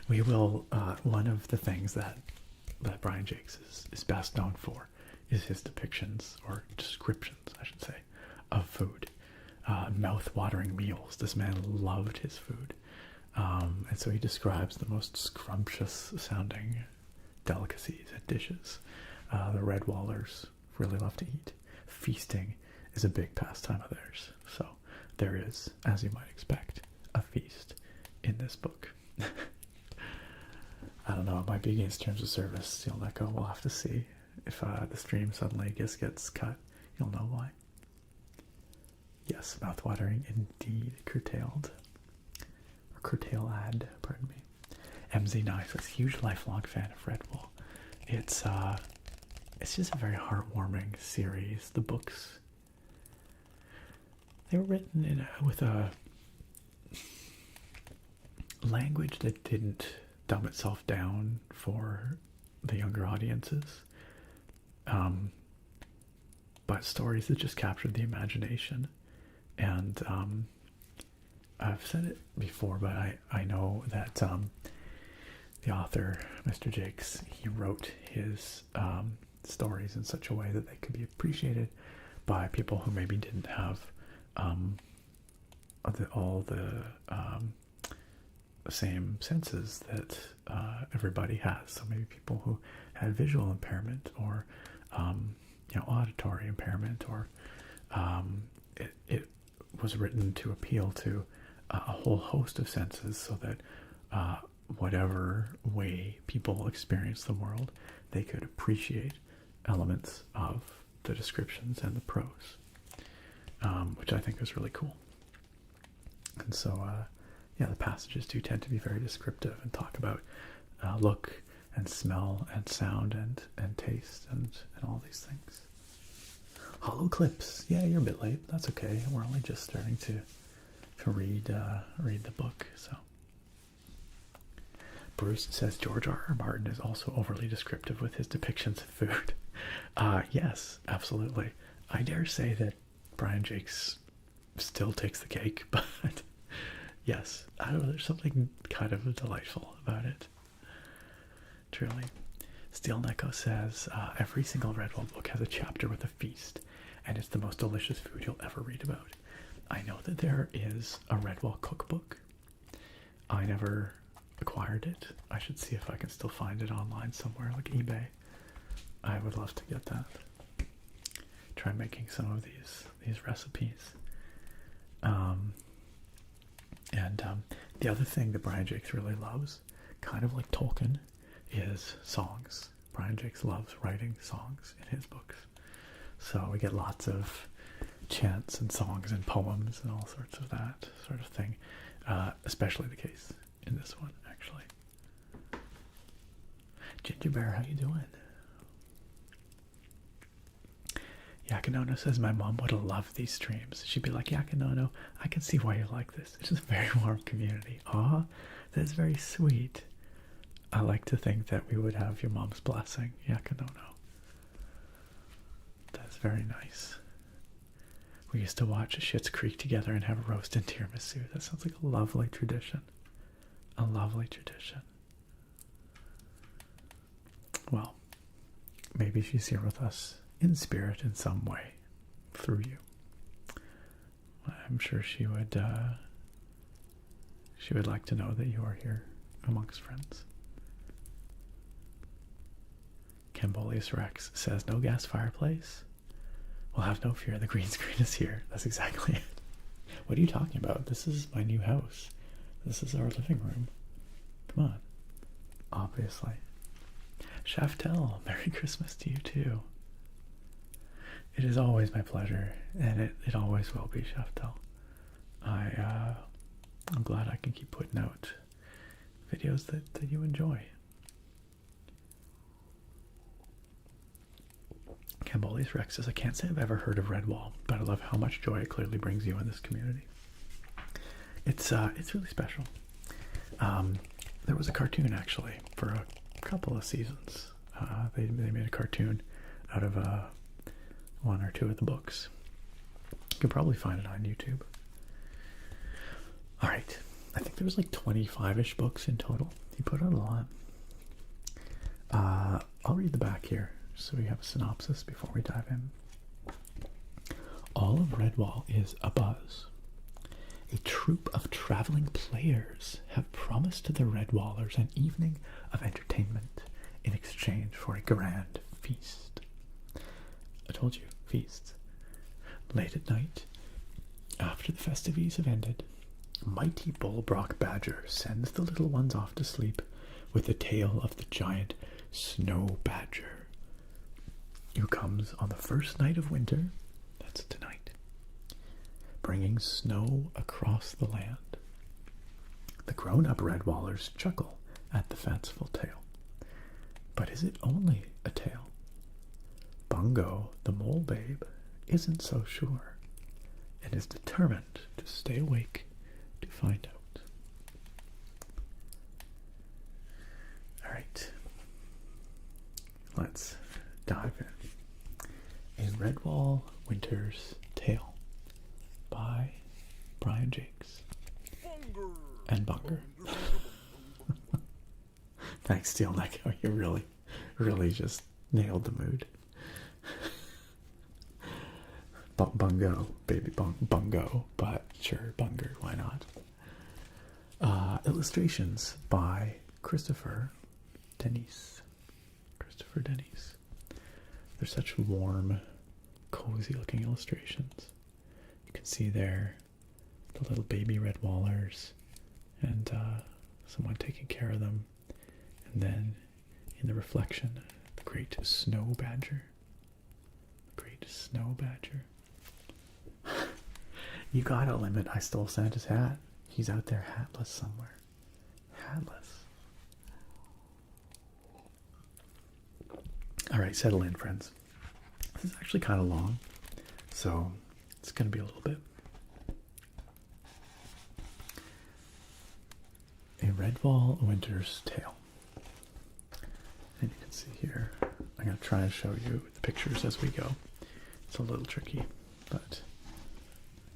We will. One of the things that Brian Jakes is best known for is his depictions, or descriptions, I should say, of food. Mouth-watering meals. This man loved his food. And so he describes the most scrumptious sounding delicacies and dishes. The Redwallers really love to eat. Feasting is a big pastime of theirs. So there is, as you might expect, a feast in this book. I don't know, it might be against terms of service. Steel Echo, we'll have to see. If the stream suddenly gets cut, you'll know why. Yes, mouthwatering indeed. Curtailed. Or curtailed, pardon me. MZ9 says, huge lifelong fan of Redwall. It's just a very heartwarming series. The books, they were written with a language that didn't dumb itself down for the younger audiences, but stories that just captured the imagination. And I've said it before, but I know that the author, Mr. Jakes, he wrote his stories in such a way that they could be appreciated by people who maybe didn't have all the same senses that everybody has. So maybe people who had visual impairment, or auditory impairment, or it was written to appeal to a whole host of senses, so that whatever way people experience the world, they could appreciate elements of the descriptions and the prose, which I think is really cool. And so yeah, the passages do tend to be very descriptive and talk about look and smell and sound and taste and all these things. Hollow clips. Yeah, you're a bit late. That's okay. We're only just starting to read the book. So Bruce says George R.R. Martin is also overly descriptive with his depictions of food. Yes, absolutely. I dare say that Brian Jakes still takes the cake, but yes, I don't know, there's something kind of delightful about it. Truly. Steel Neko says, every single Redwall book has a chapter with a feast, and it's the most delicious food you'll ever read about. I know that there is a Redwall cookbook. I never acquired it. I should see if I can still find it online somewhere, like eBay. I would love to get that. Try making some of these recipes. The other thing that Brian Jakes really loves, kind of like Tolkien, is songs. Brian Jakes loves writing songs in his books. So we get lots of chants and songs and poems and all sorts of that sort of thing. Especially the case in this one, actually. Ginger Bear, how you doing? Yakinono says, my mom would have loved these streams. She'd be like, Yakinono, I can see why you like this. It's just a very warm community. Aw, that's very sweet. I like to think that we would have your mom's blessing, Yakinono. That's very nice. We used to watch Schitt's Creek together and have a roast and tiramisu. That sounds like a lovely tradition. A lovely tradition. Well, maybe she's here with us in spirit in some way through you. I'm sure she would like to know that you are here amongst friends. Cambolius Rex says, no gas fireplace? Well, have no fear, the green screen is here. That's exactly it. What are you talking about? This is my new house. This is our living room. Come on. Obviously. Shaftel, Merry Christmas to you too. It is always my pleasure, and it always will be, Shaftel. I'm glad I can keep putting out videos that you enjoy. Cambolius Rex says, I can't say I've ever heard of Redwall, but I love how much joy it clearly brings you in this community. It's really special. There was a cartoon actually for a couple of seasons. They made a cartoon out of one or two of the books. You can probably find it on YouTube. All right, I think there was like 25-ish books in total. He put out a lot. I'll read the back here so we have a synopsis before we dive in. All of Redwall is abuzz. A troupe of traveling players have promised to the Redwallers an evening of entertainment in exchange for a grand feast. I told you, feasts. Late at night, after the festivities have ended, mighty Bullbrock Badger sends the little ones off to sleep with the tale of the giant Snow Badger, who comes on the first night of winter, that's tonight, bringing snow across the land. The grown-up Redwallers chuckle at the fanciful tale. But is it only a tale? Bungo, the mole babe, isn't so sure, and is determined to stay awake to find out. Alright, let's dive in. A Redwall Winter's Tale by Brian Jakes and Bunger. Thanks, Steel Neck. You really just nailed the mood. Bungo, baby bungo, but sure, Bunger, why not? Illustrations by Christopher Denise. They're such warm, cozy looking illustrations. You can see there the little baby Redwallers and someone taking care of them. And then in the reflection, the great Snow Badger. You gotta limit I Stole Santa's Hat. He's out there hatless somewhere. Hatless. Alright, settle in, friends. This is actually kind of long, so it's going to be a little bit. A Redwall Winter's Tale. And you can see here, I'm going to try and show you the pictures as we go. It's a little tricky, but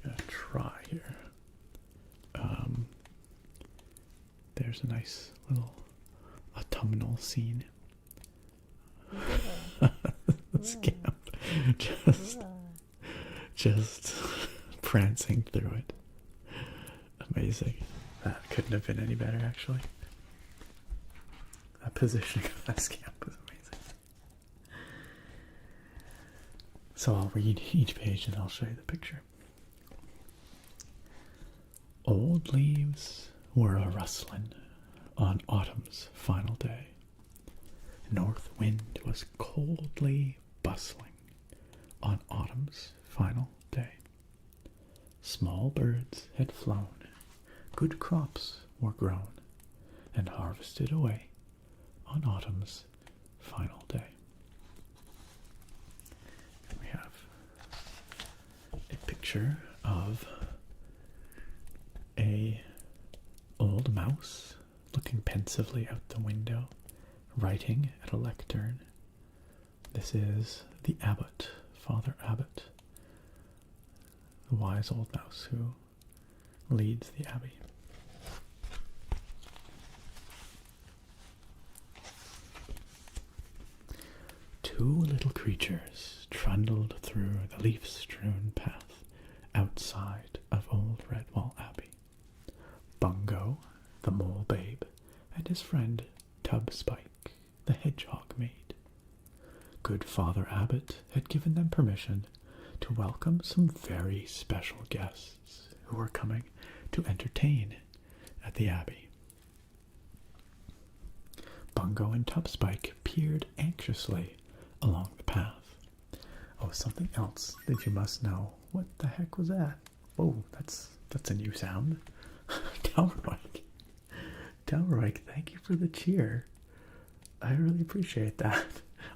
I'm going to try here. There's a nice little autumnal scene. Scamp just prancing through it. Amazing. That couldn't have been any better, actually. That positioning of that scamp was amazing. So I'll read each page and I'll show you the picture. Old leaves were a rustling on autumn's final day. North wind was coldly bustling on autumn's final day. Small birds had flown, good crops were grown, and harvested away on autumn's final day. And we have a picture of a old mouse looking pensively out the window, writing at a lectern. This is the abbot, Father Abbot, the wise old mouse who leads the abbey. Two little creatures trundled through the leaf-strewn path outside of old Redwall Abbey. Bungo, the mole babe, and his friend Tub Spike, the hedgehog maid. good Father Abbot had given them permission to welcome some very special guests who were coming to entertain at the Abbey. Bungo and Tubspike peered anxiously along the path. Oh, something else that you must know. What the heck was that? Whoa, that's a new sound. Dalroik. Dalroik, thank you for the cheer. I really appreciate that.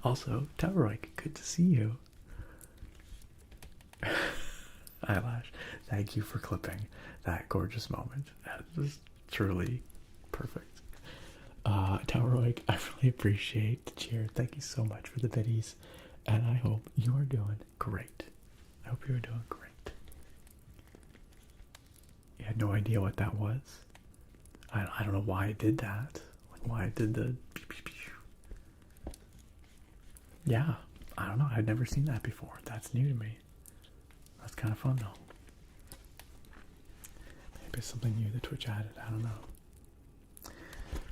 Also, Dalroik, good to see you. Eyelash, thank you for clipping that gorgeous moment. That was truly perfect. Dalroik, I really appreciate the cheer. Thank you so much for the biddies. And I hope you are doing great. I hope you're doing great. You had no idea what that was? I don't know why I did that. Like why I did the... Yeah, I don't know. I'd never seen that before. That's new to me. That's kind of fun though. Maybe it's something new that Twitch added. I don't know.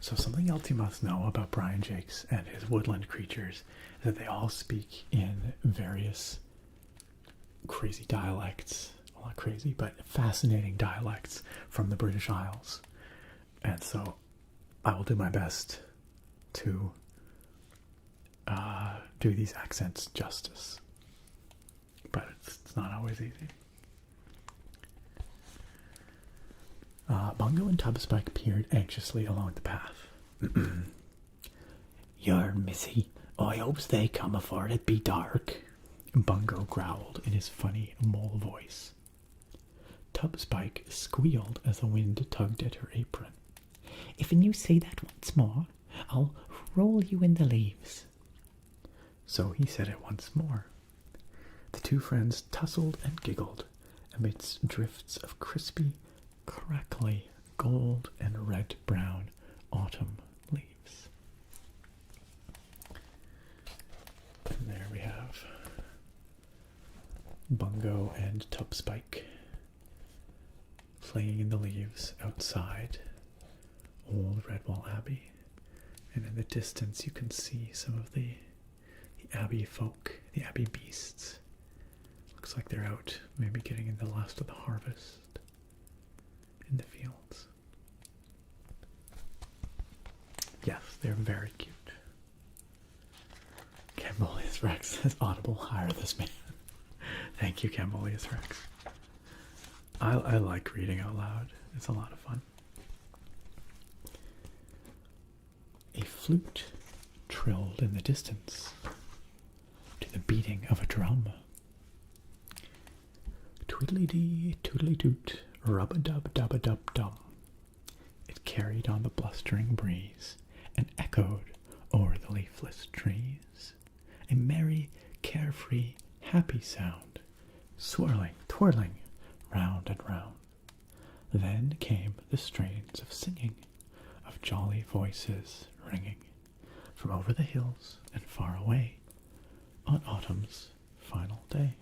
So something else you must know about Brian Jakes and his woodland creatures is that they all speak in various crazy dialects. Well, not crazy, but fascinating dialects from the British Isles. And so I will do my best to do these accents justice. But it's not always easy. Bungo and Tubspike peered anxiously along the path. You're missy. I hopes they come afore it be dark. Bungo growled in his funny mole voice. Tubspike squealed as the wind tugged at her apron. If you say that once more, I'll roll you in the leaves. So he said it once more. The two friends tussled and giggled amidst drifts of crispy, crackly gold and red-brown autumn leaves. And there we have Bungo and Tubspike playing in the leaves outside old Redwall Abbey. And in the distance you can see some of the Abbey folk, the Abbey beasts. Looks like they're out maybe getting in the last of the harvest in the fields. Yes, they're very cute. Cambolius Rex says Audible, hire this man. Thank you, Cambolius Rex. I like reading out loud. It's a lot of fun. A flute trilled in the distance to the beating of a drum. Twiddly-dee, toodly-toot, rub-a-dub-dub-a-dub-dum. It carried on the blustering breeze and echoed over the leafless trees. A merry, carefree, happy sound, swirling, twirling, round and round. Then came the strains of singing, of jolly voices ringing, from over the hills and far away, on autumn's final day.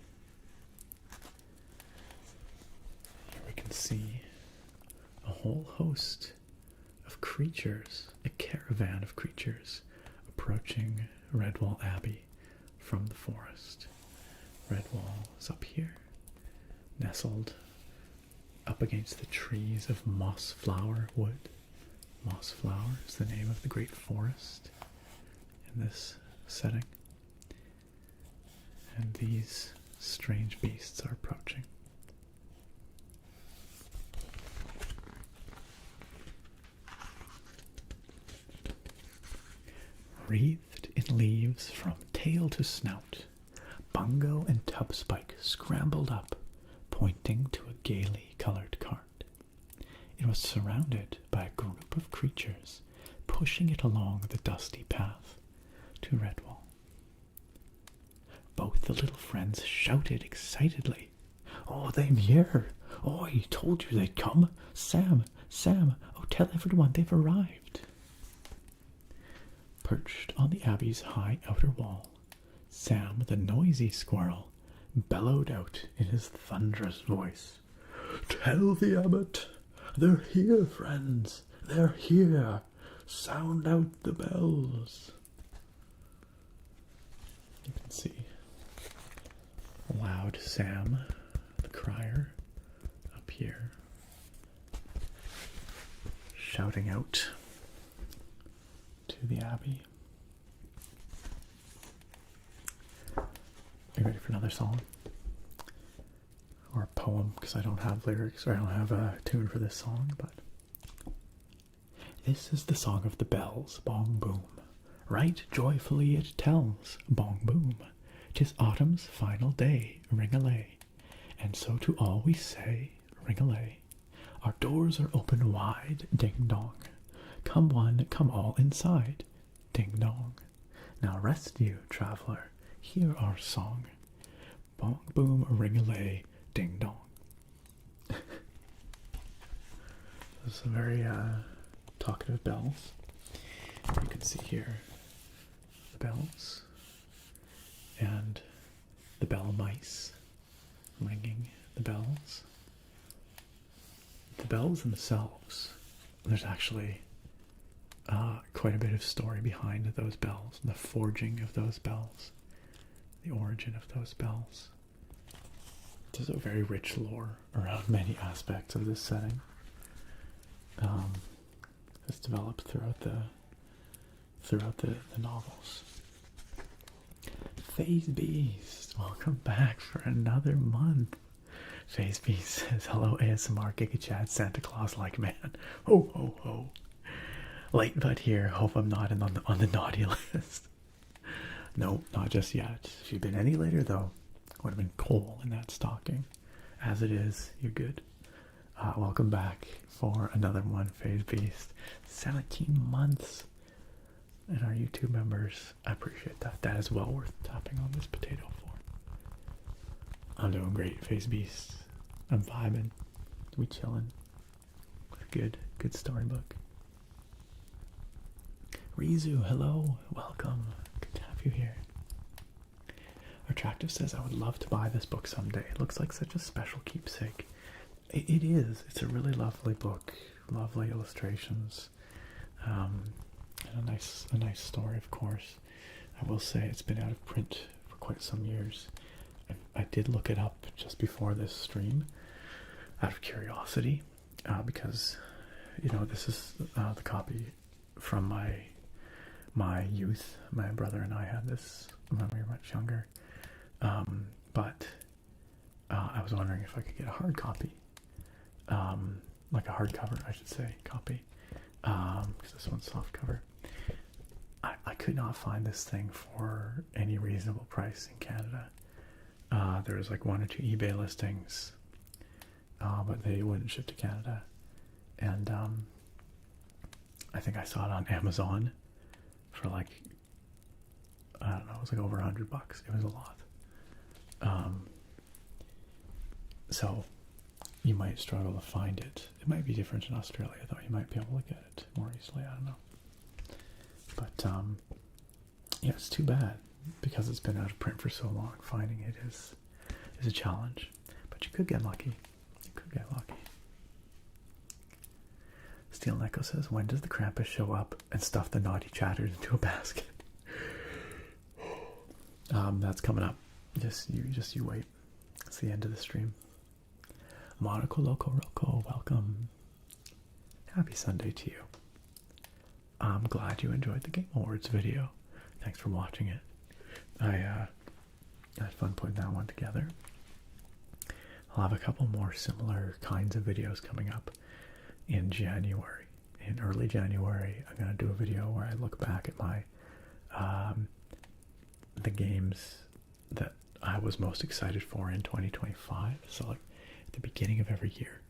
Here we can see a whole host of creatures, a caravan of creatures, approaching Redwall Abbey from the forest. Redwall is up here, nestled up against the trees of mossflower wood. Mossflower is the name of the great forest in this setting. And these strange beasts are approaching. Wreathed in leaves from tail to snout, Bungo and Tubspike scrambled up, pointing to a gaily colored cart. It was surrounded by a group of creatures, pushing it along the dusty path to Redwall. Both the little friends shouted excitedly. "Oh, they'm here! Oh, I told you they'd come! Sam! Sam! Oh, tell everyone they've arrived!" Perched on the Abbey's high outer wall, Sam the noisy squirrel bellowed out in his thunderous voice, "Tell the Abbot! They're here, friends! They're here! Sound out the bells!" You can see Loud Sam, the crier, up here, shouting out to the Abbey. Are you ready for another song? Or a poem, because I don't have lyrics, or I don't have a tune for this song, but this is the song of the bells, bong boom. Right joyfully it tells, bong boom. 'Tis autumn's final day, ring-a-lay. And so to all we say, ring-a-lay. Our doors are open wide, ding-dong. Come one, come all inside, ding-dong. Now rest you, traveler, hear our song. Bong boom, ring-a-lay, ding-dong. Those are very talkative bells. You can see here the bells and the bell mice ringing the bells. The bells themselves, there's actually quite a bit of story behind those bells, the forging of those bells, the origin of those bells. There's a very rich lore around many aspects of this setting. It's developed throughout the novels. Phase Beast, welcome back for another month. Phase Beast says, hello ASMR Giga Chad Santa Claus like man. Ho ho ho. Late but here. Hope I'm not on the naughty list. No, not just yet. If you'd been any later though, would have been coal in that stocking. As it is, you're good. Welcome back for another one, Phase Beast. 17 months. And our YouTube members, I appreciate that. That is well worth tapping on this potato for. I'm doing great, Phase Beast. I'm vibing. We chilling. Good storybook. Rizu, hello. Welcome. Good to have you here. Attractive says, I would love to buy this book someday. It looks like such a special keepsake. It is. It's a really lovely book. Lovely illustrations. And a nice story, of course. I will say it's been out of print for quite some years. I did look it up just before this stream out of curiosity, because, you know, this is the copy from my youth. My brother and I had this when we were much younger. But I was wondering if I could get a hard copy, like a hardcover, I should say, copy, because this one's soft cover. I could not find this thing for any reasonable price in Canada. There was like 1 or 2 eBay listings, but they wouldn't ship to Canada. And I think I saw it on Amazon for like, I don't know, it was like over $100. It was a lot. So you might struggle to find it. It might be different in Australia, though. You might be able to get it more easily. I don't know. But yeah, it's too bad because it's been out of print for so long. Finding it is a challenge, but you could get lucky. You could get lucky. Steel Echo says, when does the Krampus show up and stuff the naughty chatters into a basket? That's coming up. Just you wait. It's the end of the stream. Monaco Loco Roco, welcome. Happy Sunday to you. I'm glad you enjoyed the Game Awards video. Thanks for watching it. I had fun putting that one together. I'll have a couple more similar kinds of videos coming up in January. In early January, I'm going to do a video where I look back at my the games that I was most excited for in 2025. So like at the beginning of every year,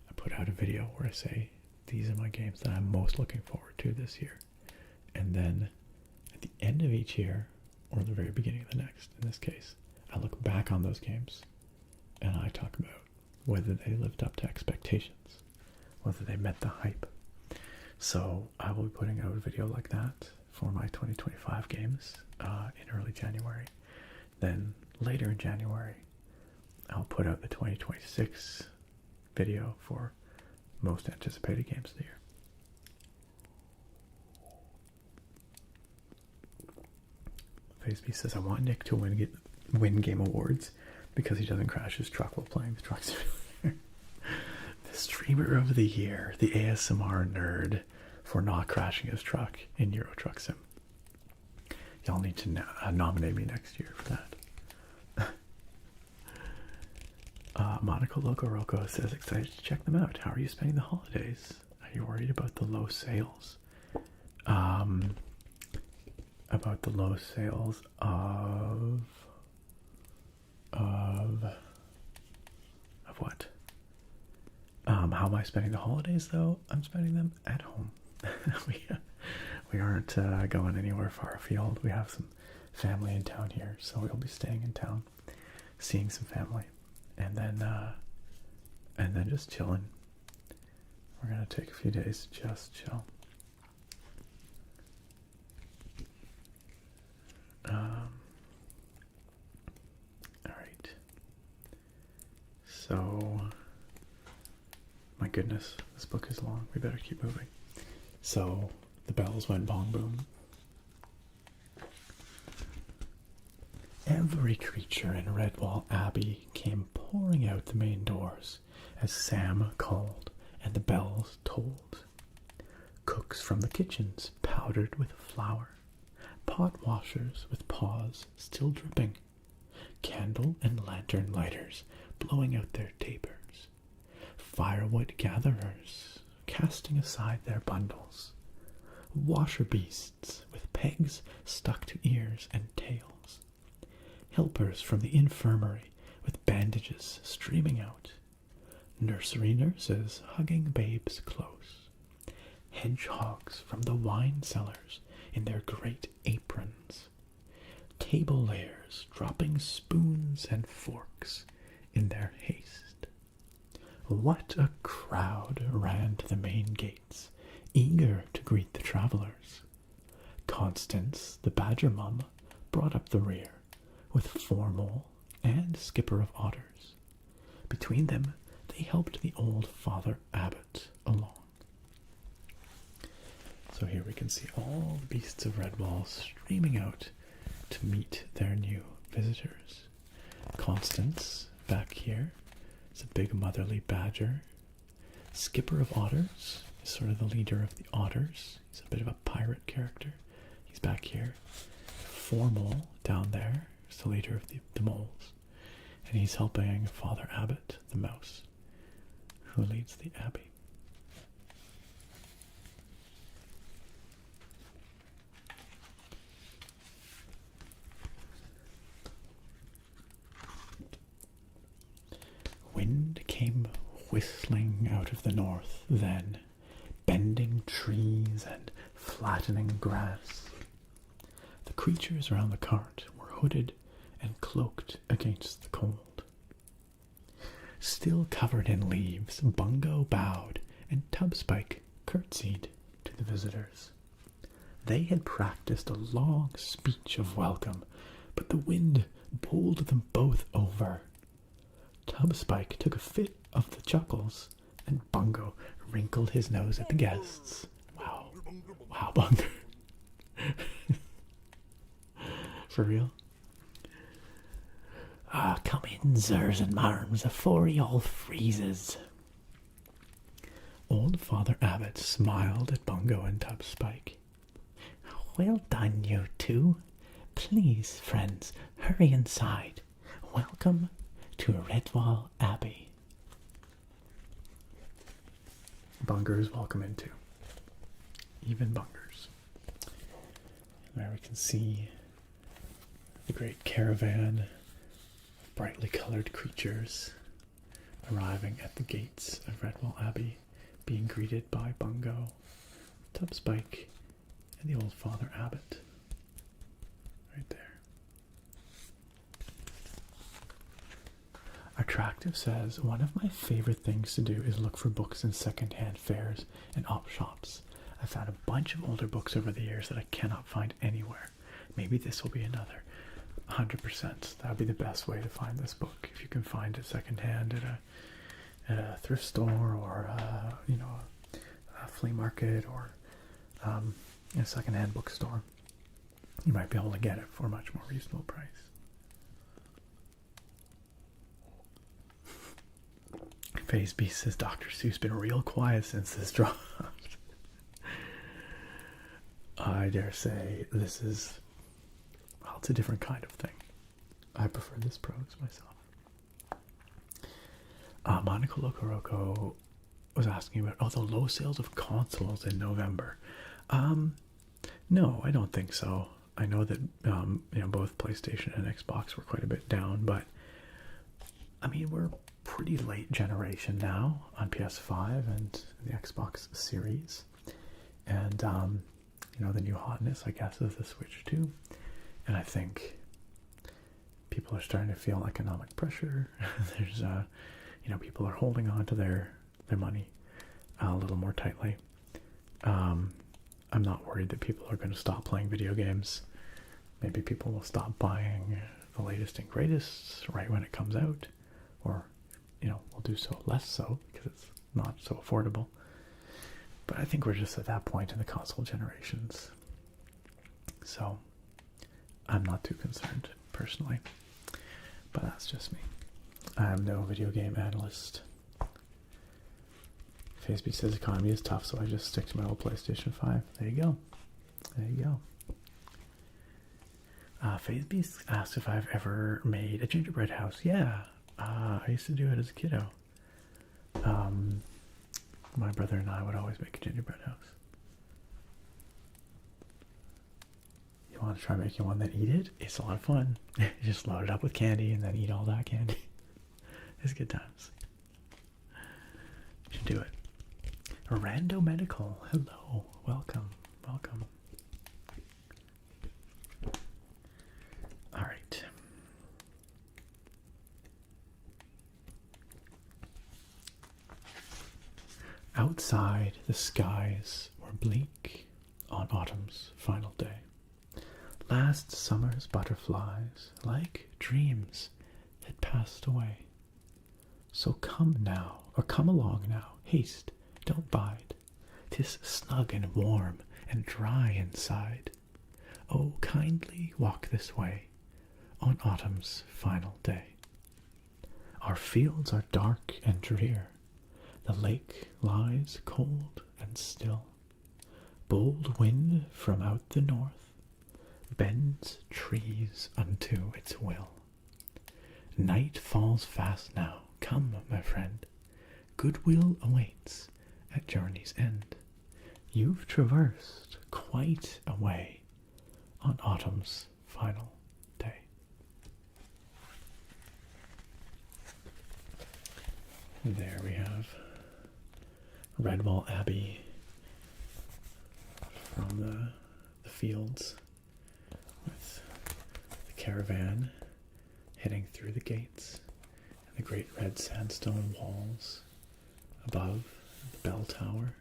I put out a video where I say, these are my games that I'm most looking forward to this year. And then at the end of each year, or the very beginning of the next, in this case, I look back on those games and I talk about whether they lived up to expectations, whether they met the hype. So I will be putting out a video like that for my 2025 games in early January. Then later in January, I'll put out the 2026 video for most anticipated games of the year. FaceB says, I want Nick to win Game Awards because he doesn't crash his truck while playing the Truck Simulator. The Streamer of the Year, the ASMR nerd for not crashing his truck in Euro Truck Sim. Y'all need to nominate me next year for that. Monaco Loco Roco says, excited to check them out. How are you spending the holidays? Are you worried about the low sales? About the low sales of what? How am I spending the holidays though? I'm spending them at home. we aren't going anywhere far afield. We have some family in town here, so we'll be staying in town, seeing some family, and then just chilling. We're gonna take a few days to just chill. Alright. So, my goodness, this book is long. We better keep moving. So, the bells went bong boom. Every creature in Redwall Abbey came pouring out the main doors as Sam called and the bells tolled. Cooks from the kitchens powdered with flour, pot washers with paws still dripping, candle and lantern lighters blowing out their tapers, firewood gatherers casting aside their bundles, washer beasts with pegs stuck to ears and tails, helpers from the infirmary with bandages streaming out, nursery nurses hugging babes close, hedgehogs from the wine cellars in their great aprons, table layers dropping spoons and forks in their haste. What a crowd ran to the main gates, eager to greet the travelers. Constance, the badger mum, brought up the rear, with Formal and Skipper of Otters. Between them, they helped the old Father Abbot along. So here we can see all the beasts of Redwall streaming out to meet their new visitors. Constance, back here, is a big motherly badger. Skipper of Otters is sort of the leader of the otters. He's a bit of a pirate character. He's back here. Formal, down there, is the leader of the moles. And he's helping Father Abbot, the mouse, who leads the abbey. Wind came whistling out of the north then, bending trees and flattening grass. The creatures around the cart were hooded and cloaked against the cold. Still covered in leaves, Bungo bowed and Tubspike curtsied to the visitors. They had practiced a long speech of welcome, but the wind bowled them both over. Tubspike took a fit of the chuckles, and Bungo wrinkled his nose at the guests. Wow. Wow, Bungo. For real? Come in, sirs and marms, afore he all freezes. Old Father Abbot smiled at Bungo and Tubspike. Well done, you two. Please, friends, hurry inside. Welcome to Redwall Abbey. Bungers welcome into. Even bungers. There we can see the great caravan of brightly colored creatures arriving at the gates of Redwall Abbey, being greeted by Bungo, Tubspike, and the old Father Abbot. Right there. Attractive says, one of my favorite things to do is look for books in secondhand fairs and op shops. I've found a bunch of older books over the years that I cannot find anywhere. Maybe this will be another. 100%. That would be the best way to find this book. If you can find it secondhand at a thrift store or a flea market or a secondhand bookstore. you might be able to get it for a much more reasonable price. Phase B says Dr. Seuss been real quiet since this dropped. I dare say this is, well, it's a different kind of thing. I prefer this prose myself. Monica Locoroko was asking about, the low sales of consoles in November. No, I don't think so. I know that both PlayStation and Xbox were quite a bit down, but I mean, we're pretty late generation now on PS5 and the Xbox Series, and the new hotness, I guess, is the Switch too. And I think people are starting to feel economic pressure. There's people are holding on to their money a little more tightly. I'm not worried that people are going to stop playing video games. Maybe people will stop buying the latest and greatest right when it comes out, or will do so less so because it's not so affordable. But I think we're just at that point in the console generations, so I'm not too concerned personally. But that's just me. I'm no video game analyst. Facebook says economy is tough, so I just stick to my old PlayStation 5. There you go. There you go. Facebook asked if I've ever made a gingerbread house. Yeah, I used to do it as a kiddo. My brother and I would always make a gingerbread house. You want to try making one, then eat it? It's a lot of fun. You just load it up with candy and then eat all that candy. It's good times. You should do it. Rando Medical, hello, welcome, welcome. All right. Outside, the skies were bleak on autumn's final day. Last summer's butterflies, like dreams, had passed away. So come now, or come along now, haste, don't bide. 'Tis snug and warm and dry inside. Oh, kindly walk this way on autumn's final day. Our fields are dark and drear. The lake lies cold and still. Bold wind from out the north bends trees unto its will. Night falls fast now. Come, my friend. Goodwill awaits at journey's end. You've traversed quite a way on autumn's final day. There we have Redwall Abbey from the fields, with the caravan heading through the gates and the great red sandstone walls above the bell tower,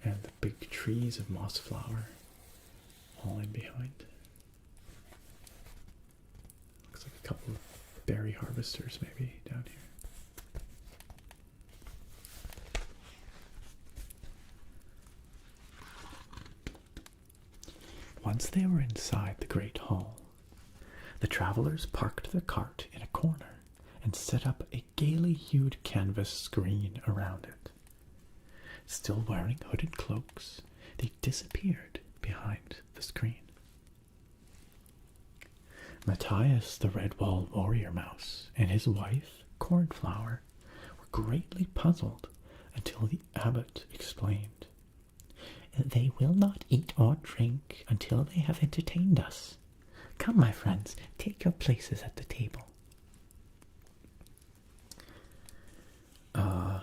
and the big trees of moss flower all in behind. Looks like a couple of berry harvesters maybe down here. Once they were inside the great hall, the travelers parked their cart in a corner and set up a gaily hued canvas screen around it. Still wearing hooded cloaks, they disappeared behind the screen. Matthias, the Redwall warrior mouse, and his wife, Cornflower, were greatly puzzled until the abbot explained. They will not eat or drink until they have entertained us. Come, my friends, take your places at the table.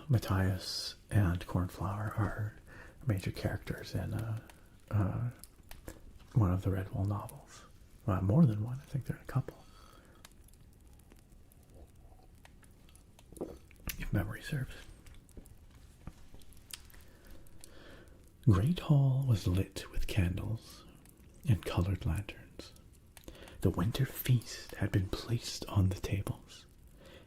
Matthias and Cornflower are major characters in one of the Redwall novels. More than one, I think there are a couple, if memory serves. Great Hall was lit with candles and colored lanterns. The winter feast had been placed on the tables.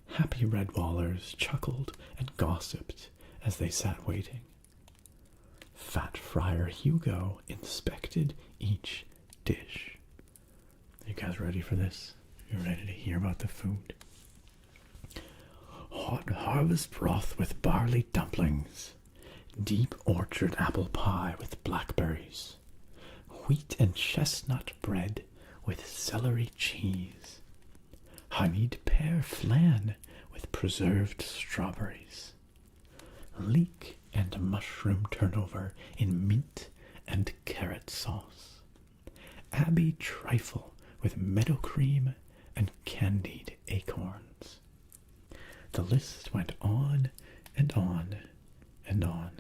Happy Redwallers chuckled and gossiped as they sat waiting. Fat Friar Hugo inspected each dish. guys ready for this? You ready to hear about the food? Hot harvest broth with barley dumplings. Deep orchard apple pie with blackberries. Wheat and chestnut bread with celery cheese. Honeyed pear flan with preserved strawberries. Leek and mushroom turnover in mint and carrot sauce. Abbey trifle with meadow cream and candied acorns. The list went on and on and on,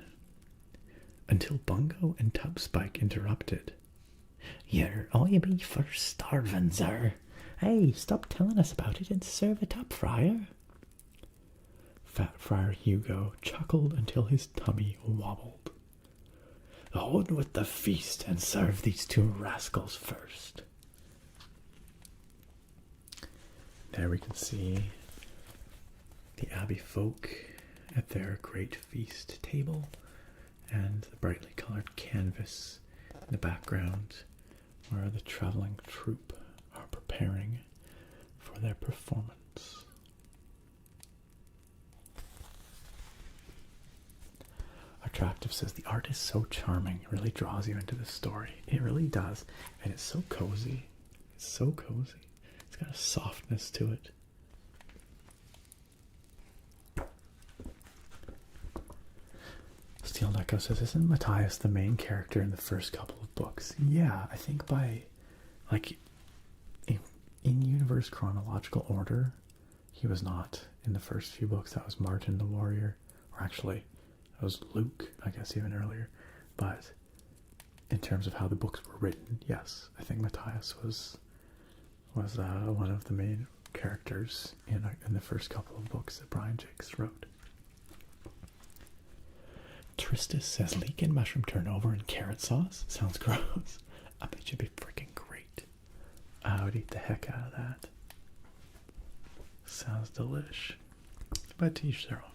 until Bungo and Tubspike interrupted. You're all you be for starving, sir. Hey, stop telling us about it and serve it up, Friar. Fat Friar Hugo chuckled until his tummy wobbled. On with the feast and serve these two rascals first. There we can see the Abbey folk at their great feast table and the brightly colored canvas in the background where the traveling troupe are preparing for their performance. Attractive says the art is so charming, it really draws you into the story. It really does, and it's so cozy. It's so cozy. It's got a softness to it. Steel Echo says, isn't Matthias the main character in the first couple of books? Yeah, I think by, like, in universe chronological order, he was not in the first few books. That was Martin the Warrior, or actually, that was Luke, I guess even earlier. But in terms of how the books were written, yes, I think Matthias was one of the main characters in the first couple of books that Brian Jakes wrote. Tristis says leek and mushroom turnover and carrot sauce. Sounds gross. I bet you'd be freaking great. I would eat the heck out of that. Sounds delish. But to each their own.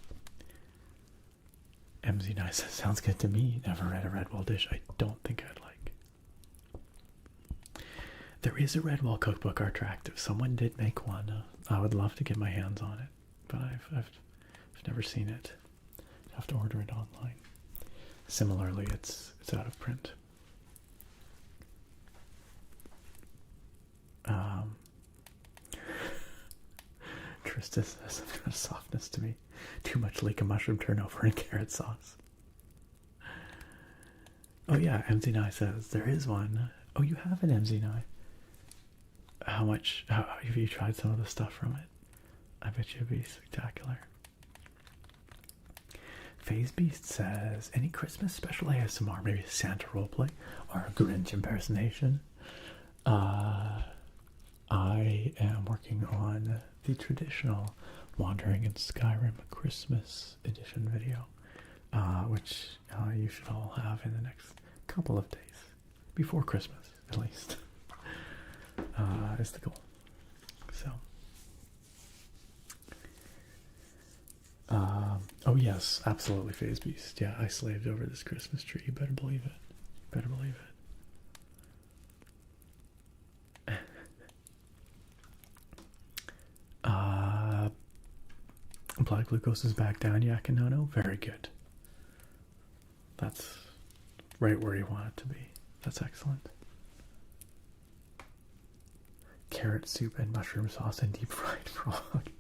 MZ Nice says, sounds good to me. Never read a Redwall dish I don't think I'd like. There is a Redwall cookbook attractive. Someone did make one. I would love to get my hands on it, but I've never seen it. I have to order it online. Similarly, it's out of print. Trista says some kind of softness to me. Too much leek and mushroom turnover and carrot sauce. Oh yeah, MZ9 says there is one. Oh, you have an MZ9. How have you tried some of the stuff from it? I bet you'd be spectacular. Phase Beast says, any Christmas special ASMR, maybe a Santa roleplay or a Grinch impersonation? I am working on the traditional Wandering in Skyrim Christmas edition video, which you should all have in the next couple of days, before Christmas at least, is the goal. So, oh yes, absolutely, Phase Beast. Yeah, I slaved over this Christmas tree. You better believe it. Better believe it. Blood glucose is back down, Yakinono. Very good. That's right where you want it to be. That's excellent. Carrot soup and mushroom sauce and deep fried frog.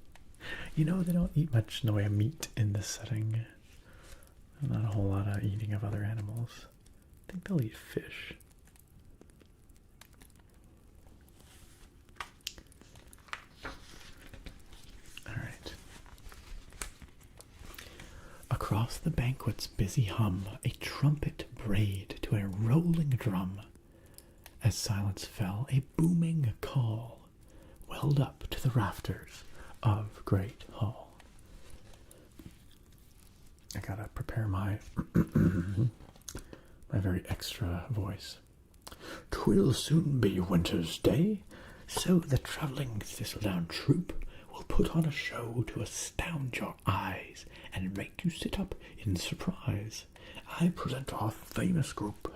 You know, they don't eat much in the way of meat in this setting. Not a whole lot of eating of other animals. I think they'll eat fish. Alright. Across the banquet's busy hum, a trumpet brayed to a rolling drum. As silence fell, a booming call welled up to the rafters of Great Hall. I gotta prepare my my very extra voice. 'Twill soon be winter's day, so the travelling thistledown troupe will put on a show to astound your eyes and make you sit up in surprise. I present our famous group,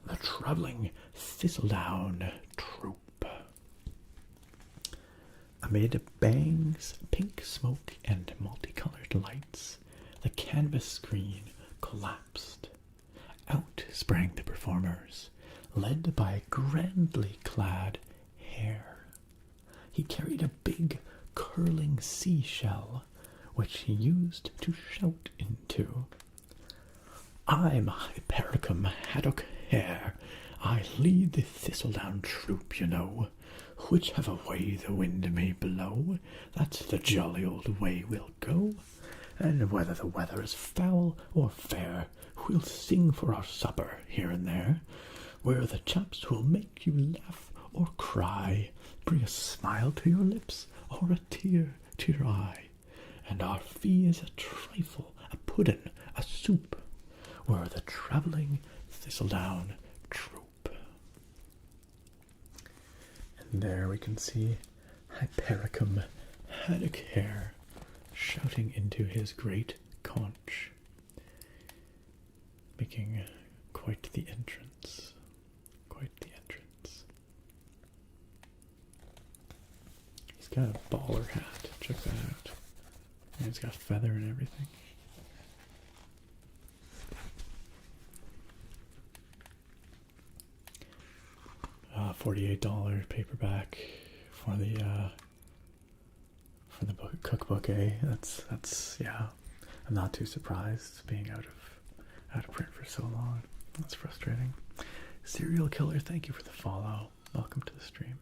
the travelling thistledown troupe. Amid bangs, pink smoke, and multicolored lights, the canvas screen collapsed. Out sprang the performers, led by grandly clad Hare. He carried a big, curling seashell, which he used to shout into. I'm Hypericum Haddock Hare. I lead the Thistledown troop, you know. Whichever way the wind may blow, that's the jolly old way we'll go. And whether the weather is foul or fair, we'll sing for our supper here and there. We're the chaps who'll make you laugh or cry, bring a smile to your lips or a tear to your eye. And our fee is a trifle, a puddin', a soup. We're the travelling Thistledown troop. And there we can see Hypericum Haddock Hare shouting into his great conch, making quite the entrance. Quite the entrance. He's got a baller hat. Check that out. And it's got feather and everything. $48 paperback for the cookbook, eh? That's yeah. I'm not too surprised being out of print for so long. That's frustrating. Serial Killer, thank you for the follow. Welcome to the stream.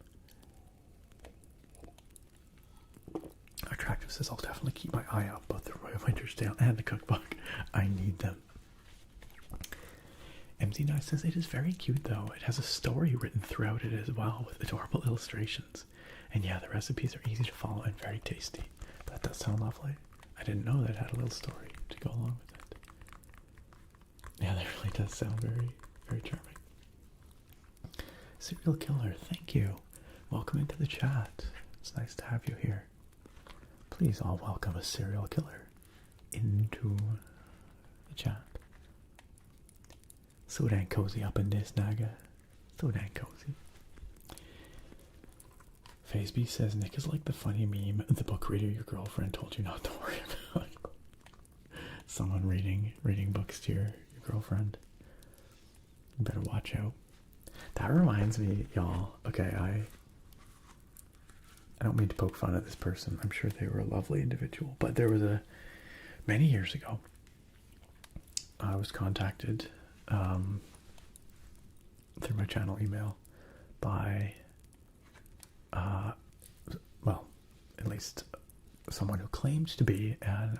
Attractive says, I'll definitely keep my eye out both the Roy Winter's Tale and the cookbook. I need them. MZ9 says, it is very cute though. It has a story written throughout it as well with adorable illustrations. And yeah, the recipes are easy to follow and very tasty. That does sound lovely. I didn't know that it had a little story to go along with it. Yeah, that really does sound very, very charming. Serial Killer, thank you. Welcome into the chat. It's nice to have you here. Please all welcome a serial killer into the chat. So damn cozy up in this naga. So damn cozy. FazeB says Nick is like the funny meme, the book reader your girlfriend told you not to worry about. Someone reading books to your girlfriend. You better watch out. That reminds me, y'all. Okay, I don't mean to poke fun at this person. I'm sure they were a lovely individual, but there was many years ago, I was contacted through my channel email by well, at least someone who claimed to be an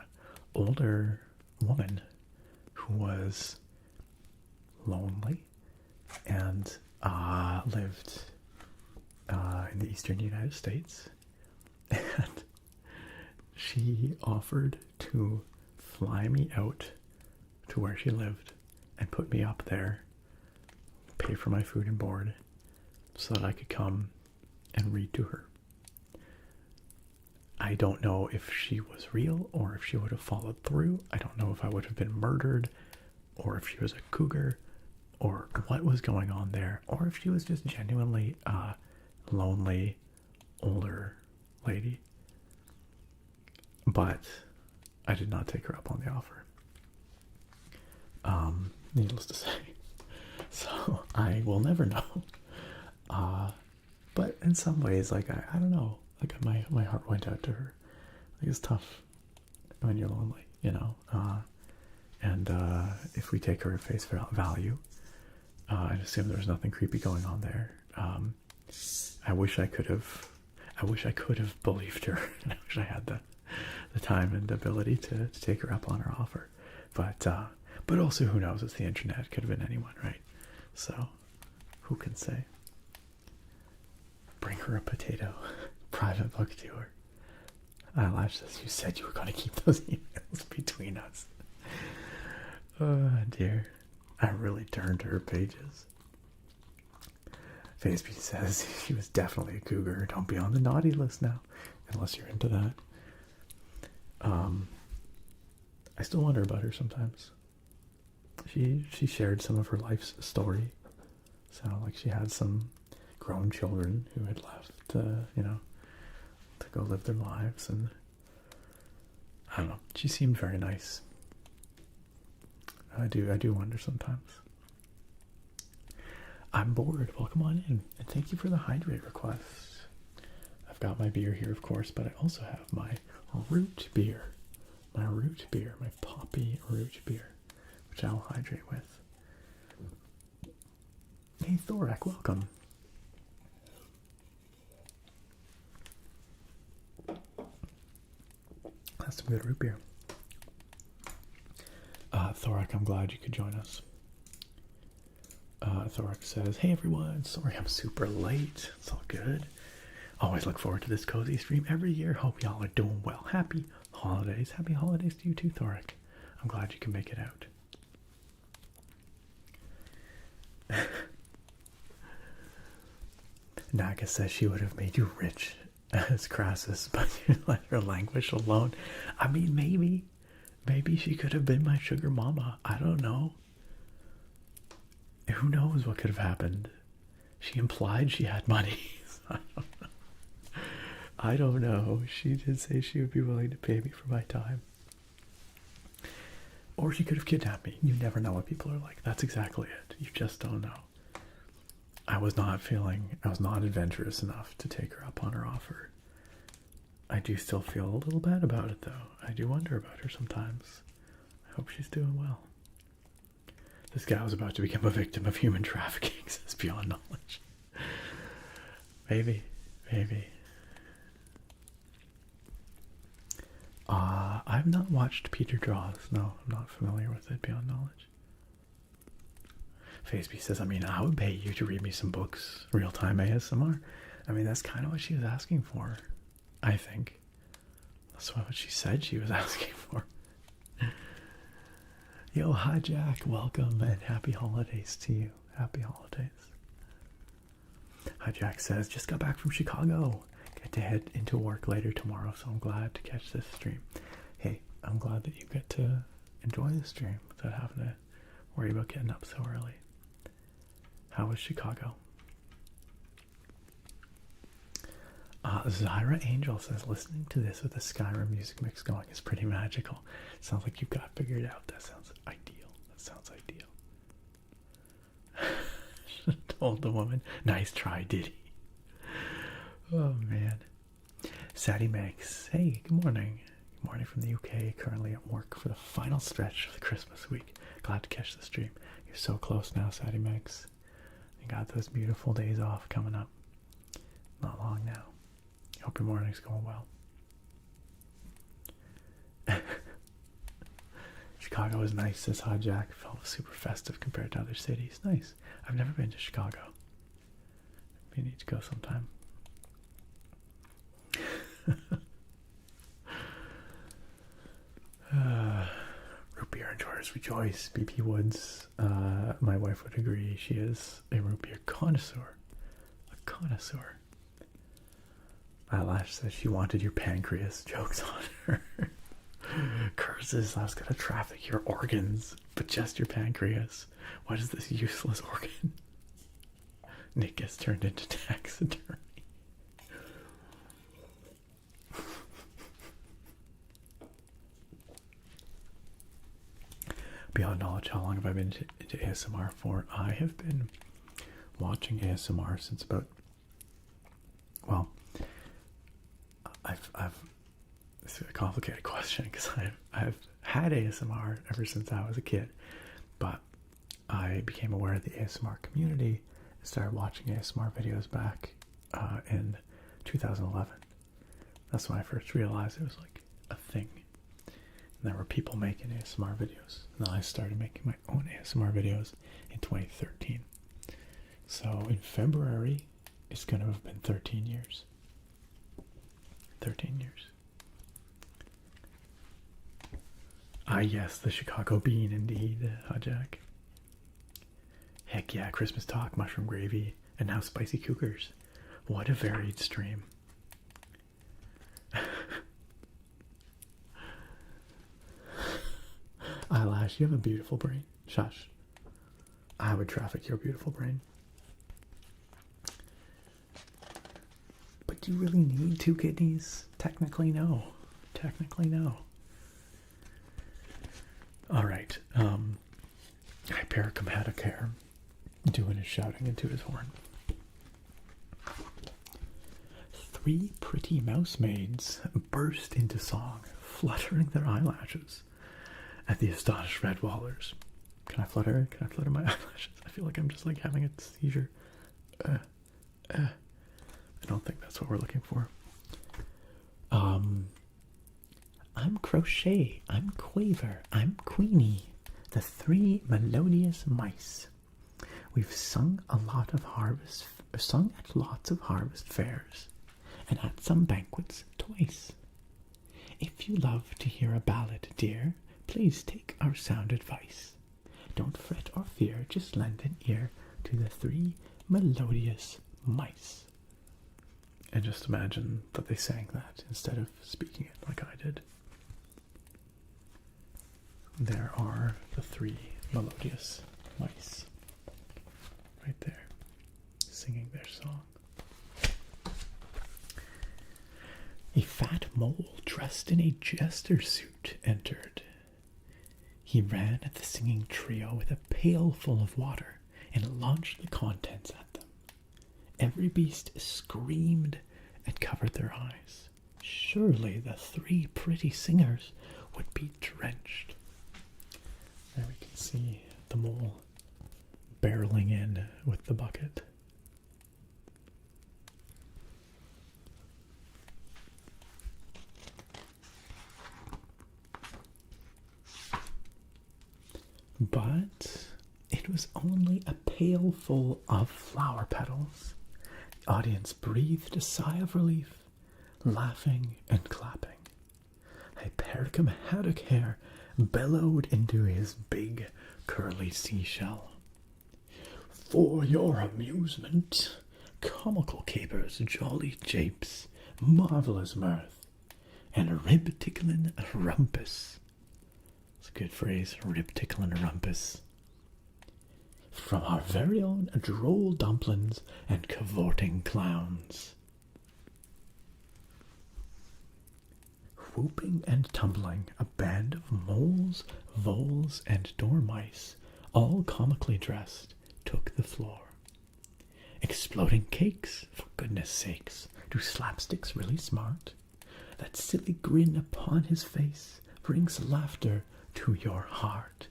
older woman who was lonely and lived in the eastern United States, and she offered to fly me out to where she lived and put me up there, pay for my food and board, so that I could come and read to her. I don't know if she was real or if she would have followed through. I don't know if I would have been murdered or if she was a cougar or what was going on there, or if she was just genuinely a lonely older lady. But I did not take her up on the offer. Needless to say. So I will never know. But in some ways, like, I don't know, like my heart went out to her. Like, it's tough when you're lonely, you know. And if we take her at face value, and assume there's nothing creepy going on there, I wish I could have believed her. And I wish I had the time and ability to take her up on her offer. But also, who knows? It's the internet. It could have been anyone, right? So, who can say? Bring her a potato. Private book tour. Eyelash says, you said you were going to keep those emails between us. Oh, dear. I really turned her pages. FaceB says, she was definitely a cougar. Don't be on the naughty list now. Unless you're into that. I still wonder about her sometimes. She shared some of her life's story. Sounded like she had some grown children who had left, to go live their lives, and I don't know. She seemed very nice. I do wonder sometimes. I'm bored. Welcome on in, and thank you for the hydrate request. I've got my beer here, of course, but I also have my root beer. My poppy root beer, which I'll hydrate with. Hey, Thorak, welcome. That's some good root beer. Thorak, I'm glad you could join us. Thorak says, hey everyone, sorry I'm super late. It's all good. Always look forward to this cozy stream every year. Hope y'all are doing well. Happy holidays. Happy holidays to you too, Thorak. I'm glad you can make it out. Naga says she would have made you rich as Crassus, but you let her languish alone. I mean, maybe she could have been my sugar mama. I don't know. Who knows what could have happened? She implied she had money. I don't know. She did say she would be willing to pay me for my time. Or she could have kidnapped me. You never know what people are like. That's exactly it. You just don't know. I was not adventurous enough to take her up on her offer. I do still feel a little bad about it, though. I do wonder about her sometimes. I hope she's doing well. This guy was about to become a victim of human trafficking, says Beyond Knowledge. Maybe. I've not watched Peter Draws. No, I'm not familiar with it, Beyond Knowledge. Faceby says, I mean, I would pay you to read me some books, real-time ASMR. I mean, that's kind of what she was asking for, I think. That's what she said she was asking for. Yo, hi Jack, welcome, and happy holidays to you. Happy holidays. Hi Jack says, just got back from Chicago. Get to head into work later tomorrow, so I'm glad to catch this stream. Hey, I'm glad that you get to enjoy the stream without having to worry about getting up so early. How was Chicago? Zyra Angel says, listening to this with a Skyrim music mix going is pretty magical. Sounds like you've got it figured out. That sounds ideal. Told the woman. Nice try, Diddy. Oh, man. Sadie Max. Hey, good morning. Good morning from the UK. Currently at work for the final stretch of the Christmas week. Glad to catch the stream. You're so close now, Sadie Max. You got those beautiful days off coming up. Not long now. Hope your morning's going well. Chicago is nice, says Hi Jack. Felt super festive compared to other cities. Nice. I've never been to Chicago. We need to go sometime. Root beer enjoyers rejoice. BP Woods, my wife would agree. She is a root beer connoisseur. A connoisseur. Eyelash says she wanted your pancreas. Jokes on her. Curses, I was gonna traffic your organs, but just your pancreas. What is this useless organ? Nick gets turned into taxidermy. Beyond Knowledge, how long have I been into ASMR for? I have been watching ASMR since about, well, it's a complicated question because I've had ASMR ever since I was a kid, but I became aware of the ASMR community and started watching ASMR videos back in 2011. That's when I first realized it was like a thing. And there were people making ASMR videos. And then I started making my own ASMR videos in 2013. So in February, it's going to have been 13 years. 13 years. Ah, yes, the Chicago bean, indeed, Jack. Heck yeah, Christmas talk, mushroom gravy, and now spicy cougars. What a varied stream. Eyelash, you have a beautiful brain. Shush. I would traffic your beautiful brain. But Do you really need two kidneys? Technically, no. Technically, no. Alright, Hypericum had a care, doing his shouting into his horn. 3 pretty mouse maids burst into song, fluttering their eyelashes at the astonished Redwallers. Can I flutter? Can I flutter my eyelashes? I feel like I'm just like having a seizure. I don't think that's what we're looking for. I'm Crochet, I'm Quaver, I'm Queenie, the 3 melodious mice. We've sung at lots of harvest fairs, and at some banquets twice. If you love to hear a ballad, dear, please take our sound advice. Don't fret or fear, just lend an ear to the 3 melodious mice. And just imagine that they sang that instead of speaking it like I did. There are the 3 melodious mice right there, singing their song. A fat mole dressed in a jester suit entered. He ran at the singing trio with a pail full of water and launched the contents at them. Every beast screamed and covered their eyes. Surely the 3 pretty singers would be drenched. There we can see the mole barreling in with the bucket. But it was only a pail full of flower petals. The audience breathed a sigh of relief, laughing and clapping. Hypericum haddock hair bellowed into his big curly seashell. For your amusement, comical capers, jolly japes, marvellous mirth, and rib-tickling rumpus. It's a good phrase, rib-tickling rumpus. From our very own droll dumplings and cavorting clowns. Whooping and tumbling, a band of moles, voles, and dormice, all comically dressed, took the floor. Exploding cakes, for goodness sakes, do slapsticks really smart? That silly grin upon his face brings laughter to your heart.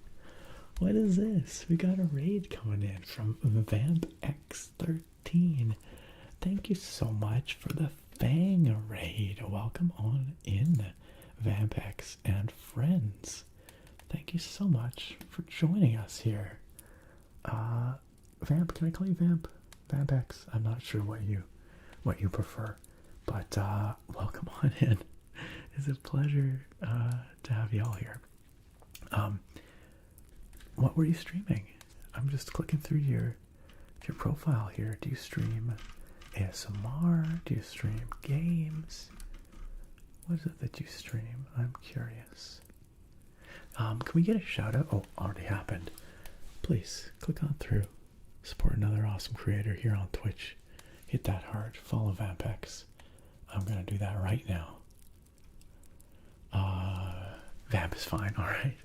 What is this? We got a raid coming in from Vamp X13. Thank you so much for the Fang raid. Welcome on in, Vampex and friends. Thank you so much for joining us here. Vamp, can I call you Vamp? Vampex? I'm not sure what you prefer, but welcome on in. It's a pleasure to have you all here. What were you streaming? I'm just clicking through your profile here. Do you stream ASMR? Do you stream games? What is it that you stream? I'm curious. Can we get a shout out? Oh, already happened. Please click on through. Support another awesome creator here on Twitch. Hit that heart. Follow Vampex. I'm gonna do that right now. Vamp is fine. All right.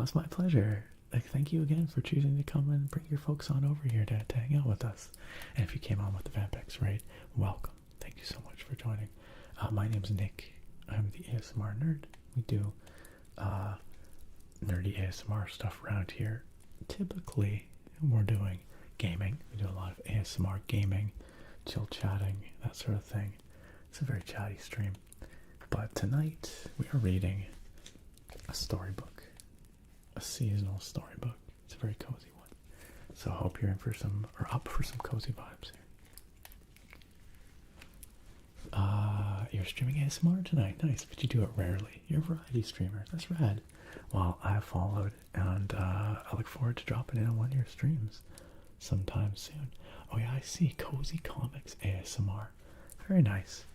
It's my pleasure. Thank you again for choosing to come and bring your folks on over here to hang out with us. And if you came on with the Vampex raid, welcome. Thank you so much for joining. My name's Nick. I'm the ASMR nerd. We do nerdy ASMR stuff around here. Typically, we're doing gaming. We do a lot of ASMR gaming, chill chatting, that sort of thing. It's a very chatty stream. But tonight, we are reading a storybook. A seasonal storybook. It's a very cozy one. So I hope you're in for up for some cozy vibes here. You're streaming ASMR tonight. Nice, but you do it rarely. You're a variety streamer. That's rad. Well, I have followed, and I look forward to dropping in on one of your streams sometime soon. Oh yeah, I see. Cozy Comics ASMR. Very nice.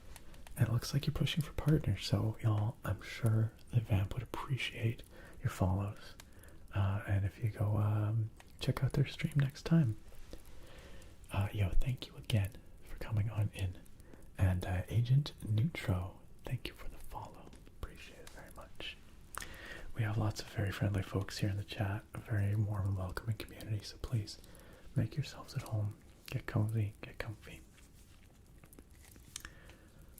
And it looks like you're pushing for partners, so y'all, I'm sure that Vamp would appreciate your follows. And if you go check out their stream next time. Yo, thank you again for coming on in And Agent Neutro, thank you for the follow. Appreciate it very much. We have lots of very friendly folks here in the chat, a very warm and welcoming community, so please make yourselves at home. Get cozy, get comfy.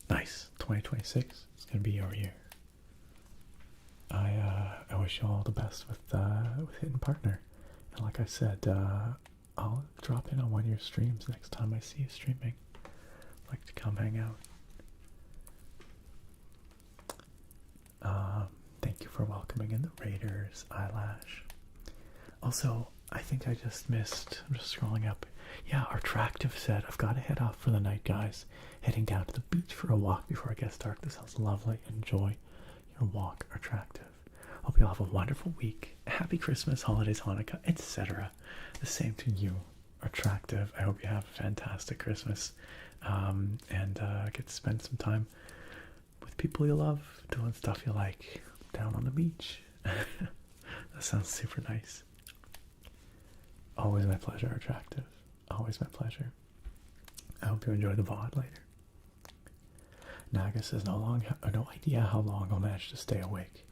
Nice. 2026 is going to be your year. I wish you all the best with Hidden Partner. And like I said, I'll drop in on one of your streams next time I see you streaming. I'd like to come hang out. Thank you for welcoming in the Raiders, Eyelash. Also, I think I just missed, I'm just scrolling up. Yeah, our Tractive said, I've got to head off for the night, guys. Heading down to the beach for a walk before it gets dark. This sounds lovely. Enjoy your walk, Attractive. Hope you all have a wonderful week. Happy Christmas, holidays, Hanukkah, etc. The same to you, Attractive. I hope you have a fantastic Christmas and get to spend some time with people you love, doing stuff you like, down on the beach. That sounds super nice. Always my pleasure, Attractive. Always my pleasure. I hope you enjoy the VOD later. Naga says, no idea how long I'll manage to stay awake,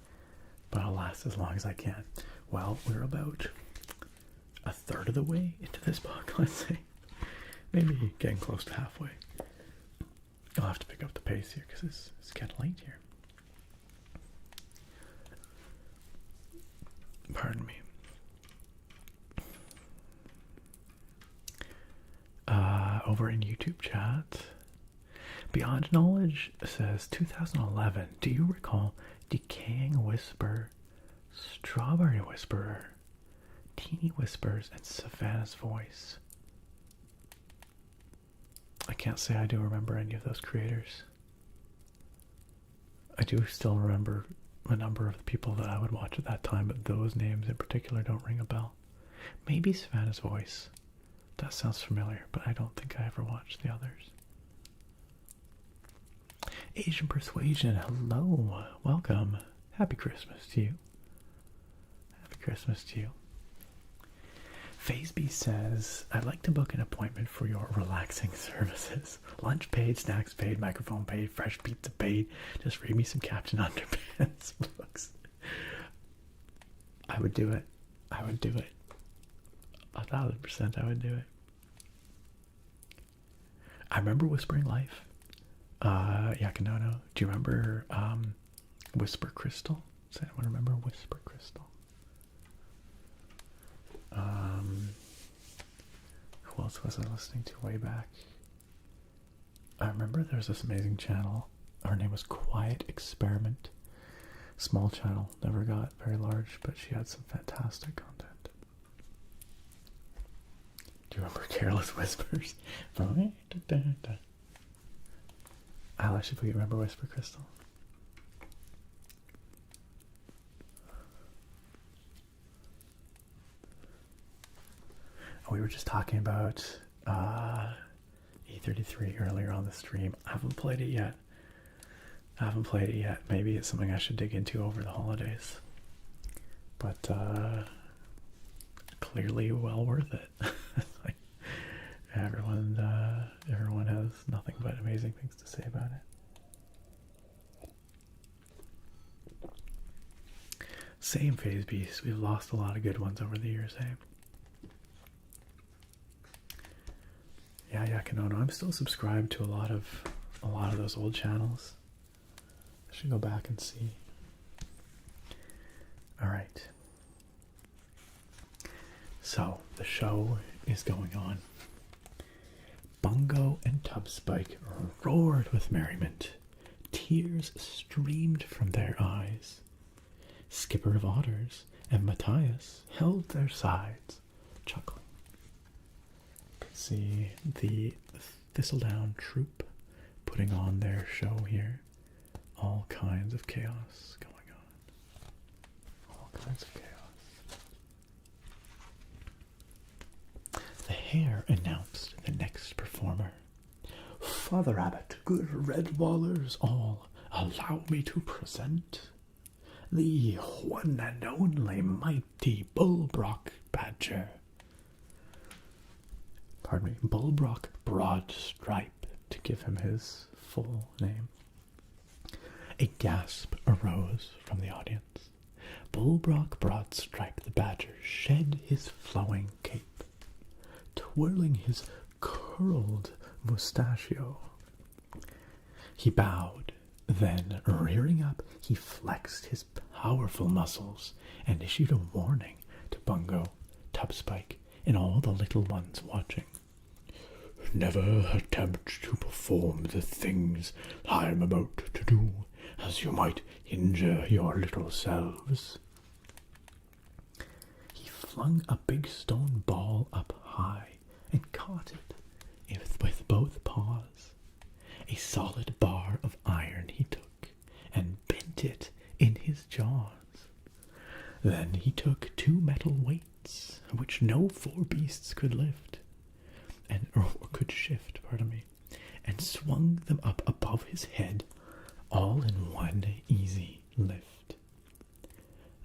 but I'll last as long as I can. Well, we're about a third of the way into this book, let's say. Maybe getting close to halfway. I'll have to pick up the pace here because it's kind of late here. Pardon me. Over in YouTube chat, Beyond Knowledge says 2011. Do you recall Decaying Whisper, Strawberry Whisperer, Teeny Whispers, and Savannah's Voice? I can't say I do remember any of those creators. I do still remember a number of the people that I would watch at that time, but those names in particular don't ring a bell. Maybe Savannah's Voice. That sounds familiar, but I don't think I ever watched the others. Asian Persuasion, hello, welcome. Happy Christmas to you. Happy Christmas to you. Phaseby says, I'd like to book an appointment for your relaxing services. Lunch paid, snacks paid, microphone paid, fresh pizza paid. Just read me some Captain Underpants books. I would do it. I would do it. 1000% I would do it. I remember Whispering Life. Yakinono. Do you remember Whisper Crystal? Does anyone remember Whisper Crystal? Who else was I listening to way back? I remember there was this amazing channel. Her name was Quiet Experiment. Small channel, never got very large, but she had some fantastic content. Do you remember Careless Whispers? Alice, if we remember Whisper Crystal. We were just talking about E33 earlier on the stream. I haven't played it yet. Maybe it's something I should dig into over the holidays. But clearly well worth it. Like, everyone has nothing but amazing things to say about it. Same Phase Beast. We've lost a lot of good ones over the years, eh? Yeah, Kanono. I'm still subscribed to a lot of those old channels. I should go back and see. All right. So the show is going on. Bungo and Tubspike roared with merriment. Tears streamed from their eyes. Skipper of Otters and Matthias held their sides, chuckling. You can see the Thistledown troupe putting on their show here. All kinds of chaos going on. All kinds of chaos. The Hare announced the next performer. Father Abbot, good Redwallers all, allow me to present the one and only mighty Bullbrock Badger. Pardon me, Bullbrock Broad Stripe. to give him his full name. A gasp arose from the audience. Bullbrock Broadstripe the Badger shed his flowing cape, twirling his curled mustachio. He bowed, then, rearing up, he flexed his powerful muscles and issued a warning to Bungo, Tubspike, and all the little ones watching. Never attempt to perform the things I am about to do, as you might injure your little selves. He flung a big stone ball up high and caught it with both paws. A solid bar of iron he took and bent it in his jaws. Then he took 2 metal weights, which no 4 beasts could lift, or could shift, and swung them up above his head, all in one easy lift.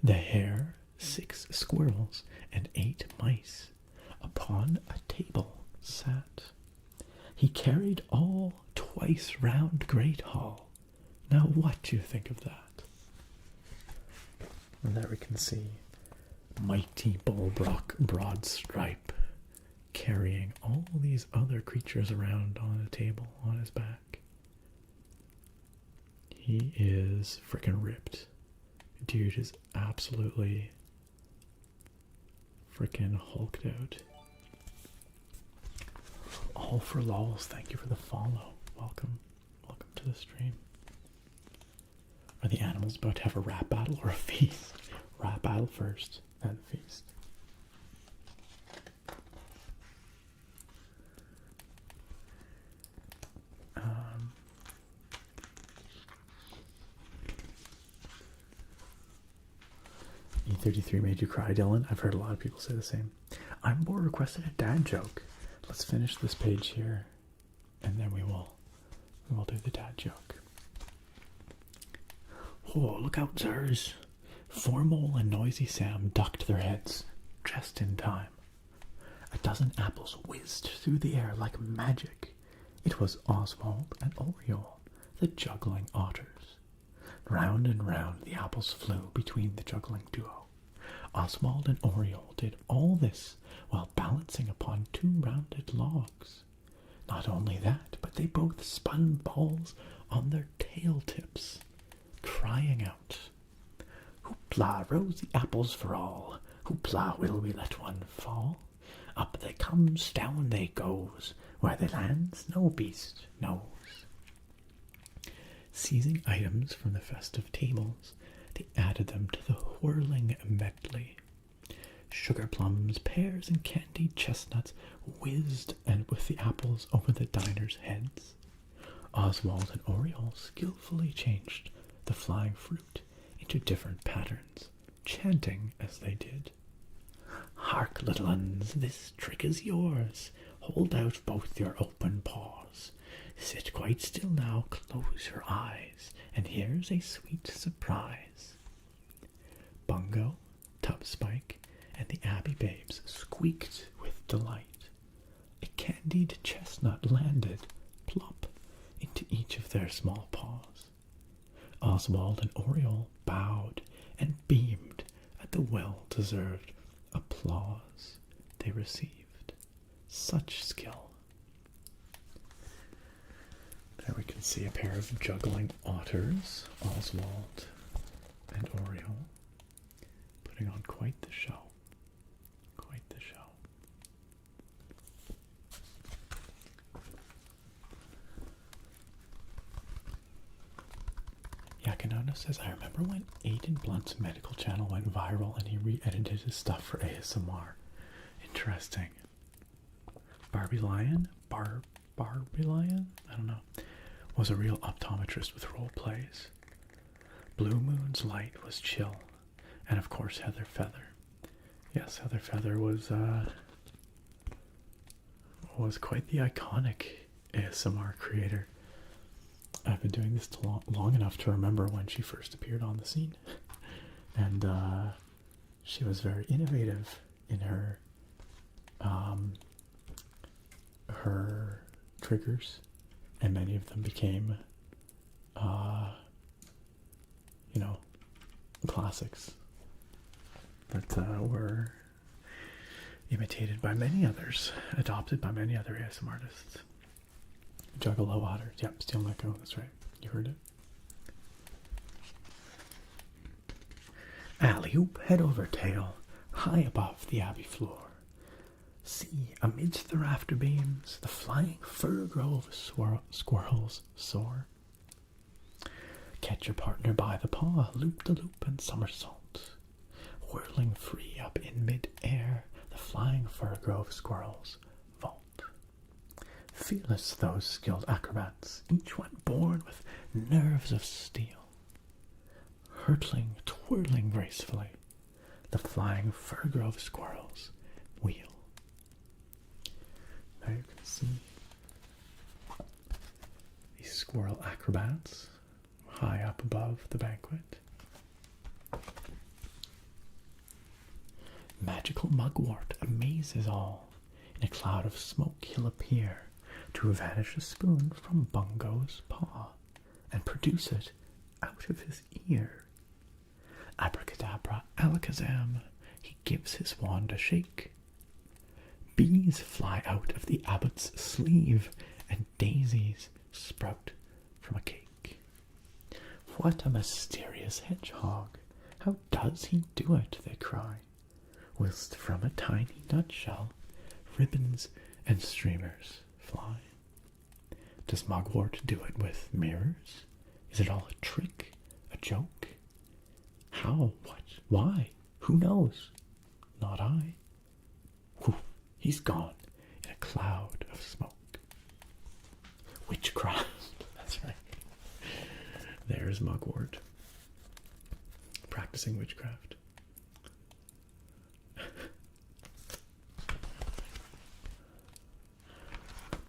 The hare, 6 squirrels, and 8 mice upon a table sat. He carried all twice round Great Hall. Now what do you think of that? And there we can see mighty Bullbrock Broadstripe carrying all these other creatures around on a table on his back. He is frickin' ripped. Dude is absolutely frickin' hulked out. All for lols, thank you for the follow. Welcome to the stream. Are the animals about to have a rap battle or a feast? Rap battle first, then feast. E33 made you cry, Dylan? I've heard a lot of people say the same. I'm more requested a dad joke. Let's finish this page here, and then we will do the dad joke. Oh, look out, sirs! Formal and Noisy Sam ducked their heads, just in time. A dozen apples whizzed through the air like magic. It was Oswald and Oriole, the juggling otters. Round and round the apples flew between the juggling duo. Oswald and Oriole did all this while balancing upon 2 rounded logs. Not only that, but they both spun balls on their tail tips, crying out, "Hoopla, rosy apples for all! Hoopla, will we let one fall? Up they comes, down they goes, where they lands no beast knows." Seizing items from the festive tables, they added them to the whirling medley. Sugar plums, pears, and candied chestnuts whizzed and with the apples over the diners' heads. Oswald and Oriole skillfully changed the flying fruit into different patterns, chanting as they did. "Hark, little uns, this trick is yours. Hold out both your open paws. Sit quite still now, close your eyes, and here's a sweet surprise." Bungo, Tubspike, and the Abbey babes squeaked with delight. A candied chestnut landed, plop, into each of their small paws. Oswald and Oriole bowed and beamed at the well-deserved applause they received. Such skill. There we can see a pair of juggling otters, Oswald and Oriole, putting on quite the show. Quite the show. Yakanona says, "I remember when Aiden Blunt's medical channel went viral and he re-edited his stuff for ASMR. Interesting." Barbie Lion? Barbie Lion? I don't know. Was a real optometrist with role plays. Blue Moon's light was chill. And of course Heather Feather. Yes, Heather Feather was quite the iconic ASMR creator. I've been doing this long enough to remember when she first appeared on the scene. And she was very innovative in her triggers and many of them became, you know, classics that were imitated by many others, adopted by many other ASM artists. Juggalo Otter, yep, Steel Echo, that's right, you heard it. Alley-oop, head over tail, high above the abbey floor. See, amidst the rafter beams, the flying fir grove squirrels soar. Catch your partner by the paw, loop-de-loop and somersault. Whirling free up in mid-air, the flying fir grove squirrels vault. Fearless those skilled acrobats, each one born with nerves of steel. Hurtling, twirling gracefully, the flying fir grove squirrels wheel. Now you can see these squirrel acrobats high up above the banquet. Magical mugwort amazes all. In a cloud of smoke he'll appear to vanish a spoon from Bungo's paw and produce it out of his ear. Abracadabra, alakazam, he gives his wand a shake. Bees fly out of the abbot's sleeve, and daisies sprout from a cake. What a mysterious hedgehog! How does he do it, they cry, whilst from a tiny nutshell ribbons and streamers fly. Does Mugwort do it with mirrors? Is it all a trick, a joke? How? What? Why? Who knows? Not I. Whew, he's gone in a cloud of smoke. Witchcraft. That's right. There's Mugwort. Practicing witchcraft.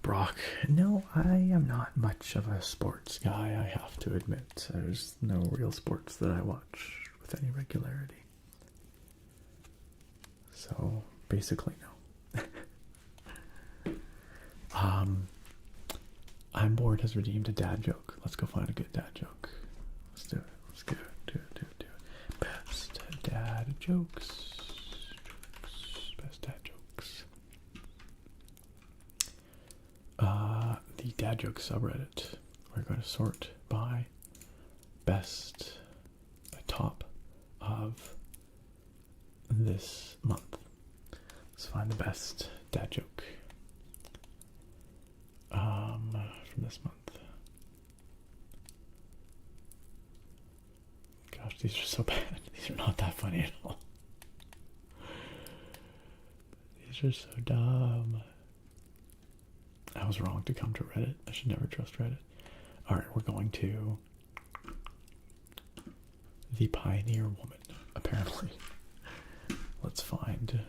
Brock, no, I am not much of a sports guy, I have to admit. There's no real sports that I watch with any regularity. So, basically, no. I'm bored has redeemed a dad joke. Let's go find a good dad joke. Let's do it. Let's do it. Do it. Best dad jokes. Best dad jokes. The dad joke subreddit. We're going to sort by best, top of this month. Let's find the best dad joke from this month. Gosh, these are so bad. These are not that funny at all. These are so dumb. I was wrong to come to Reddit. I should never trust Reddit. Alright, we're going to the Pioneer Woman, apparently. Let's find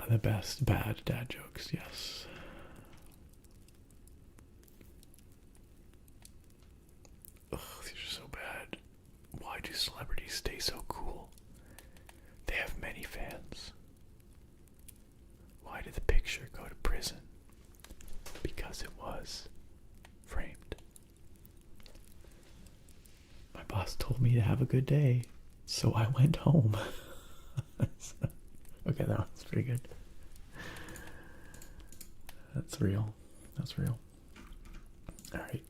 the best bad dad jokes, yes. Ugh, these are so bad. Why do celebrities stay so cool? They have many fans. Why did the picture go to prison? Because it was framed. My boss told me to have a good day, so I went home. Okay, that one's pretty good. That's real. That's real. Alright.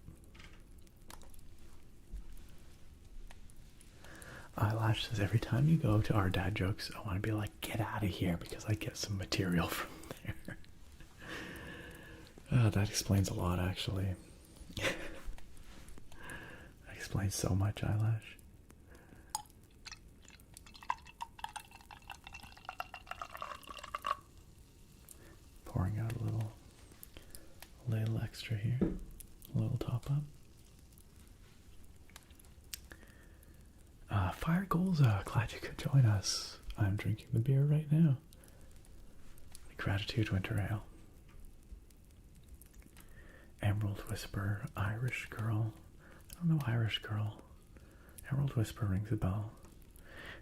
Eyelash says, every time you go to our dad jokes, I want to be like, get out of here, because I get some material from there. That explains a lot, actually. That explains so much, Eyelash. Pouring out a little extra here. A little top up. Fire Goals, glad you could join us. I'm drinking the beer right now. Gratitude Winter Ale. Emerald Whisper, Irish Girl. I don't know Irish Girl. Emerald Whisper rings a bell.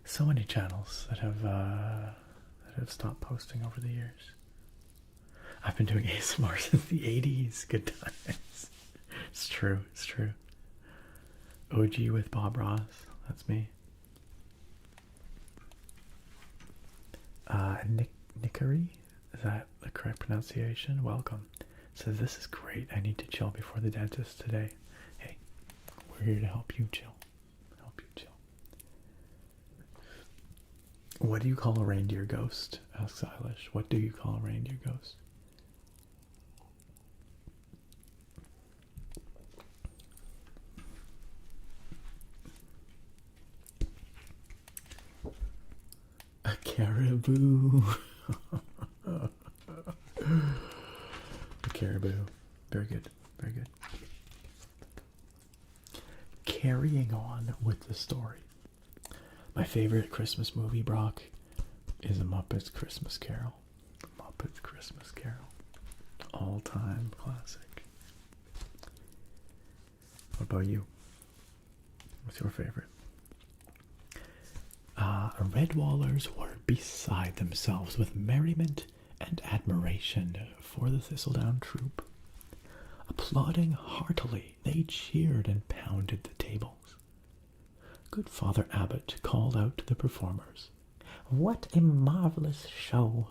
So many channels that have stopped posting over the years. I've been doing ASMR since the 80s. Good times. It's true. It's true. OG with Bob Ross. That's me. Nickery? Is that the correct pronunciation? Welcome. Says, this is great. I need to chill before the dentist today. Hey, we're here to help you chill. Help you chill. What do you call a reindeer ghost? Asks Eilish. What do you call a reindeer ghost? A caribou. A caribou. Very good. Very good. Carrying on with the story. My favorite Christmas movie, Brock, is A Muppet's Christmas Carol. Muppet's Christmas Carol. All-time classic. What about you? What's your favorite? Redwallers were beside themselves with merriment and admiration for the Thistledown troop. Applauding heartily, they cheered and pounded the tables. Good Father Abbot called out to the performers, "What a marvelous show!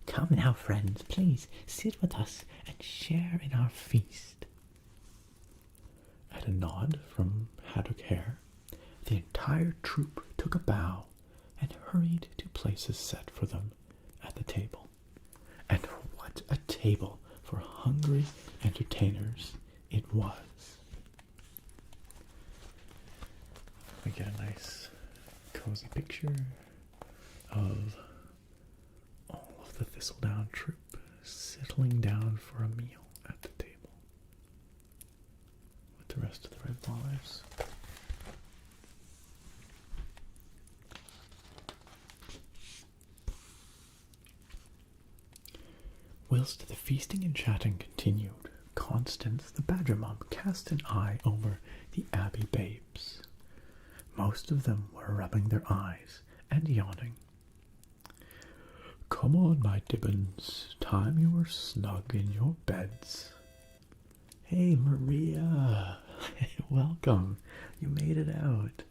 Come now, friends, please sit with us and share in our feast." At a nod from Haddock Hare, the entire troop took a bow and hurried to places set for them at the table. And what a table for hungry entertainers it was. We get a nice cozy picture of all of the Thistledown troop settling down for a meal at the table with the rest of the Redwallers. Whilst the feasting and chatting continued, Constance the Badger Mum cast an eye over the Abbey babes. Most of them were rubbing their eyes and yawning. "Come on, my Dibbons, time you were snug in your beds." Hey, Maria! Welcome! You made it out.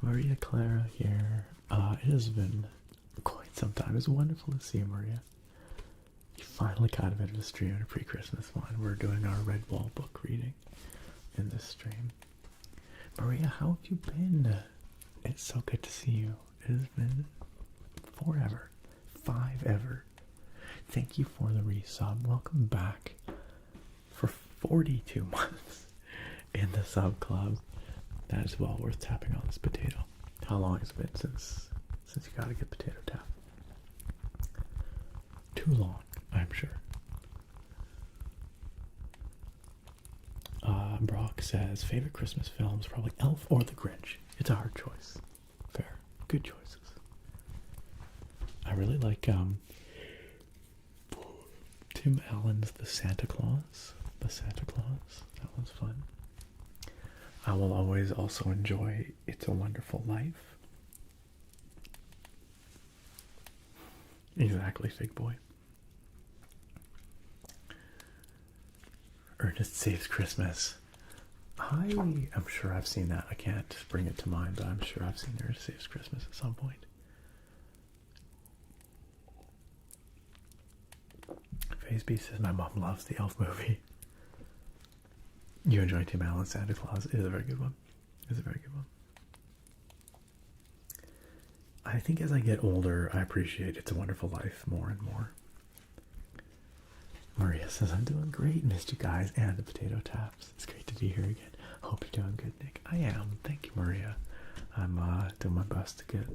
Maria Clara here. It has been quite some time. It's wonderful to see you, Maria. You finally got a bit of a stream in a pre-Christmas one. We're doing our Redwall book reading in this stream. Maria, how have you been? It's so good to see you. It has been forever. 5 ever. Thank you for the resub. Welcome back for 42 months in the sub club. That is well worth tapping on this potato. How long has it been since you got a good potato tap? Too long, I'm sure. Brock says, favorite Christmas films, probably Elf or The Grinch. It's a hard choice. Fair. Good choices. I really like Tim Allen's The Santa Claus. The Santa Claus. That one's fun. I will always also enjoy It's a Wonderful Life. Exactly, Fig Boy. Ernest Saves Christmas. I'm sure I've seen that. I can't bring it to mind, but I'm sure I've seen Ernest Saves Christmas at some point. FazeB says my mom loves the Elf movie. You enjoy Tim Allen's Santa Claus. It is a very good one. It is a very good one. I think as I get older, I appreciate It's a Wonderful Life more and more. Maria says, I'm doing great. Missed you guys and the potato taps. It's great to be here again. Hope you're doing good, Nick. I am. Thank you, Maria. I'm doing my best to get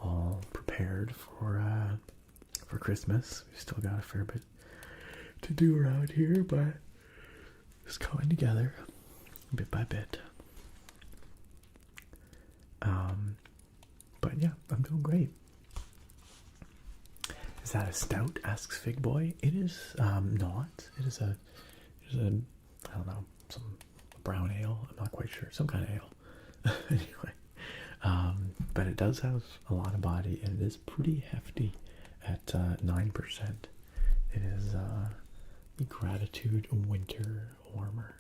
all prepared for Christmas. We've still got a fair bit to do around here, but it's coming together bit by bit. But yeah, I'm doing great. Is that a stout? Asks Fig Boy. It is not. It is a I don't know, some brown ale. I'm not quite sure. Some kind of ale. Anyway. But it does have a lot of body and it is pretty hefty at 9% It is the Gratitude Winter Warmer.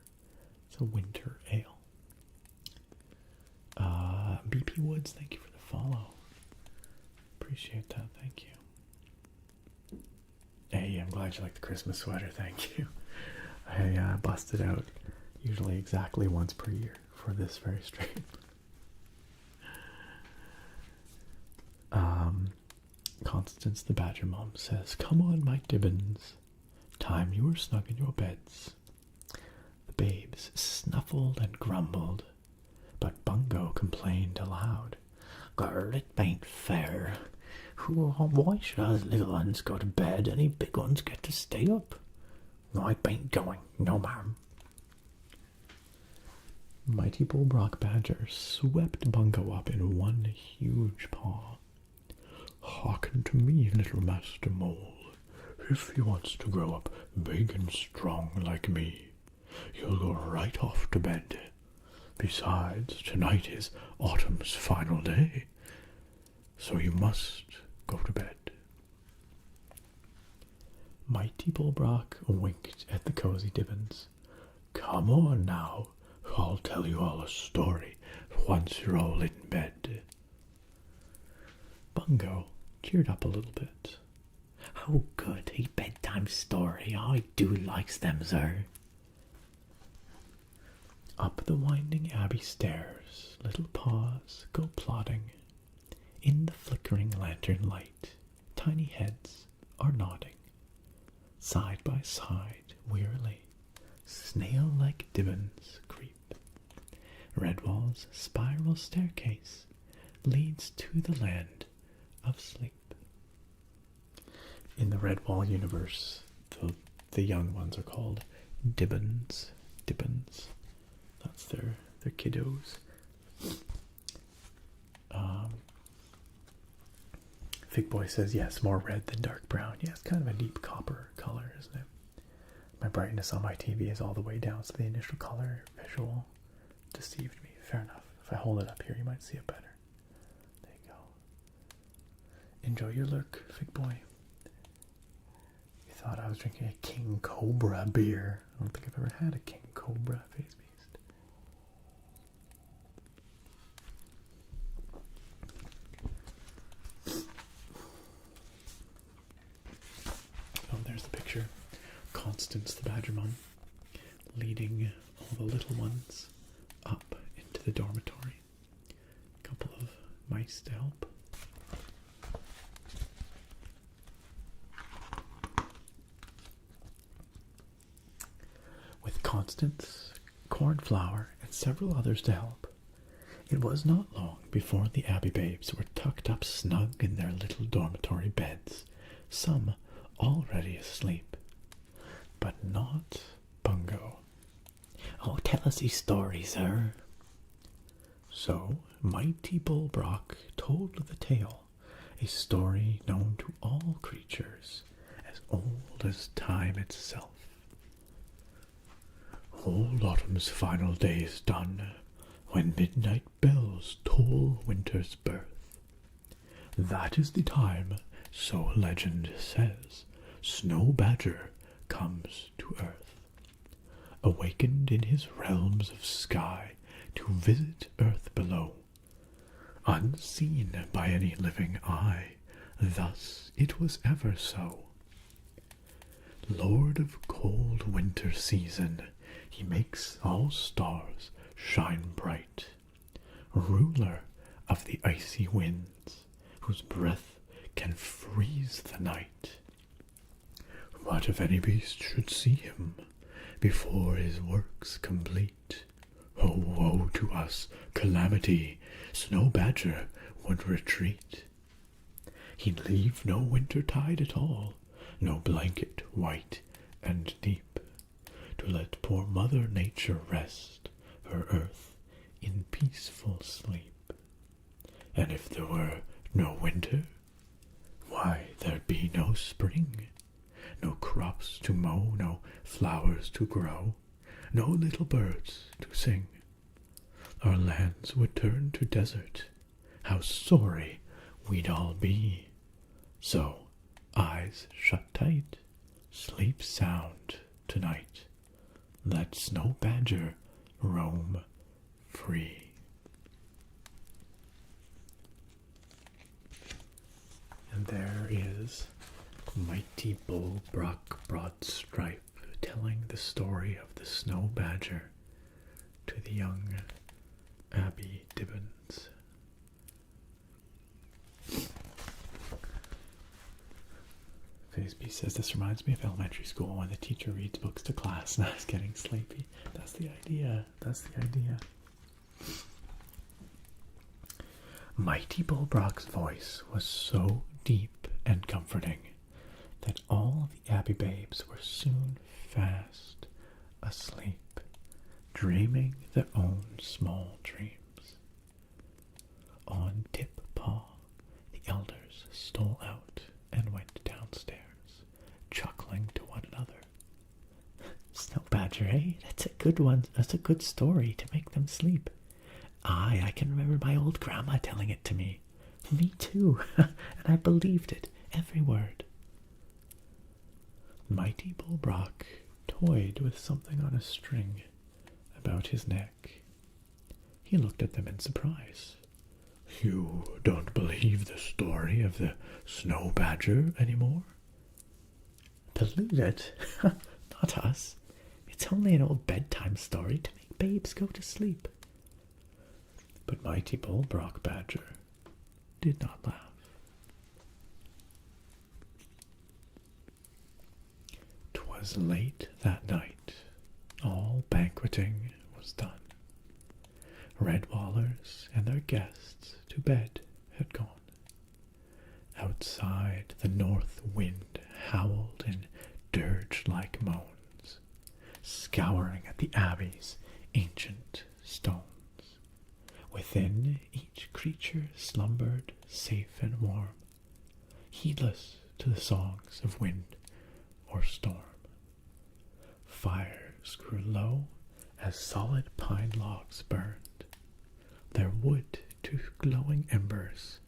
It's a winter ale. BP Woods, thank you for the follow. Appreciate that, thank you. Hey, I'm glad you like the Christmas sweater, thank you. I bust it out usually exactly once per year for this very stream. Constance the Badger Mom says, "Come on, my Dibbins. Time you were snug in your beds." The babes snuffled and grumbled, but Bungo complained aloud. "Girl, it ain't fair. Why should us little ones go to bed and any big ones get to stay up? I ain't going, no ma'am." Mighty Bull Brock Badger swept Bungo up in one huge paw. "Hearken to me, little Master Mole. If he wants to grow up big and strong like me, he'll go right off to bed. Besides, tonight is autumn's final day, so you must go to bed." Mighty Bullbrock winked at the cozy Dibbins. "Come on now, I'll tell you all a story once you're all in bed." Bungo cheered up a little bit. "Oh good, a bedtime story. I do likes them, sir." Up the winding abbey stairs, little paws go plodding. In the flickering lantern light, tiny heads are nodding. Side by side, wearily, snail-like Dibbins creep. Redwall's spiral staircase leads to the land of sleep. In the Redwall universe, the young ones are called Dibbins. Dibbins. That's their kiddos. Fig Boy says, yes, more red than dark brown. Yeah, it's kind of a deep copper color, isn't it? My brightness on my TV is all the way down, so the initial color visual deceived me. Fair enough. If I hold it up here, you might see it better. There you go. Enjoy your lurk, Fig Boy. You thought I was drinking a King Cobra beer. I don't think I've ever had a King Cobra Phase Beast. Oh, there's the picture. Constance the Badger Mom leading all the little ones up into the dormitory. A couple of mice to help. With Constance, Cornflower, and several others to help, it was not long before the Abbey babes were tucked up snug in their little dormitory beds, some already asleep, but not Bungo. "Oh, tell us a story, sir." So Mighty Bullbrock told the tale, a story known to all creatures, as old as time itself. Old autumn's final day is done, when midnight bells toll winter's birth. That is the time, so legend says, Snow Badger comes to earth, awakened in his realms of sky to visit earth below, unseen by any living eye. Thus it was ever so. Lord of cold winter season, he makes all stars shine bright, ruler of the icy winds, whose breath can freeze the night. What if any beast should see him before his work's complete? Oh, woe to us, calamity! Snow Badger would retreat. He'd leave no winter tide at all, no blanket white and deep, to let poor Mother Nature rest her earth in peaceful sleep. And if there were no winter, why, there'd be no spring, no crops to mow, no flowers to grow, no little birds to sing. Our lands would turn to desert. How sorry we'd all be. So, eyes shut tight, Sleep sound tonight. Let snow badger roam free. And there is mighty bull Brock Broadstripe telling the story of the snow badger to the young Abby Dibbons. Faisby says, this reminds me of elementary school when the teacher reads books to class and I was getting sleepy. That's the idea. That's the idea. Mighty Bull Brock's voice was so deep and comforting that all the Abbey babes were soon fast asleep, dreaming their own small dreams. On tip-paw, the elders stole out and went downstairs, chuckling to one another. Snow Badger, eh? That's a good one. That's a good story to make them sleep. Aye, I can remember my old grandma telling it to me. Me too, and I believed it, every word. Mighty Bull Brock toyed with something on a string about his neck. He looked at them in surprise. You don't believe the story of the snow badger anymore? Believe it? Not us. It's only an old bedtime story to make babes go to sleep. But Mighty Bull Brock Badger did not laugh. 'Twas late that night. All banqueting was done. Redwallers and their guests to bed had gone. Outside, the north wind howled in dirge-like moans, scouring at the abbey's ancient stones. Within, each creature slumbered safe and warm, heedless to the songs of wind or storm. Fires grew low as solid pine logs burned. Their wood to glowing embers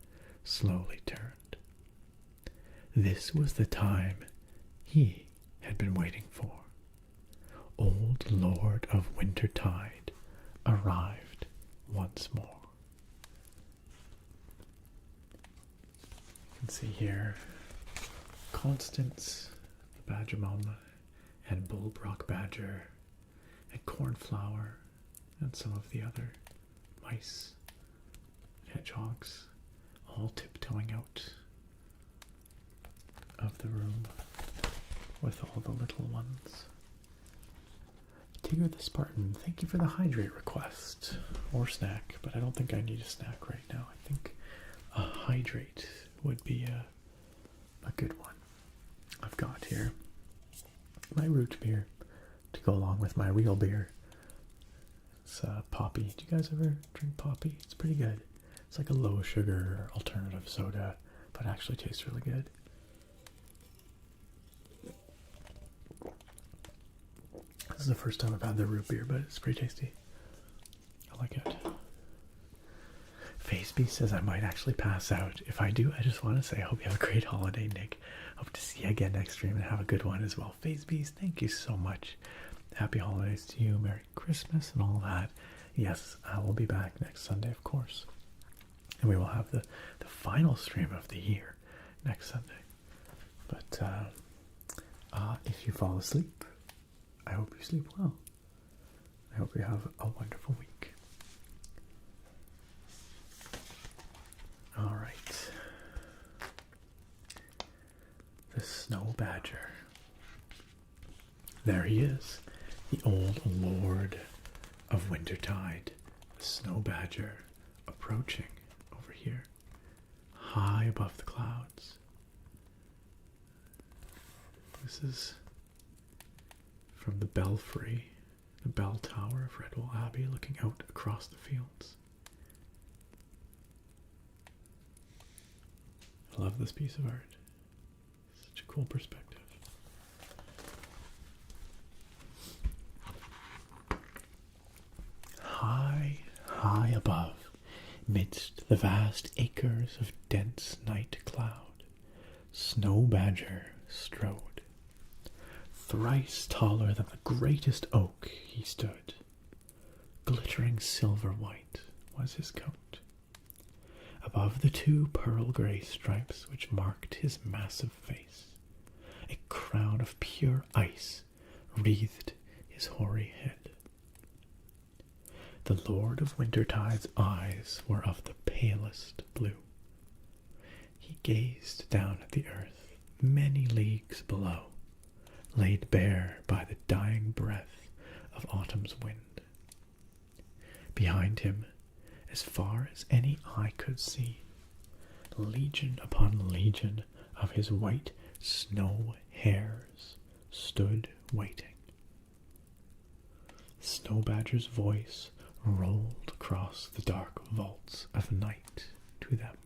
slowly turned. This was the time he had been waiting for. Old Lord of Wintertide arrived once more. You can see here Constance, the Badger Mom, and Bull Brock Badger, and Cornflower, and some of the other mice, hedgehogs, all tiptoeing out of the room with all the little ones. Tigger the Spartan, thank you for the hydrate request, or snack, but I don't think I need a snack right now. I think a hydrate would be a good one. I've got here my root beer to go along with my real beer. It's Poppy. Do you guys ever drink Poppy? It's pretty good. It's like a low sugar alternative soda, but actually tastes really good. This is the first time I've had the root beer, but it's pretty tasty. I like it. Facebeast says I might actually pass out. If I do, I just want to say I hope you have a great holiday, Nick. Hope to see you again next stream and have a good one as well. Facebeast, thank you so much. Happy holidays to you. Merry Christmas and all that. Yes, I will be back next Sunday, of course. And we will have the final stream of the year next Sunday. But if you fall asleep, I hope you sleep well. I hope you have a wonderful week. All right. The Snow Badger. There he is, the old Lord of Wintertide, the Snow Badger, approaching over here, high above the clouds. This is from the belfry, the bell tower of Redwall Abbey, looking out across the fields. I love this piece of art. Such a cool perspective. High, high above, midst the vast acres of dense night cloud, Snow Badger strode. Thrice taller than the greatest oak he stood. Glittering silver white was his coat. Above the 2 pearl-grey stripes which marked his massive face, a crown of pure ice wreathed his hoary head. The Lord of Wintertide's eyes were of the palest blue. He gazed down at the earth many leagues below, laid bare by the dying breath of autumn's wind. Behind him, as far as any eye could see, legion upon legion of his white snow hares stood waiting. Snow Badger's voice rolled across the dark vaults of night to them.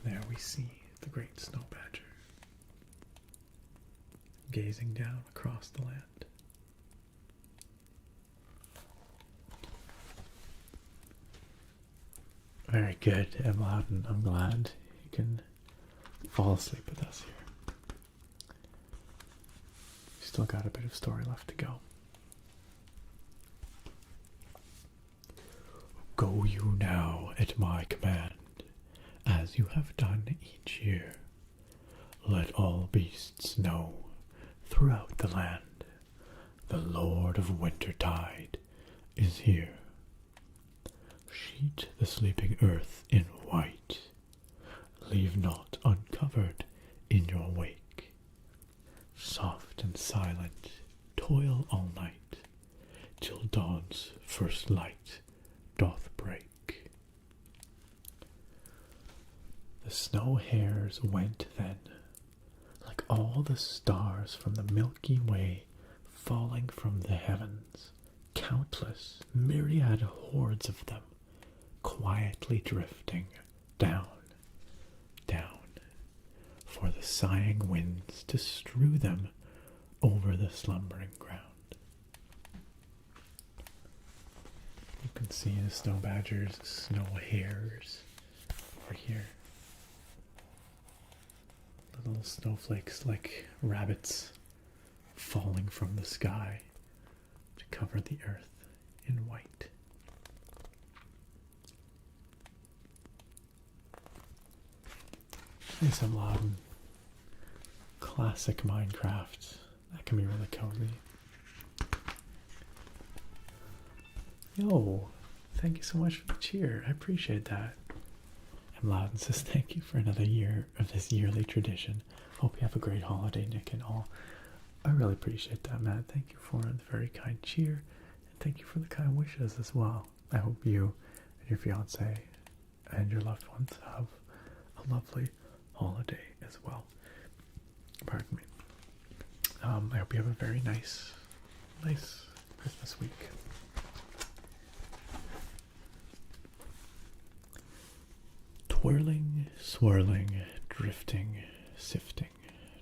There we see the great Snow Badger, gazing down across the land. Very good, Emlad, and I'm glad you can fall asleep with us here. Still got a bit of story left to go. Go you now at my command, as you have done each year. Let all beasts know throughout the land, the Lord of Wintertide is here. Sheet the sleeping earth in white, leave naught uncovered in your wake. Soft and silent, toil all night, till dawn's first light doth break. The snow hares went then, like all the stars from the Milky Way falling from the heavens, countless myriad hordes of them, quietly drifting down, down, for the sighing winds to strew them over the slumbering ground. You can see the Snow Badger's snow hares over here. The little snowflakes like rabbits falling from the sky to cover the earth in white. Nice and loud. Classic Minecraft. That can be really cozy. Yo, thank you so much for the cheer. I appreciate that. And Loudon says thank you for another year of this yearly tradition. Hope you have a great holiday, Nick and all. I really appreciate that, Matt. Thank you for the very kind cheer. And thank you for the kind wishes as well. I hope you and your fiance and your loved ones have a lovely holiday as well. Pardon me. I hope you have a very nice Christmas week. Twirling, swirling, drifting, sifting,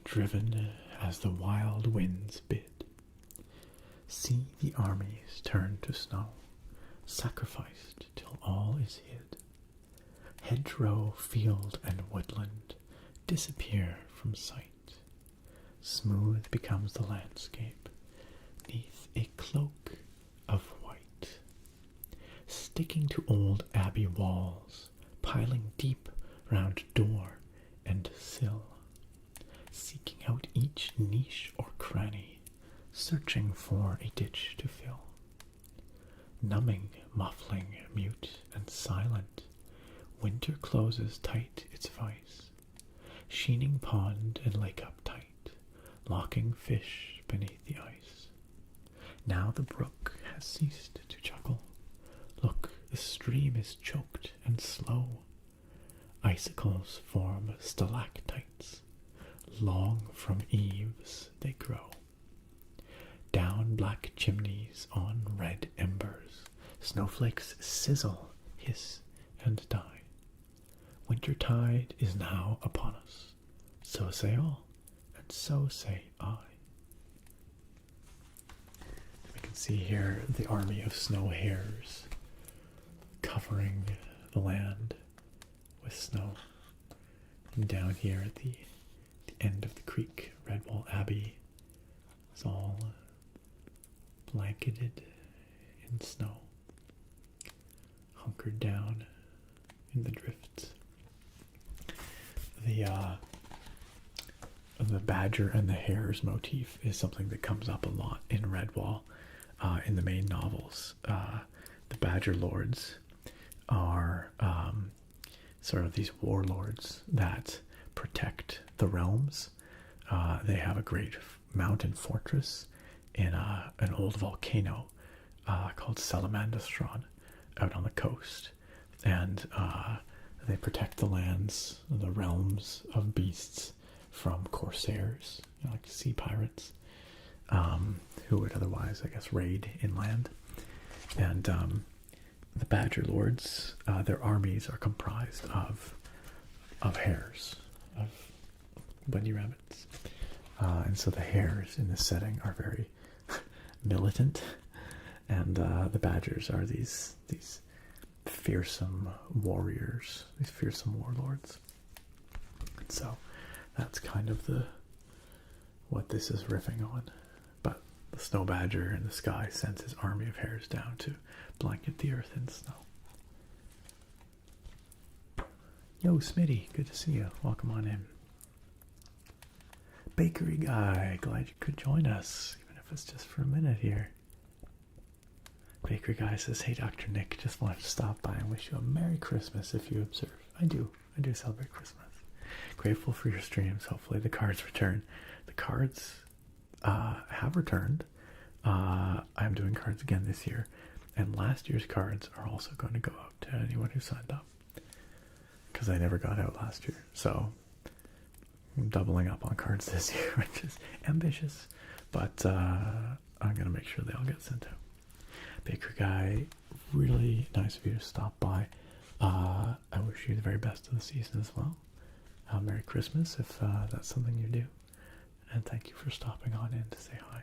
driven as the wild winds bid. See the armies turn to snow, sacrificed till all is hid. Hedgerow, field, and woodland disappear from sight. Smooth becomes the landscape, neath a cloak of white. Sticking to old abbey walls, piling deep round door and sill, seeking out each niche or cranny, searching for a ditch to fill. Numbing, muffling, mute, and silent, winter closes tight its vice, sheening pond and lake up tight, locking fish beneath the ice. Now the brook has ceased to chuckle. Look, the stream is choked and slow. Icicles form stalactites, long from eaves they grow. Down black chimneys on red embers, snowflakes sizzle, hiss, and die. Wintertide is now upon us. So say all, and so say I. We can see here the army of snow hares covering the land with snow. And down here at the end of the creek. Redwall Abbey is all blanketed in snow, hunkered down in the drifts. The badger and the hares motif is something that comes up a lot in Redwall, in the main novels. The badger lords are sort of these warlords that protect the realms. They have a great mountain fortress in an old volcano called Salamandastron out on the coast, and they protect the lands, the realms of beasts from corsairs, like sea pirates, who would otherwise, I guess, raid inland. And the Badger Lords, their armies are comprised of hares, of bunny rabbits. And so the hares in this setting are very militant, and the badgers are these fearsome warriors, these fearsome warlords. And so that's kind of what this is riffing on. But the snow badger in the sky sends his army of hares down to blanket the earth in snow. Yo, Smitty, good to see you. Welcome on in. Bakery Guy, glad you could join us, even if it's just for a minute here. Bakery Guy says, hey Dr. Nick, just wanted to stop by and wish you a Merry Christmas if you observe. I do celebrate Christmas. Grateful for your streams. Hopefully the cards return. The cards have returned. I'm doing cards again this year, and last year's cards are also going to go out to anyone who signed up, because I never got out last year. So I'm doubling up on cards this year, which is ambitious, but I'm going to make sure they all get sent out. Baker Guy, really nice of you to stop by. I wish you the very best of the season as well. Merry Christmas if that's something you do, and thank you for stopping on in to say hi.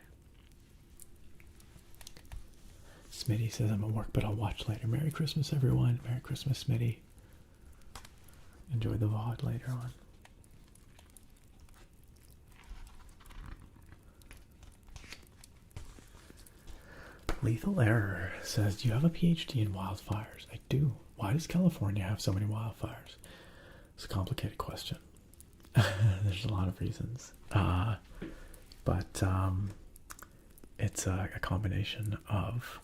Smitty says, I'm at work but I'll watch later. Merry Christmas everyone. Merry Christmas, Smitty. Enjoy the VOD later on. Lethal Error says, do you have a PhD in wildfires? I do. Why does California have so many wildfires? It's a complicated question. There's a lot of reasons. But it's a combination of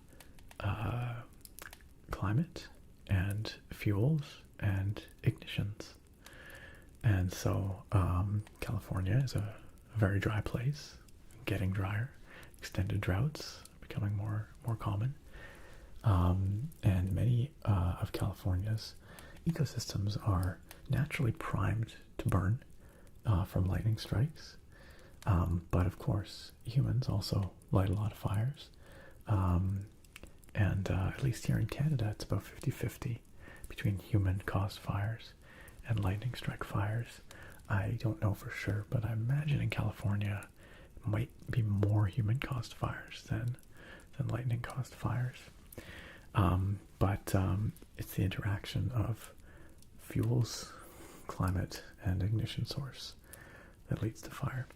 climate and fuels and ignitions. And so California is a very dry place, getting drier, extended droughts becoming more common. And many of California's ecosystems are naturally primed to burn from lightning strikes. But of course, humans also light a lot of fires. And at least here in Canada, it's about 50-50 between human-caused fires and lightning strike fires. I don't know for sure, but I imagine in California it might be more human-caused fires than lightning-caused fires. But it's the interaction of fuels, climate, and ignition source that leads to fire.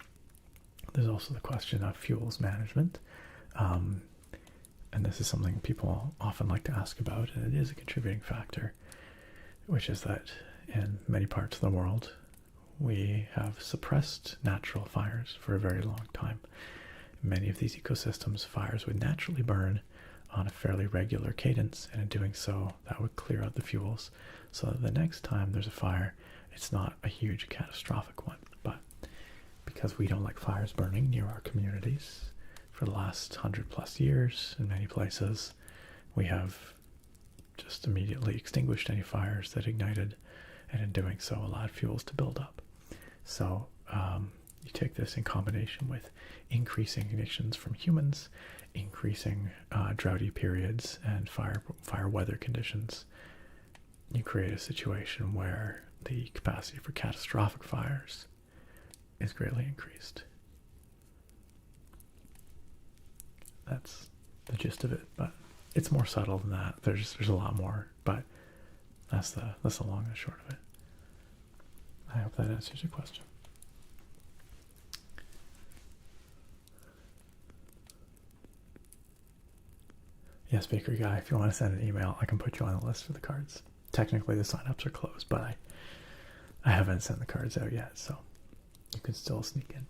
There's also the question of fuels management, and this is something people often like to ask about, and it is a contributing factor, which is that in many parts of the world we have suppressed natural fires for a very long time. In many of these ecosystems, fires would naturally burn on a fairly regular cadence, and in doing so that would clear out the fuels so that the next time there's a fire it's not a huge catastrophic one. But because we don't like fires burning near our communities for the last 100+ years in many places, we have just immediately extinguished any fires that ignited, and in doing so allowed fuels to build up. So you take this in combination with increasing ignitions from humans, increasing droughty periods and fire weather conditions, you create a situation where the capacity for catastrophic fires is greatly increased. That's the gist of it, but it's more subtle than that. There's a lot more, but that's the long and short of it. I hope that answers your question. Yes, bakery guy, if you want to send an email, I can put you on the list for the cards. Technically, the sign-ups are closed, but I haven't sent the cards out yet, so you can still sneak in.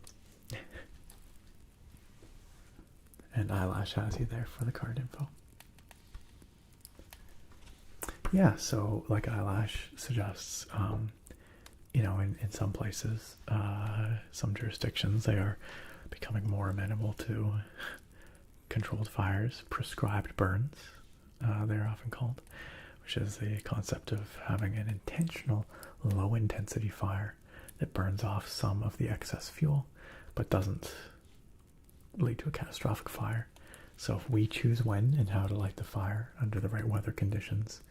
And Eyelash has you there for the card info. Yeah, so like Eyelash suggests, you know, in some places, some jurisdictions, they are becoming more amenable to controlled fires, prescribed burns, they're often called, which is the concept of having an intentional low intensity fire that burns off some of the excess fuel but doesn't lead to a catastrophic fire. So if we choose when and how to light the fire under the right weather conditions,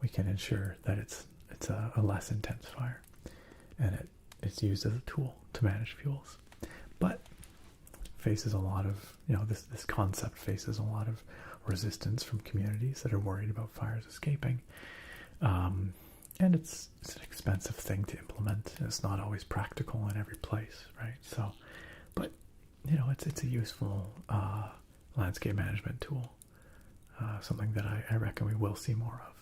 we can ensure that it's a less intense fire, and it's used as a tool to manage fuels. But faces a lot of, you know, this concept faces a lot of resistance from communities that are worried about fires escaping. And it's an expensive thing to implement. It's not always practical in every place, right? So, but you know, it's a useful landscape management tool, something that I reckon we will see more of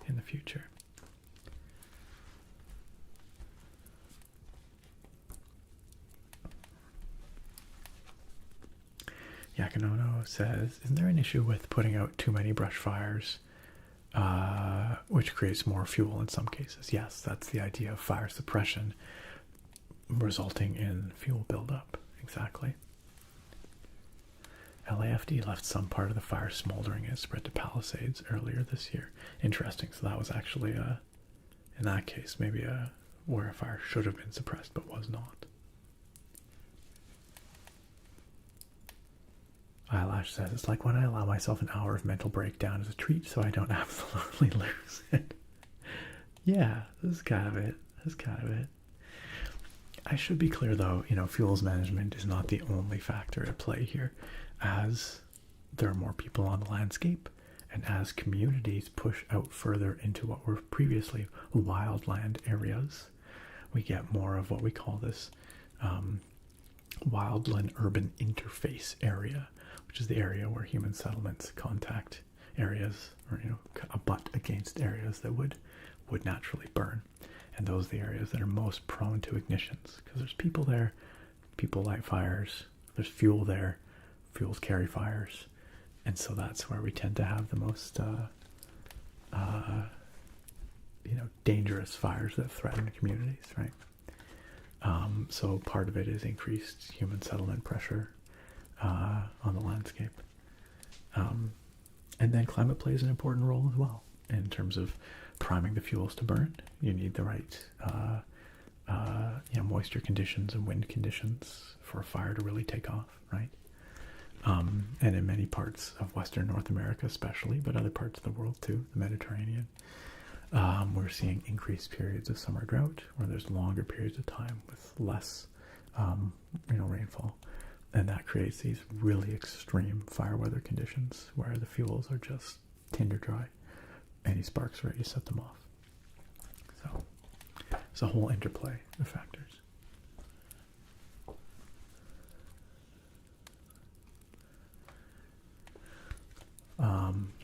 in the future. Yakinono says, isn't there an issue with putting out too many brush fires, which creates more fuel in some cases? Yes, that's the idea of fire suppression resulting in fuel buildup. Exactly. LAFD left some part of the fire smoldering and spread to Palisades earlier this year. Interesting. So that was actually, in that case, maybe where a fire should have been suppressed but was not. Eyelash says, it's like when I allow myself an hour of mental breakdown as a treat so I don't absolutely lose it. Yeah, this is kind of it. This is kind of it. I should be clear though, you know, fuels management is not the only factor at play here. As there are more people on the landscape, and as communities push out further into what were previously wildland areas, we get more of what we call this wildland urban interface area, which is the area where human settlements contact areas, or, you know, abut against areas that would naturally burn. And those are the areas that are most prone to ignitions, because there's people there, people light fires, there's fuel there, fuels carry fires, and so that's where we tend to have the most you know, dangerous fires that threaten communities, right? So part of it is increased human settlement pressure on the landscape, and then climate plays an important role as well in terms of priming the fuels to burn. You need the right you know, moisture conditions and wind conditions for a fire to really take off, right? And in many parts of Western North America especially, but other parts of the world too, the Mediterranean, we're seeing increased periods of summer drought, where there's longer periods of time with less you know, rainfall, and that creates these really extreme fire weather conditions where the fuels are just tinder dry. Any sparks ready to set them off. So it's a whole interplay of factors.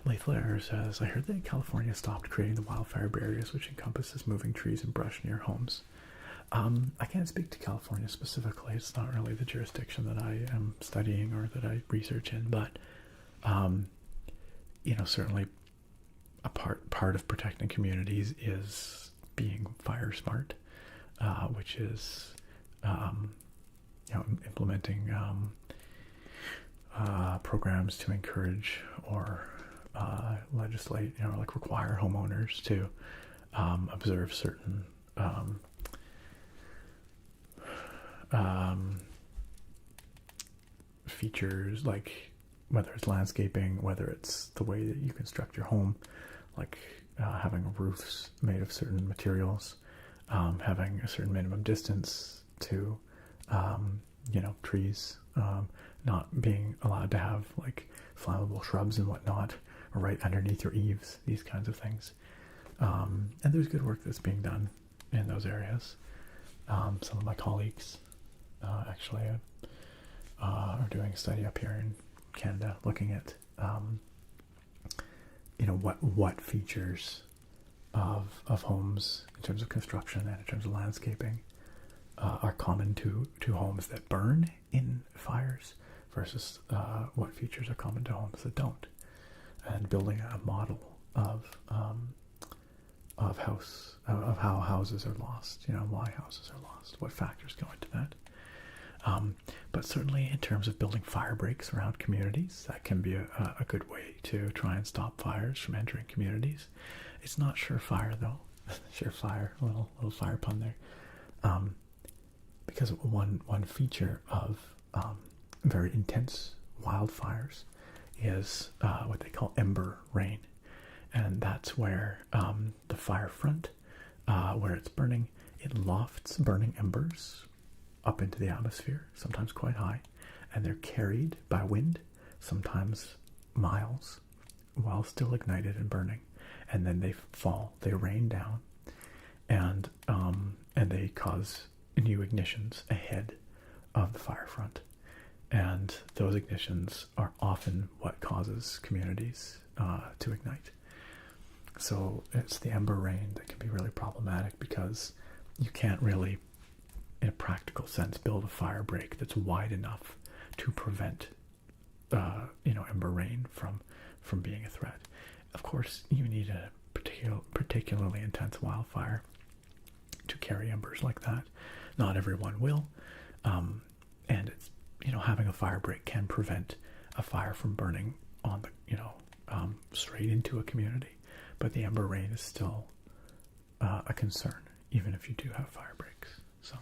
Layflair says, I heard that California stopped creating the wildfire barriers, which encompasses moving trees and brush near homes. I can't speak to California specifically. It's not really the jurisdiction that I am studying or that I research in, but you know, certainly a part of protecting communities is being fire smart, which is you know, implementing programs to encourage or legislate, you know, like require homeowners to observe certain features, like whether it's landscaping, whether it's the way that you construct your home, like having roofs made of certain materials, having a certain minimum distance to you know, trees, not being allowed to have like flammable shrubs and whatnot right underneath your eaves, these kinds of things. And there's good work that's being done in those areas. Some of my colleagues actually are doing a study up here in Canada looking at what features of homes in terms of construction and in terms of landscaping are common to homes that burn in fires versus what features are common to homes that don't, and building a model of how houses are lost, why houses are lost, what factors go into that. But certainly in terms of building fire breaks around communities, that can be a good way to try and stop fires from entering communities. It's not surefire though. Surefire, little fire pun there. Because one feature of very intense wildfires is what they call ember rain. And that's where the fire front, where it's burning, it lofts burning embers up into the atmosphere, sometimes quite high, and they're carried by wind, sometimes miles, while still ignited and burning. And then they fall, they rain down, and they cause new ignitions ahead of the fire front. And those ignitions are often what causes communities to ignite. So it's the ember rain that can be really problematic, because you can't really, in a practical sense, build a fire break that's wide enough to prevent ember rain from being a threat. Of course, you need a particularly intense wildfire to carry embers like that. Not everyone will, and it's having a fire break can prevent a fire from burning on the straight into a community. But the ember rain is still a concern, even if you do have fire breaks. So,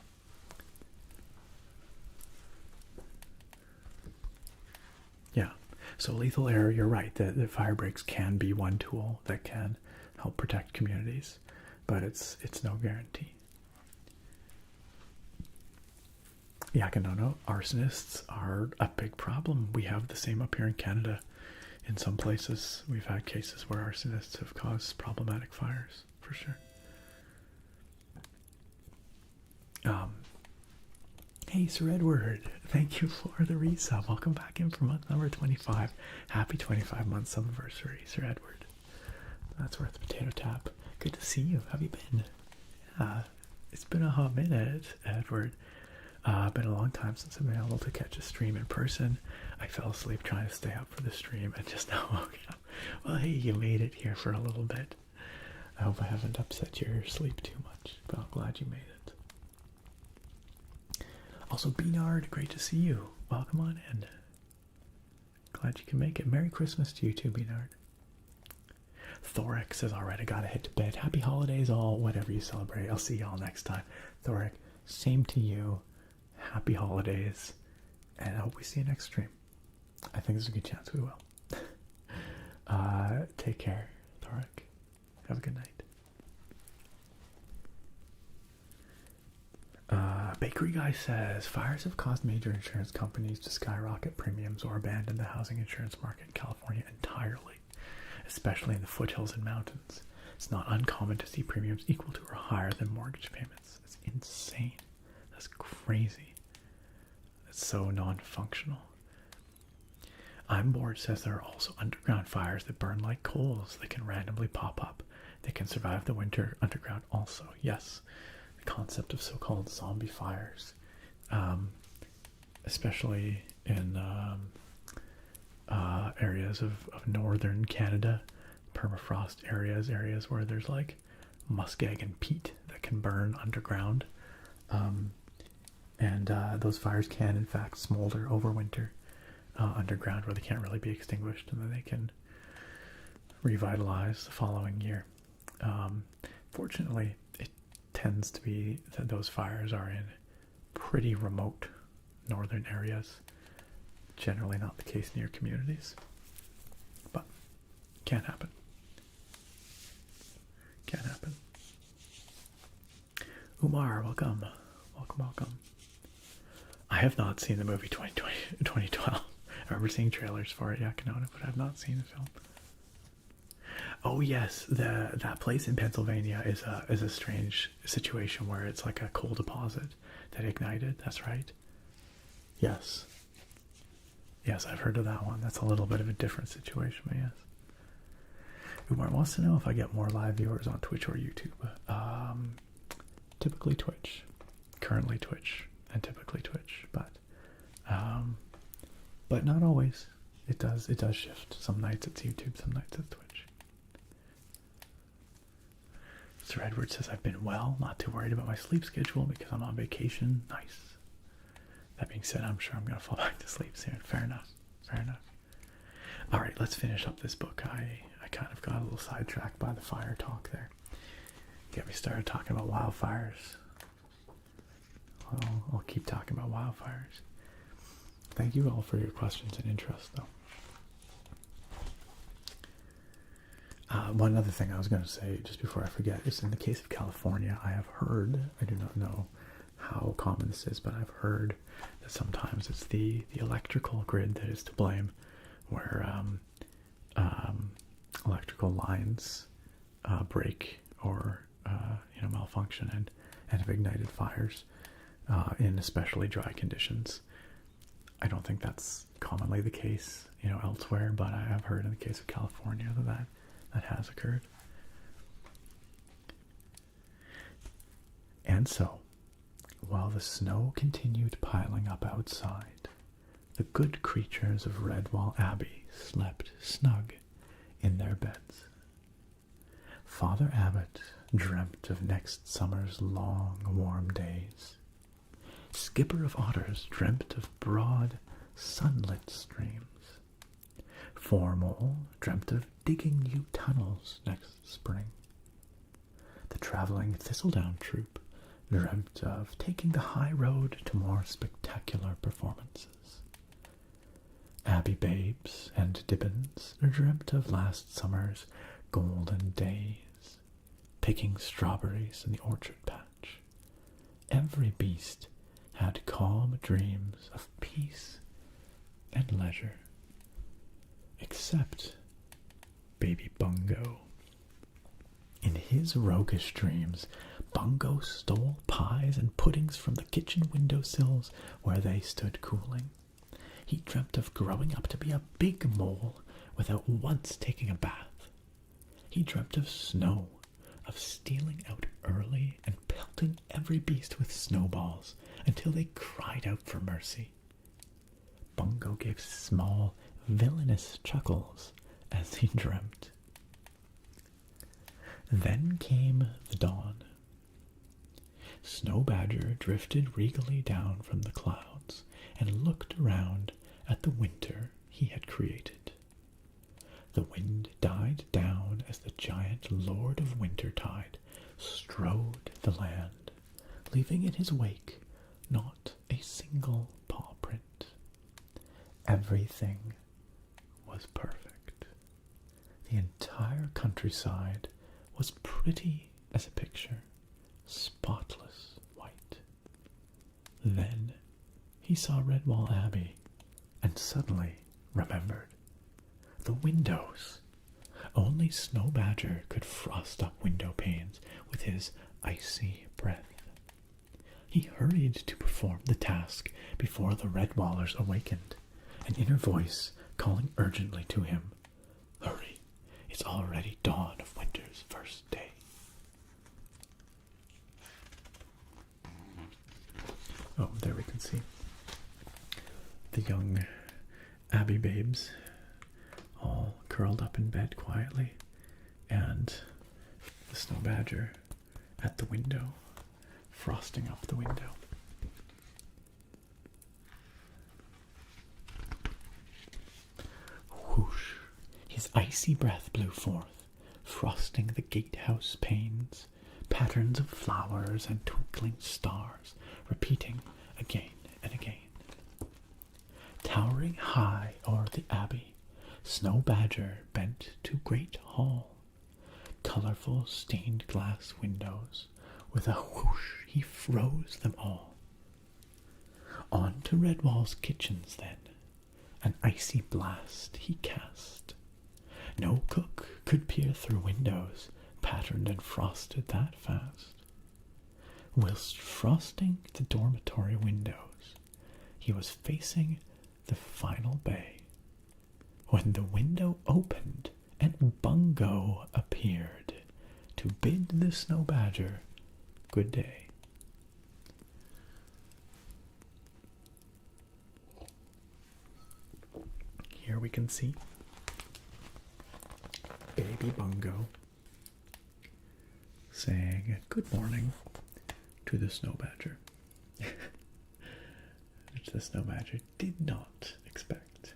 yeah. So lethal air, you're right. The fire breaks can be one tool that can help protect communities, but it's no guarantee. Yakinono, arsonists are a big problem. We have the same up here in Canada. In some places, we've had cases where arsonists have caused problematic fires, for sure. Hey, Sir Edward, thank you for the resub. Welcome back in for month number 25. Happy 25 months anniversary, Sir Edward. That's worth a potato tap. Good to see you. How have you been? Yeah, it's been a hot minute, Edward. Been a long time since I've been able to catch a stream in person. I fell asleep trying to stay up for the stream and just now woke up. Well, hey, you made it here for a little bit. I hope I haven't upset your sleep too much, but I'm glad you made it. Also, Beanard, great to see you. Welcome on in. Glad you can make it. Merry Christmas to you too, Beanard. Thoric says, alright, I gotta head to bed. Happy holidays all, whatever you celebrate. I'll see y'all next time. Thoric, same to you. Happy holidays, and I hope we see you next stream. I think there's a good chance we will. Take care, Thoric. Have a good night. Bakery Guy says, fires have caused major insurance companies to skyrocket premiums or abandon the housing insurance market in California entirely, especially in the foothills and mountains. It's not uncommon to see premiums equal to or higher than mortgage payments. It's insane. That's crazy. It's so non-functional. I'm Bored says there are also underground fires that burn like coals. They can randomly pop up. They can survive the winter underground also. Yes, the concept of so-called zombie fires, especially in areas of northern Canada, permafrost areas where there's like muskeg and peat that can burn underground. And those fires can, in fact, smolder over winter underground, where they can't really be extinguished, and then they can revitalize the following year. Fortunately, it tends to be that those fires are in pretty remote northern areas. Generally not the case near communities, but can happen. Can happen. Umar, welcome. Welcome. I have not seen the movie 2012. I remember seeing trailers for it, Yakanona, but I have not seen the film. Oh yes, that place in Pennsylvania is a strange situation where it's like a coal deposit that ignited. That's right. Yes, I've heard of that one. That's a little bit of a different situation, but yes. Umar wants to know if I get more live viewers on Twitch or YouTube. Typically Twitch. Currently Twitch and typically Twitch, but not always. It does shift. Some nights it's YouTube, some nights it's Twitch. Sir Edward says I've been well, not too worried about my sleep schedule because I'm on vacation. Nice. That being said, I'm sure I'm gonna fall back to sleep soon. Fair enough. Fair enough. Alright, let's finish up this book. I kind of got a little sidetracked by the fire talk there. Get me started talking about wildfires. I'll keep talking about wildfires. Thank you all for your questions and interest, though. One other thing I was going to say, just before I forget, is in the case of California, I have heard, I do not know how common this is, but I've heard that sometimes it's the electrical grid that is to blame, where electrical lines break or malfunction and have ignited fires in especially dry conditions. I don't think that's commonly the case, elsewhere, but I have heard in the case of California that has occurred. And so, while the snow continued piling up outside, the good creatures of Redwall Abbey slept snug in their beds. Father Abbot dreamt of next summer's long, warm days. Skipper of Otters dreamt of broad, sunlit streams. Foremoul dreamt of digging new tunnels next spring. The traveling Thistledown troupe dreamt of taking the high road to more spectacular performances. Abbey babes and Dibbins dreamt of last summer's golden days, picking strawberries in the orchard patch. Every beast had calm dreams of peace and leisure, except baby Bungo. In his roguish dreams, Bungo stole pies and puddings from the kitchen windowsills where they stood cooling. He dreamt of growing up to be a big mole without once taking a bath. He dreamt of snow, of stealing out early and pelting every beast with snowballs until they cried out for mercy. Bungo gave small, villainous chuckles as he dreamt. Then came the dawn. Snow Badger drifted regally down from the clouds and looked around at the winter he had created. The wind died down as the giant Lord of Wintertide strode the land, leaving in his wake not a single paw print. Everything was perfect. The entire countryside was pretty as a picture, spotless white. Then he saw Redwall Abbey and suddenly remembered. The windows. Only Snow Badger could frost up window panes with his icy breath. He hurried to perform the task before the Redwallers awakened, an inner voice calling urgently to him. Hurry, it's already dawn of winter's first day. Oh, there we can see the young Abbey babes all curled up in bed quietly, and the Snow Badger at the window, frosting up the window. Whoosh! His icy breath blew forth, frosting the gatehouse panes, patterns of flowers and twinkling stars, repeating again and again. Towering high o'er the abbey, Snow Badger bent to great hall. Colorful stained glass windows, with a whoosh he froze them all. On to Redwall's kitchens then, an icy blast he cast. No cook could peer through windows, patterned and frosted that fast. Whilst frosting the dormitory windows, he was facing the final bay, when the window opened and Bungo appeared to bid the snow badger good day. Here we can see baby Bungo saying good morning to the snow badger, which the snow badger did not expect.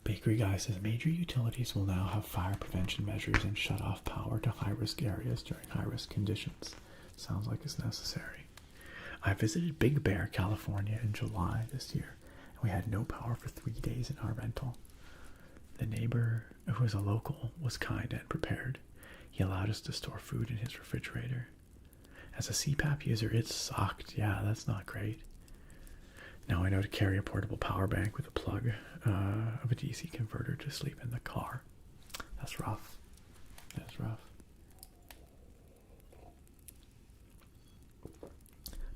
Bakery Guy says major utilities will now have fire prevention measures and shut off power to high-risk areas during high-risk conditions. Sounds like it's necessary. I visited Big Bear, California in July this year, and we had no power for 3 days in our rental. The neighbor, who was a local, was kind and prepared. He allowed us to store food in his refrigerator. As a CPAP user, it sucked. Yeah, that's not great. Now I know to carry a portable power bank with a plug of a DC converter to sleep in the car. That's rough. That's rough.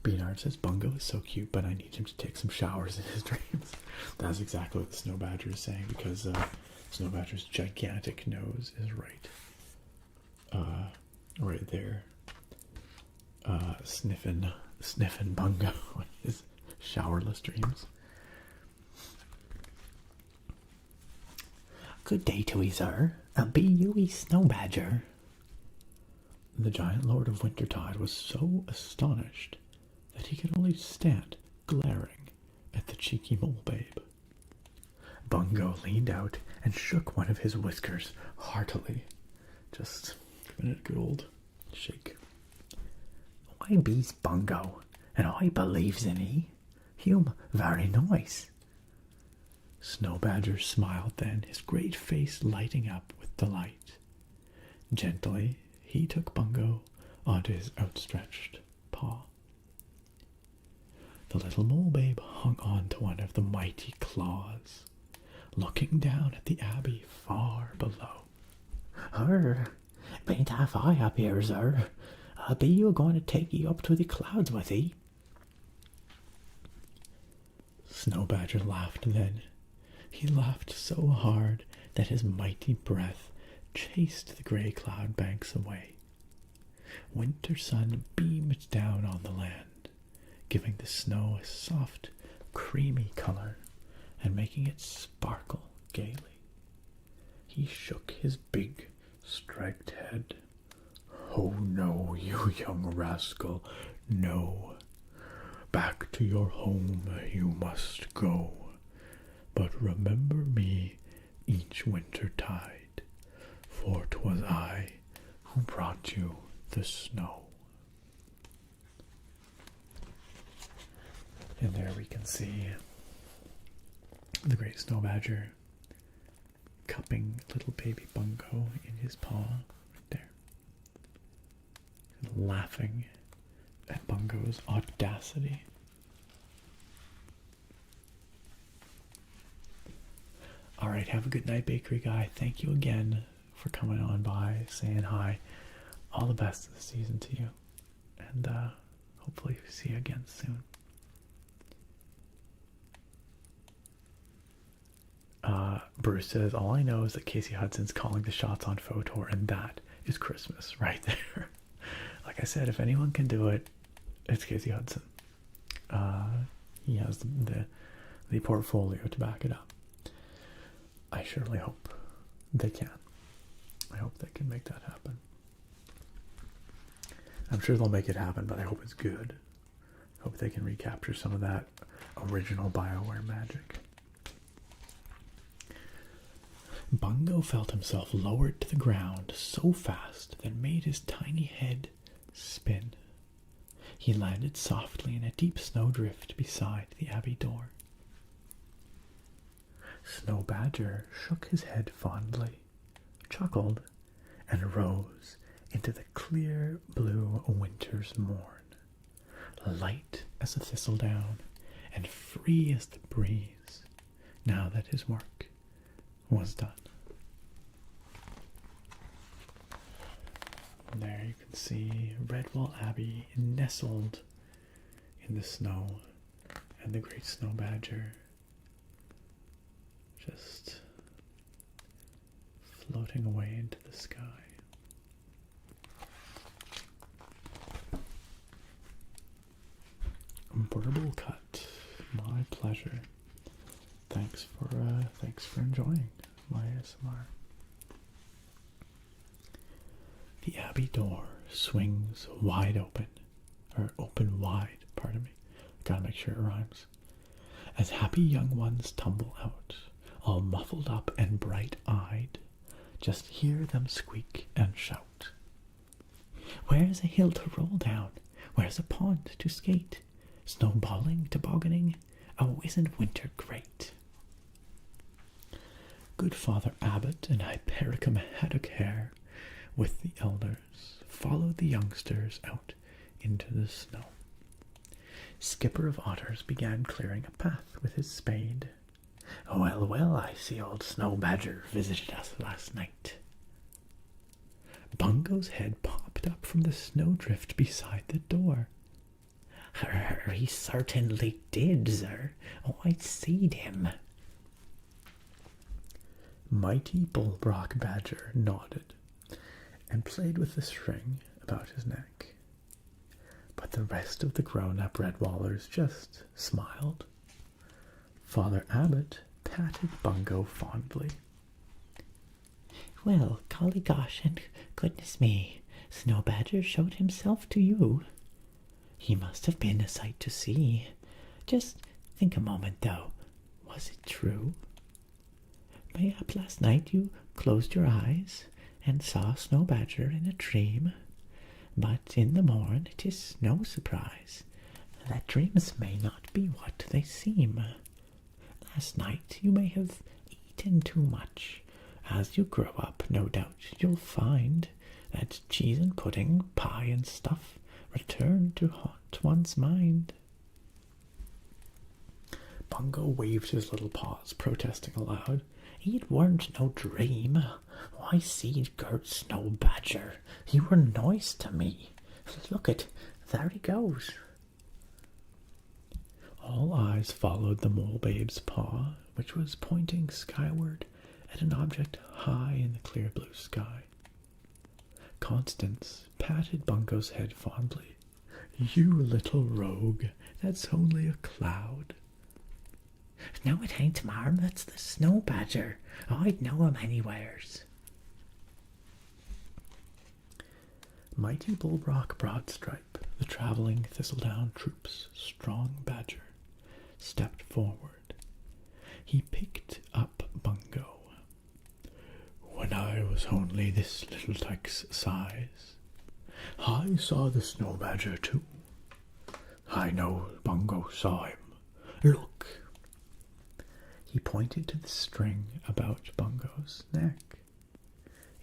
Beanard says Bungo is so cute, but I need him to take some showers in his dreams. That's exactly what the snow badger is saying, because snow badger's gigantic nose is right there, sniffing Bungo in his showerless dreams. Good day to 'ee, sir. Be you 'ee snow badger? The giant lord of Wintertide was so astonished that he could only stand glaring at the cheeky mole babe. Bungo leaned out and shook one of his whiskers heartily, just giving it a good old shake. I be's Bungo, and I believes in 'ee. Him very nice. Snow Badger smiled then, his great face lighting up with delight. Gently, he took Bungo onto his outstretched paw. The little mole babe hung on to one of the mighty claws, looking down at the abbey far below. Bain't half I up here, sir. Be you going to take ye up to the clouds with ye? Snow Badger laughed then. He laughed so hard that his mighty breath chased the grey cloud banks away. Winter sun beamed down on the land, giving the snow a soft, creamy color and making it sparkle gaily. He shook his big, striped head. Oh no, you young rascal, no. Back to your home you must go. But remember me each winter tide, for 'twas I who brought you the snow. And there we can see the great snow badger cupping little baby Bungo in his paw right there, and laughing at Bungo's audacity. Alright, have a good night, Bakery Guy. Thank you again for coming on by, saying hi. All the best of the season to you. And hopefully see you again soon. Bruce says, all I know is that Casey Hudson's calling the shots on Photor, and that is Christmas right there. Like I said, if anyone can do it, it's Casey Hudson. He has the portfolio to back it up. I surely hope they can. I hope they can make that happen. I'm sure they'll make it happen, but I hope it's good. I hope they can recapture some of that original BioWare magic. Bungo felt himself lowered to the ground so fast that it made his tiny head spin. He landed softly in a deep snowdrift beside the abbey door. Snow Badger shook his head fondly, chuckled, and rose into the clear blue winter's morn, light as a thistledown and free as the breeze, now that his work was done. And there you can see Redwall Abbey nestled in the snow, and the great Snow Badger just floating away into the sky. Burble cut, my pleasure. Thanks for enjoying my ASMR. The abbey door swings wide open, or open wide, pardon me. Gotta make sure it rhymes. As happy young ones tumble out, all muffled up and bright-eyed, just hear them squeak and shout. Where's a hill to roll down? Where's a pond to skate? Snowballing, tobogganing? Oh, isn't winter great? Good Father Abbot and Hypericum Haddock Hare, with the elders, followed the youngsters out into the snow. Skipper of Otters began clearing a path with his spade. Well, well, I see old Snow Badger visited us last night. Bungo's head popped up from the snowdrift beside the door. He certainly did, sir. Oh, I seed him. Mighty Bullbrock Badger nodded and played with the string about his neck. But the rest of the grown-up Redwallers just smiled. Father Abbot patted Bungo fondly. Well, golly gosh, and goodness me, Snow Badger showed himself to you. He must have been a sight to see. Just think a moment, though. Was it true? Mayhap last night you closed your eyes and saw Snow Badger in a dream. But in the morn it is no surprise that dreams may not be what they seem. Last night you may have eaten too much. As you grow up, no doubt you'll find that cheese and pudding, pie and stuff return to haunt one's mind. Bungo waved his little paws, protesting aloud. It weren't no dream. I seed Gert Snow Badger. He were nice to me. Look it, there he goes. All eyes followed the mole babe's paw, which was pointing skyward at an object high in the clear blue sky. Constance patted Bungo's head fondly. You little rogue, that's only a cloud. No, it ain't, marm, that's the Snow Badger. I'd know him anywheres. Mighty Bullbrock Broadstripe, the travelling Thistledown troop's strong badger, stepped forward. He picked up Bungo. When I was only this little tyke's size, I saw the Snow Badger too. I know Bungo saw him. Look. He pointed to the string about Bungo's neck.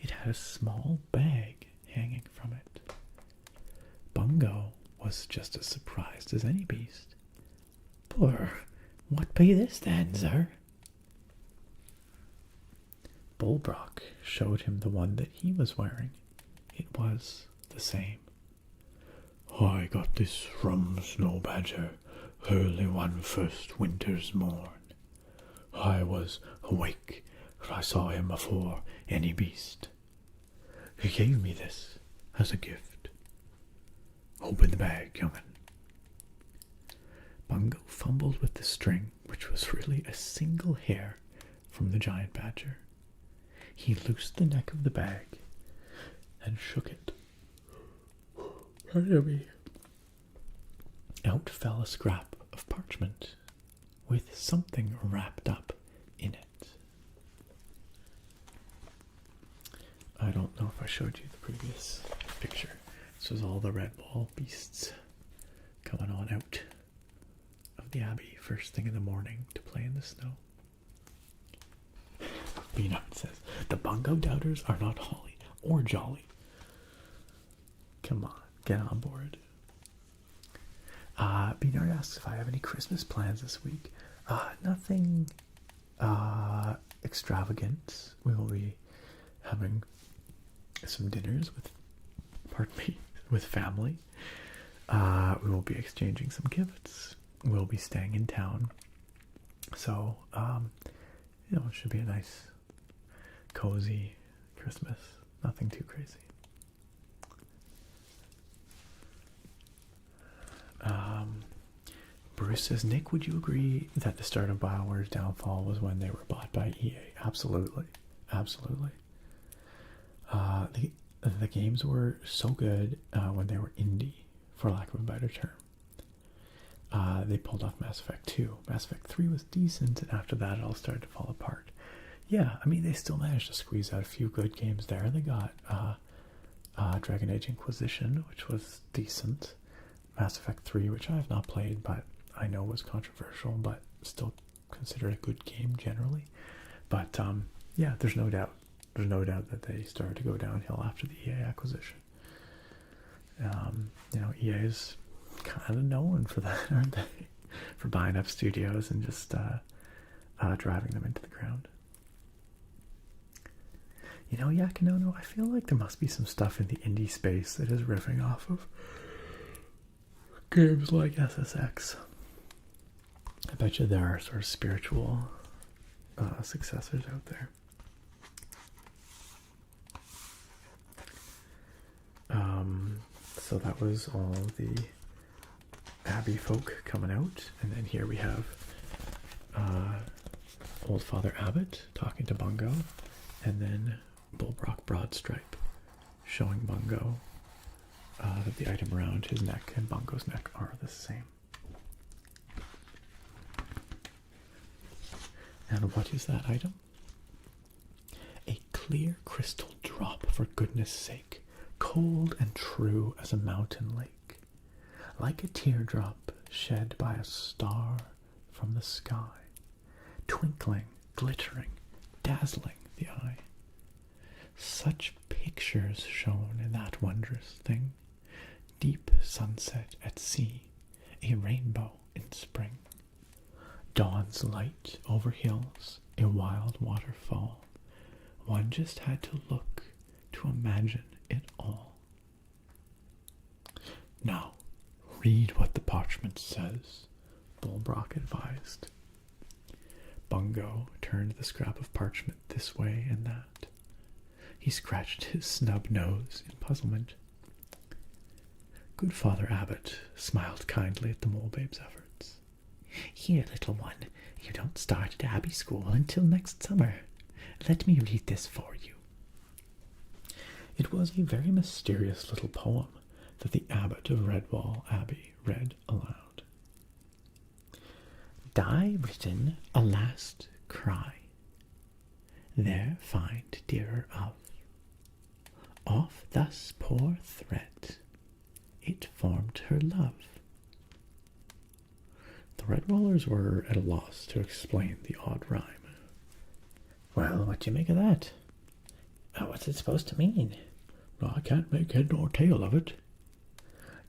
It had a small bag hanging from it. Bungo was just as surprised as any beast. Poor, what be this then, sir? Bullbrock showed him the one that he was wearing. It was the same. I got this from Snow Badger early one first winter's morn. I was awake, for I saw him afore any beast. He gave me this as a gift. Open the bag, young'un. Bungo fumbled with the string, which was really a single hair from the giant badger. He loosed the neck of the bag and shook it. Pardon me. Out fell a scrap of parchment with something wrapped up in it. I don't know if I showed you the previous picture. This was all the Redwall beasts coming on out of the abbey first thing in the morning to play in the snow. Beanard says, the Bungo doubters are not holly or jolly. Come on, get on board. Beanard asks if I have any Christmas plans this week. Nothing extravagant. We will be having some dinners with family. We will be exchanging some gifts. We'll be staying in town. So, it should be a nice, cozy Christmas. Nothing too crazy. Bruce says, Nick, would you agree that the start of BioWare's downfall was when they were bought by EA? Absolutely. Absolutely. The games were so good when they were indie, for lack of a better term. They pulled off Mass Effect 2. Mass Effect 3 was decent, and after that it all started to fall apart. Yeah, I mean, they still managed to squeeze out a few good games there. They got Dragon Age Inquisition, which was decent. Mass Effect 3, which I have not played, but I know was controversial, but still considered a good game generally. But yeah, there's no doubt that they started to go downhill after the EA acquisition. EA is kind of known for that, aren't they? For buying up studios and just driving them into the ground. Yakinono, I feel like there must be some stuff in the indie space that is riffing off of games like SSX. I bet you there are sort of spiritual successors out there. So that was all the Abbey folk coming out, and then here we have Old Father Abbott talking to Bungo, and then Bullbrock Broadstripe showing Bungo that the item around his neck and Bungo's neck are the same. And what is that item? A clear crystal drop, for goodness sake, cold and true as a mountain lake, like a teardrop shed by a star from the sky, twinkling, glittering, dazzling the eye. Such pictures shone in that wondrous thing, deep sunset at sea, a rainbow in spring, dawn's light over hills, a wild waterfall. One just had to look to imagine it all. Now, read what the parchment says, Bullbrock advised. Bungo turned the scrap of parchment this way and that. He scratched his snub nose in puzzlement. Good Father Abbott smiled kindly at the mole babe's efforts. Here, little one, you don't start at Abbey School until next summer. Let me read this for you. It was a very mysterious little poem that the abbot of Redwall Abbey read aloud. Die written a last cry, there find dearer of. Off thus poor thread, it formed her love. The Redwallers were at a loss to explain the odd rhyme. Well, what do you make of that? What's it supposed to mean? Well, I can't make head nor tail of it.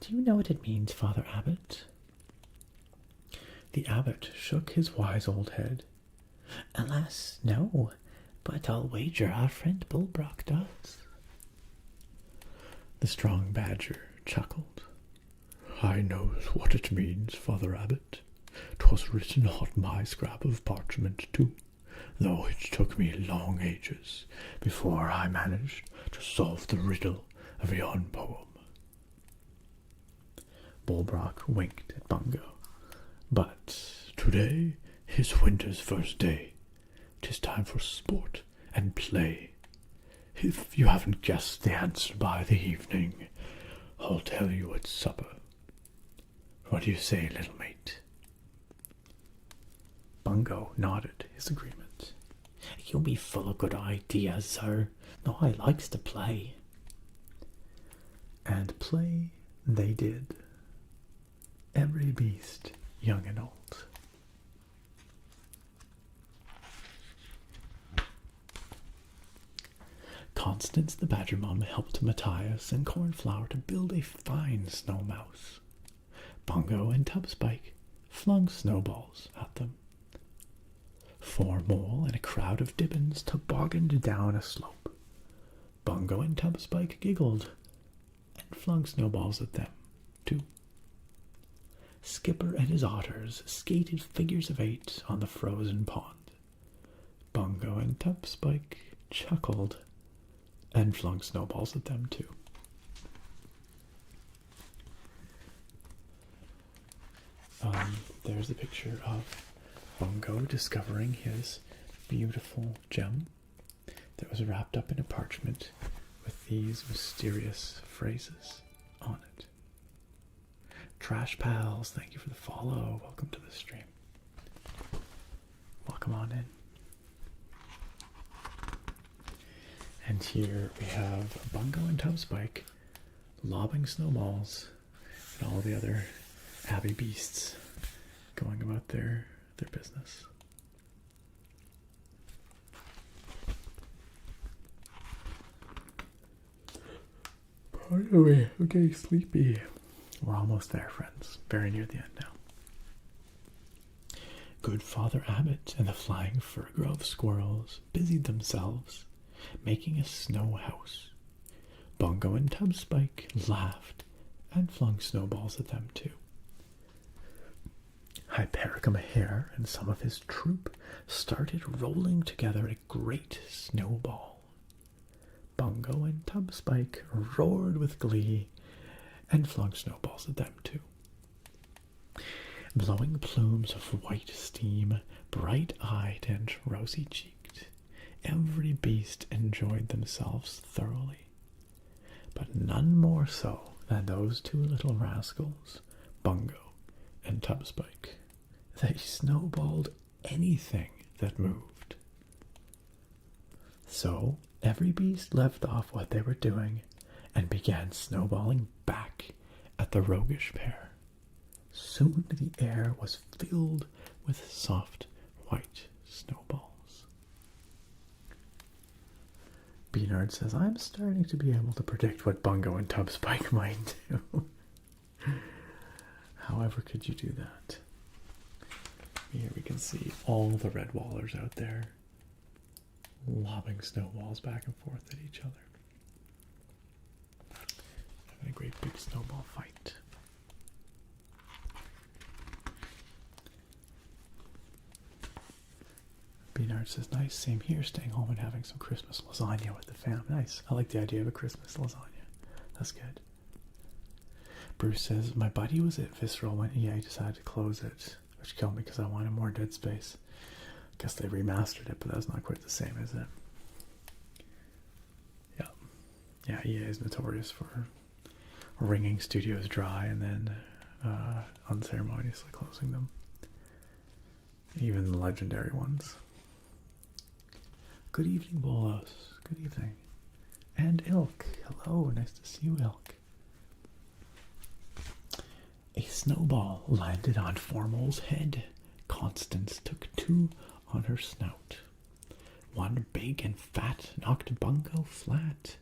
Do you know what it means, Father Abbot? The abbot shook his wise old head. Alas, no, but I'll wager our friend Bullbrock does. The strong badger chuckled. I knows what it means, Father Abbot. 'Twas written on my scrap of parchment too, though it took me long ages before I managed to solve the riddle of yon poem. Bullbrock winked at Bungo. But today is winter's first day. 'Tis time for sport and play. If you haven't guessed the answer by the evening, I'll tell you at supper. What do you say, little mate? Bungo nodded his agreement. You'll be full of good ideas, sir. No, I likes to play. And play they did. Every beast, young and old. Constance the Badger Mum helped Matthias and Cornflower to build a fine snow mouse. Bungo and Tubspike flung snowballs at them. Four Mole and a crowd of Dibbins tobogganed down a slope. Bungo and Tubspike giggled and flung snowballs at them, too. Skipper and his otters skated figures of eight on the frozen pond. Bungo and Tubspike chuckled and flung snowballs at them too. There's a picture of Bungo discovering his beautiful gem that was wrapped up in a parchment with these mysterious phrases on it. Trash Pals, thank you for the follow. Welcome to the stream. Welcome on in. And here we have Bungo and Tubspike lobbing snowballs and all the other Abbey beasts going about their business. By the way, I'm getting sleepy. We're almost there, friends. Very near the end now. Good Father Abbot and the flying Fir-Grove squirrels busied themselves making a snow house. Bungo and Tubspike laughed and flung snowballs at them too. Hypericum Hare and some of his troop started rolling together a great snowball. Bungo and Tubspike roared with glee and flung snowballs at them too. Blowing plumes of white steam, bright-eyed and rosy-cheeked, every beast enjoyed themselves thoroughly, but none more so than those two little rascals, Bungo and Tubspike. They snowballed anything that moved. So every beast left off what they were doing and began snowballing back at the roguish pair. Soon the air was filled with soft white snowballs. Beanard says, I'm starting to be able to predict what Bungo and Tubspike might do. However could you do that? Here we can see all the Redwallers out there lobbing snowballs back and forth at each other. Having a great big snowball fight. Beanard says, nice, same here, staying home and having some Christmas lasagna with the fam. Nice. I like the idea of a Christmas lasagna. That's good. Bruce says, my buddy was at Visceral when EA decided to close it, which killed me because I wanted more Dead Space. Guess they remastered it, but that's not quite the same, is it? Yeah. Yeah, EA is notorious for wringing studios dry and then unceremoniously closing them. Even the legendary ones. Good evening, Bolos. Good evening. And Ilk. Hello, nice to see you, Ilk. A snowball landed on Formal's head. Constance took two on her snout. One big and fat knocked Bungo flat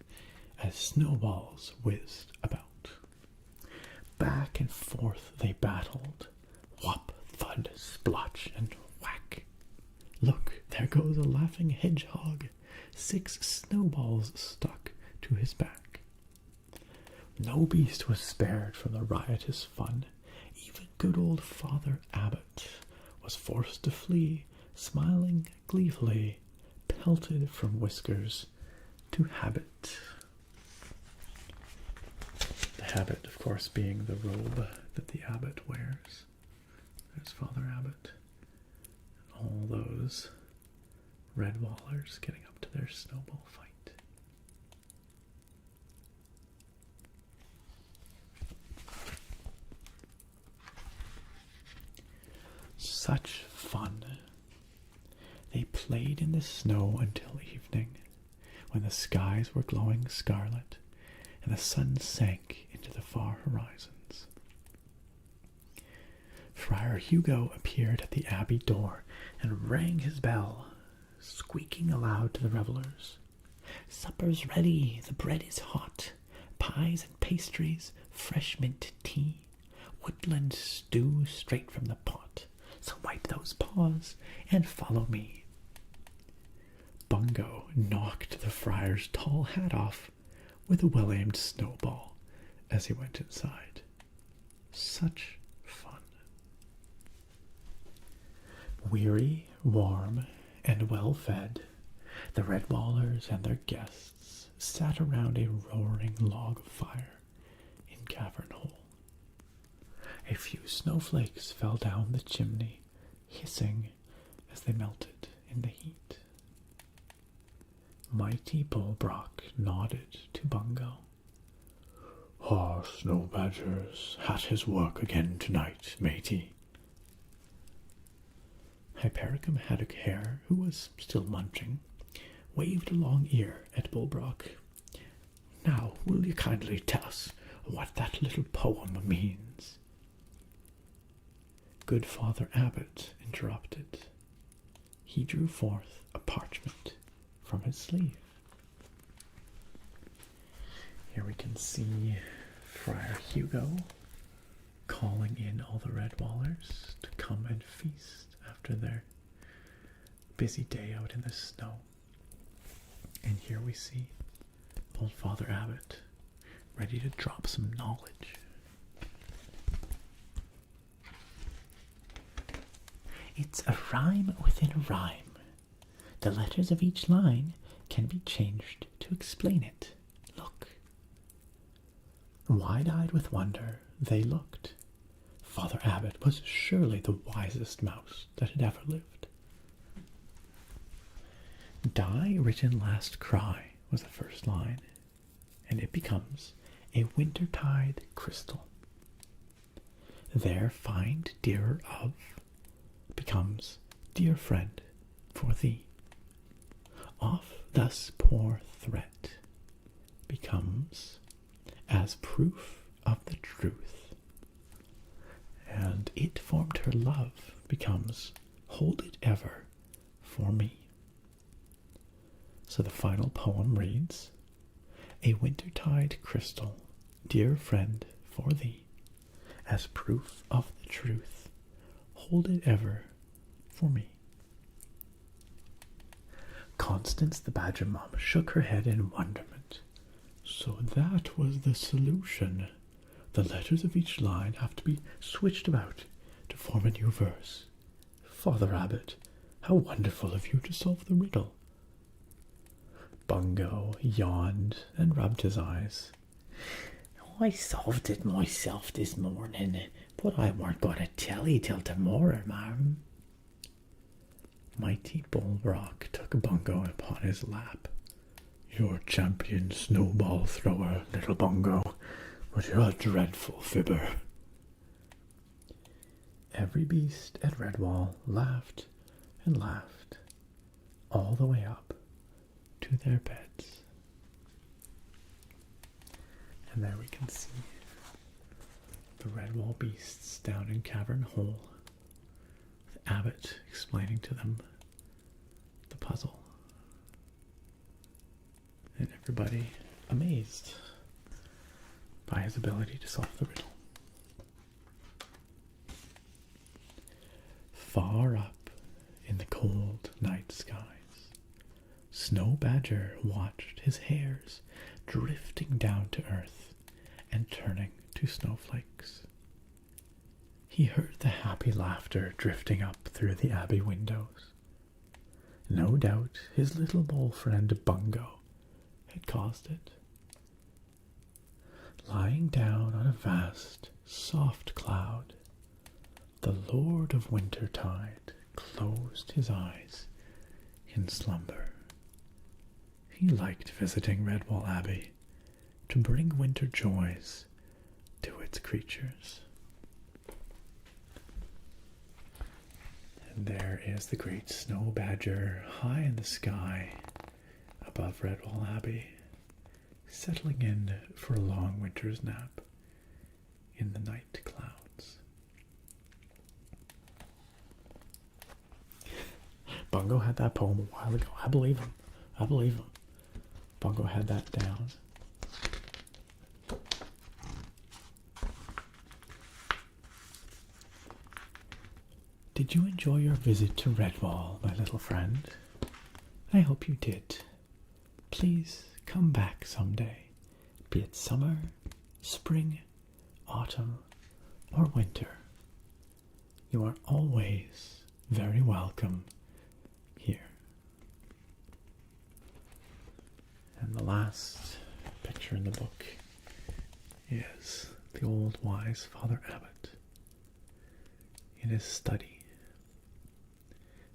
as snowballs whizzed about. Back and forth they battled. Whop, thud, splotch, and whack. Look, there goes a laughing hedgehog. 6 snowballs stuck to his back. No beast was spared from the riotous fun. Even good old Father Abbot was forced to flee, smiling gleefully, pelted from whiskers to habit. The habit, of course, being the robe that the abbot wears. There's Father Abbot. All those Redwallers getting up to their snowball fight. Such fun. They played in the snow until evening, when the skies were glowing scarlet and the sun sank into the far horizons. Friar Hugo appeared at the abbey door and rang his bell, squeaking aloud to the revelers. Supper's ready, the bread is hot, pies and pastries, fresh mint tea, woodland stew straight from the pot, so wipe those paws and follow me. Bungo knocked the friar's tall hat off with a well-aimed snowball as he went inside. Such fun. Weary, warm, and well fed, the Redwallers and their guests sat around a roaring log of fire in Cavern Hole. A few snowflakes fell down the chimney, hissing as they melted in the heat. Mighty Bulbrock nodded to Bungo. "Our Snow Badger's at his work again tonight, matey." Hypericum Haddock-Hare, who was still munching, waved a long ear at Bulbrock. "Now, will you kindly tell us what that little poem means?" Good Father Abbot interrupted. He drew forth a parchment from his sleeve. Here we can see Friar Hugo calling in all the Redwallers to come and feast after their busy day out in the snow. And here we see old Father Abbot ready to drop some knowledge. It's a rhyme within a rhyme. The letters of each line can be changed to explain it. Look. Wide-eyed with wonder, they looked. Father Abbot was surely the wisest mouse that had ever lived. Die written last cry was the first line, and it becomes a wintertide crystal. There find dearer of becomes dear friend for thee. Off thus poor threat becomes as proof of the truth. And it formed her love becomes hold it ever for me. So the final poem reads, a wintertide crystal, dear friend for thee, as proof of the truth, hold it ever for me. Constance the Badger Mom shook her head in wonderment. So that was the solution. The letters of each line have to be switched about to form a new verse. Father Abbot, how wonderful of you to solve the riddle. Bungo yawned and rubbed his eyes. I solved it myself this morning, but I weren't going to tell you till tomorrow, ma'am. Mighty Bulbrock took Bungo upon his lap. You're champion snowball thrower, little Bungo, but you're a dreadful fibber. Every beast at Redwall laughed and laughed, all the way up to their beds. And there we can see the Redwall beasts down in Cavern Hole, with Abbot explaining to them the puzzle. And everybody amazed by his ability to solve the riddle. Far up in the cold night skies, Snow Badger watched his hairs drifting down to earth and turning to snowflakes. He heard the happy laughter drifting up through the abbey windows. No doubt his little mole friend Bungo had caused it. Lying down on a vast, soft cloud, the Lord of Wintertide closed his eyes in slumber. He liked visiting Redwall Abbey to bring winter joys to its creatures. And there is the great Snow Badger high in the sky above Redwall Abbey, settling in for a long winter's nap in the night clouds. Bungo had that poem a while ago. I believe him. I believe him. Bungo had that down. Did you enjoy your visit to Redwall, my little friend? I hope you did. Please come back someday, be it summer, spring, autumn, or winter. You are always very welcome here the last picture in the book is the old wise Father Abbot in his study.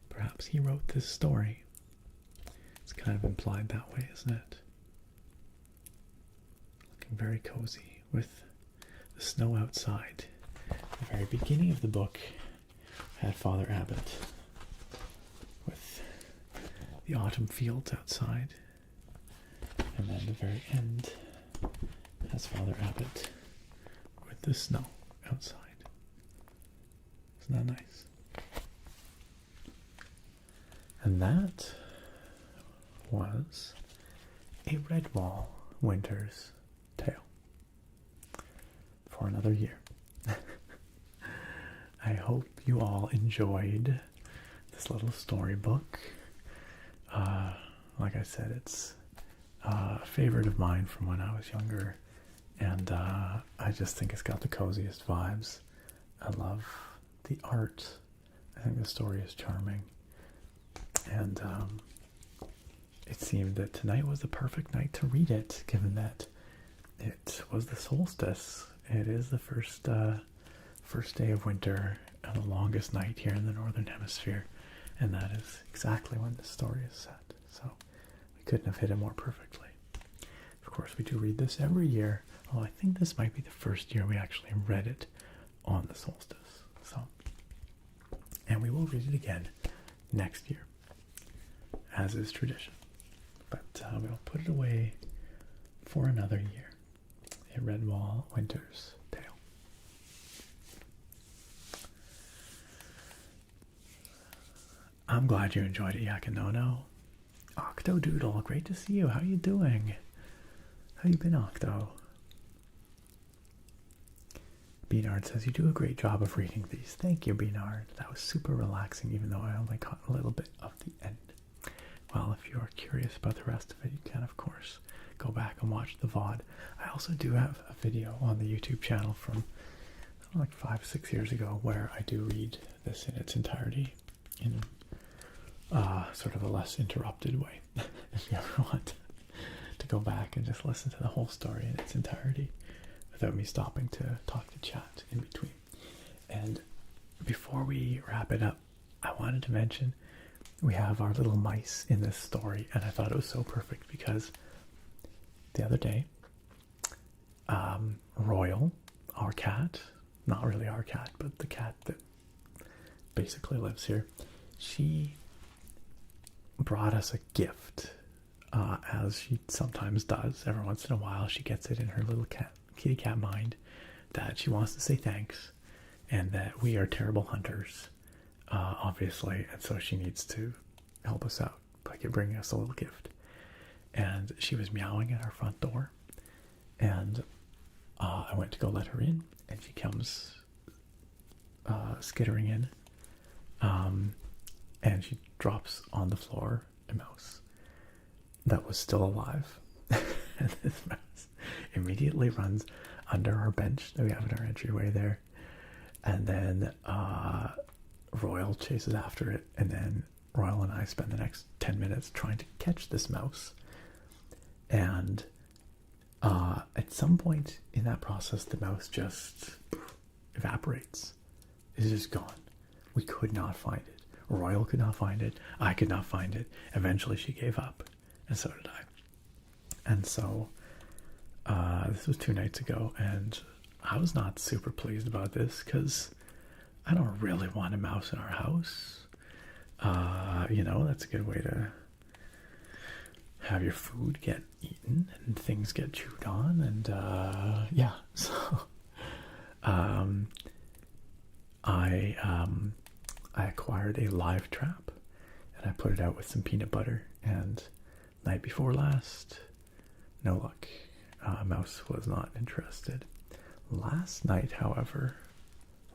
Perhaps he wrote this story. It's kind of implied that way, isn't it? Looking very cozy with the snow outside. The very beginning of the book had Father Abbot with the autumn fields outside, and then the very end has Father Abbot with the snow outside. Isn't that nice? And that was a Redwall winter's tale for another year. I hope you all enjoyed this little storybook. Like I said, it's a favorite of mine from when I was younger, and I just think it's got the coziest vibes. I love the art. I think the story is charming, and it seemed that tonight was the perfect night to read it, given that it was the solstice. It is the first day of winter and the longest night here in the Northern Hemisphere, and that is exactly when the story is set. So we couldn't have hit it more perfectly. Of course, we do read this every year, although I think this might be the first year we actually read it on the solstice. So, and we will read it again next year, as is tradition. But we'll put it away for another year. A Redwall Winter's Tale. I'm glad you enjoyed it, Yakinono. Octodoodle, great to see you. How you doing? How you been, Octo? Beanard says, you do a great job of reading these. Thank you, Beanard. That was super relaxing, even though I only caught a little bit of the end. Well, if you're curious about the rest of it, you can, of course, go back and watch the VOD. I also do have a video on the YouTube channel from like 5-6 years ago where I do read this in its entirety in sort of a less interrupted way. If you ever want to go back and just listen to the whole story in its entirety without me stopping to talk to chat in between. And before we wrap it up, I wanted to mention we have our little mice in this story, and I thought it was so perfect because the other day, Royal, our cat, not really our cat, but the cat that basically lives here, she brought us a gift, as she sometimes does. Every once in a while, she gets it in her little kitty cat mind that she wants to say thanks, and that we are terrible hunters, obviously, and so she needs to help us out by bringing us a little gift. And she was meowing at our front door, and I went to go let her in, and she comes skittering in, and she drops on the floor a mouse that was still alive. And this mouse immediately runs under our bench that we have in our entryway there, and then Royal chases after it, and then Royal and I spend the next 10 minutes trying to catch this mouse. And at some point in that process, the mouse just evaporates. It's just gone. We could not find it. Royal could not find it. I could not find it. Eventually she gave up, and so did I. And so this was 2 nights ago, and I was not super pleased about this because I don't really want a mouse in our house. That's a good way to have your food get eaten and things get chewed on, and so I acquired a live trap, and I put it out with some peanut butter, and night before last, no luck. Mouse was not interested. Last night, however,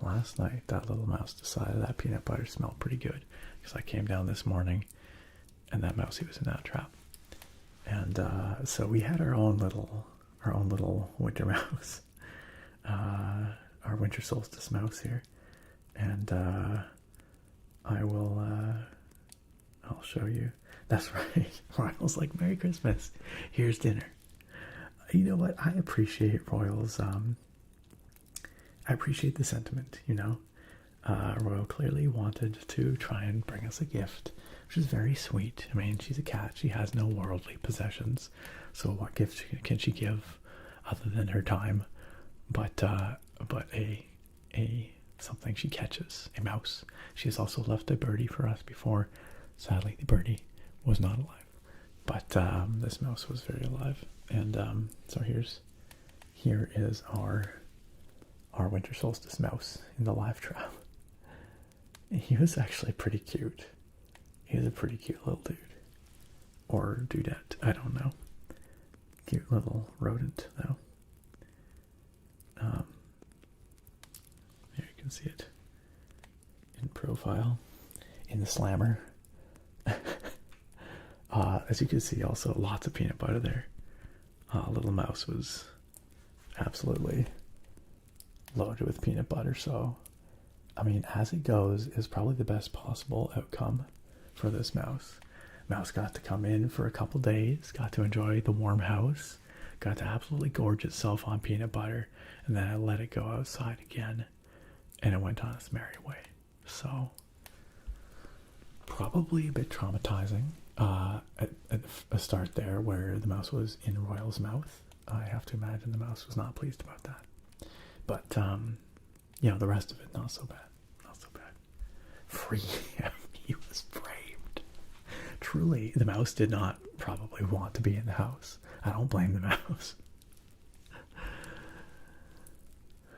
that little mouse decided that peanut butter smelled pretty good, because I came down this morning and that mousey was in that trap. And so we had our own little winter mouse, our winter solstice mouse here. And I'll show you. That's right. Royal's like, Merry Christmas. Here's dinner. You know what? I appreciate Royal's. I appreciate the sentiment. You know, Royal clearly wanted to try and bring us a gift, which is very sweet. I mean, she's a cat. She has no worldly possessions. So what gift can she give other than her time? But a something she catches, a mouse. She has also left a birdie for us before. Sadly, the birdie was not alive, but this mouse was very alive. And so here is our winter solstice mouse in the live trap. He was actually pretty cute. He was a pretty cute little dude, or dudette. I don't know. Cute little rodent though. Here you can see it in profile in the slammer. As you can see, also lots of peanut butter there. Little mouse was absolutely loaded with peanut butter. So, I mean, as it goes, is probably the best possible outcome for this mouse. Mouse got to come in for a couple days, got to enjoy the warm house, got to absolutely gorge itself on peanut butter, and then I let it go outside again, and it went on its merry way. So, probably a bit traumatizing at a start there where the mouse was in Royal's mouth. I have to imagine the mouse was not pleased about that. But, you know, the rest of it, not so bad. Not so bad. Free him. He was braved. Truly, the mouse did not probably want to be in the house. I don't blame the mouse.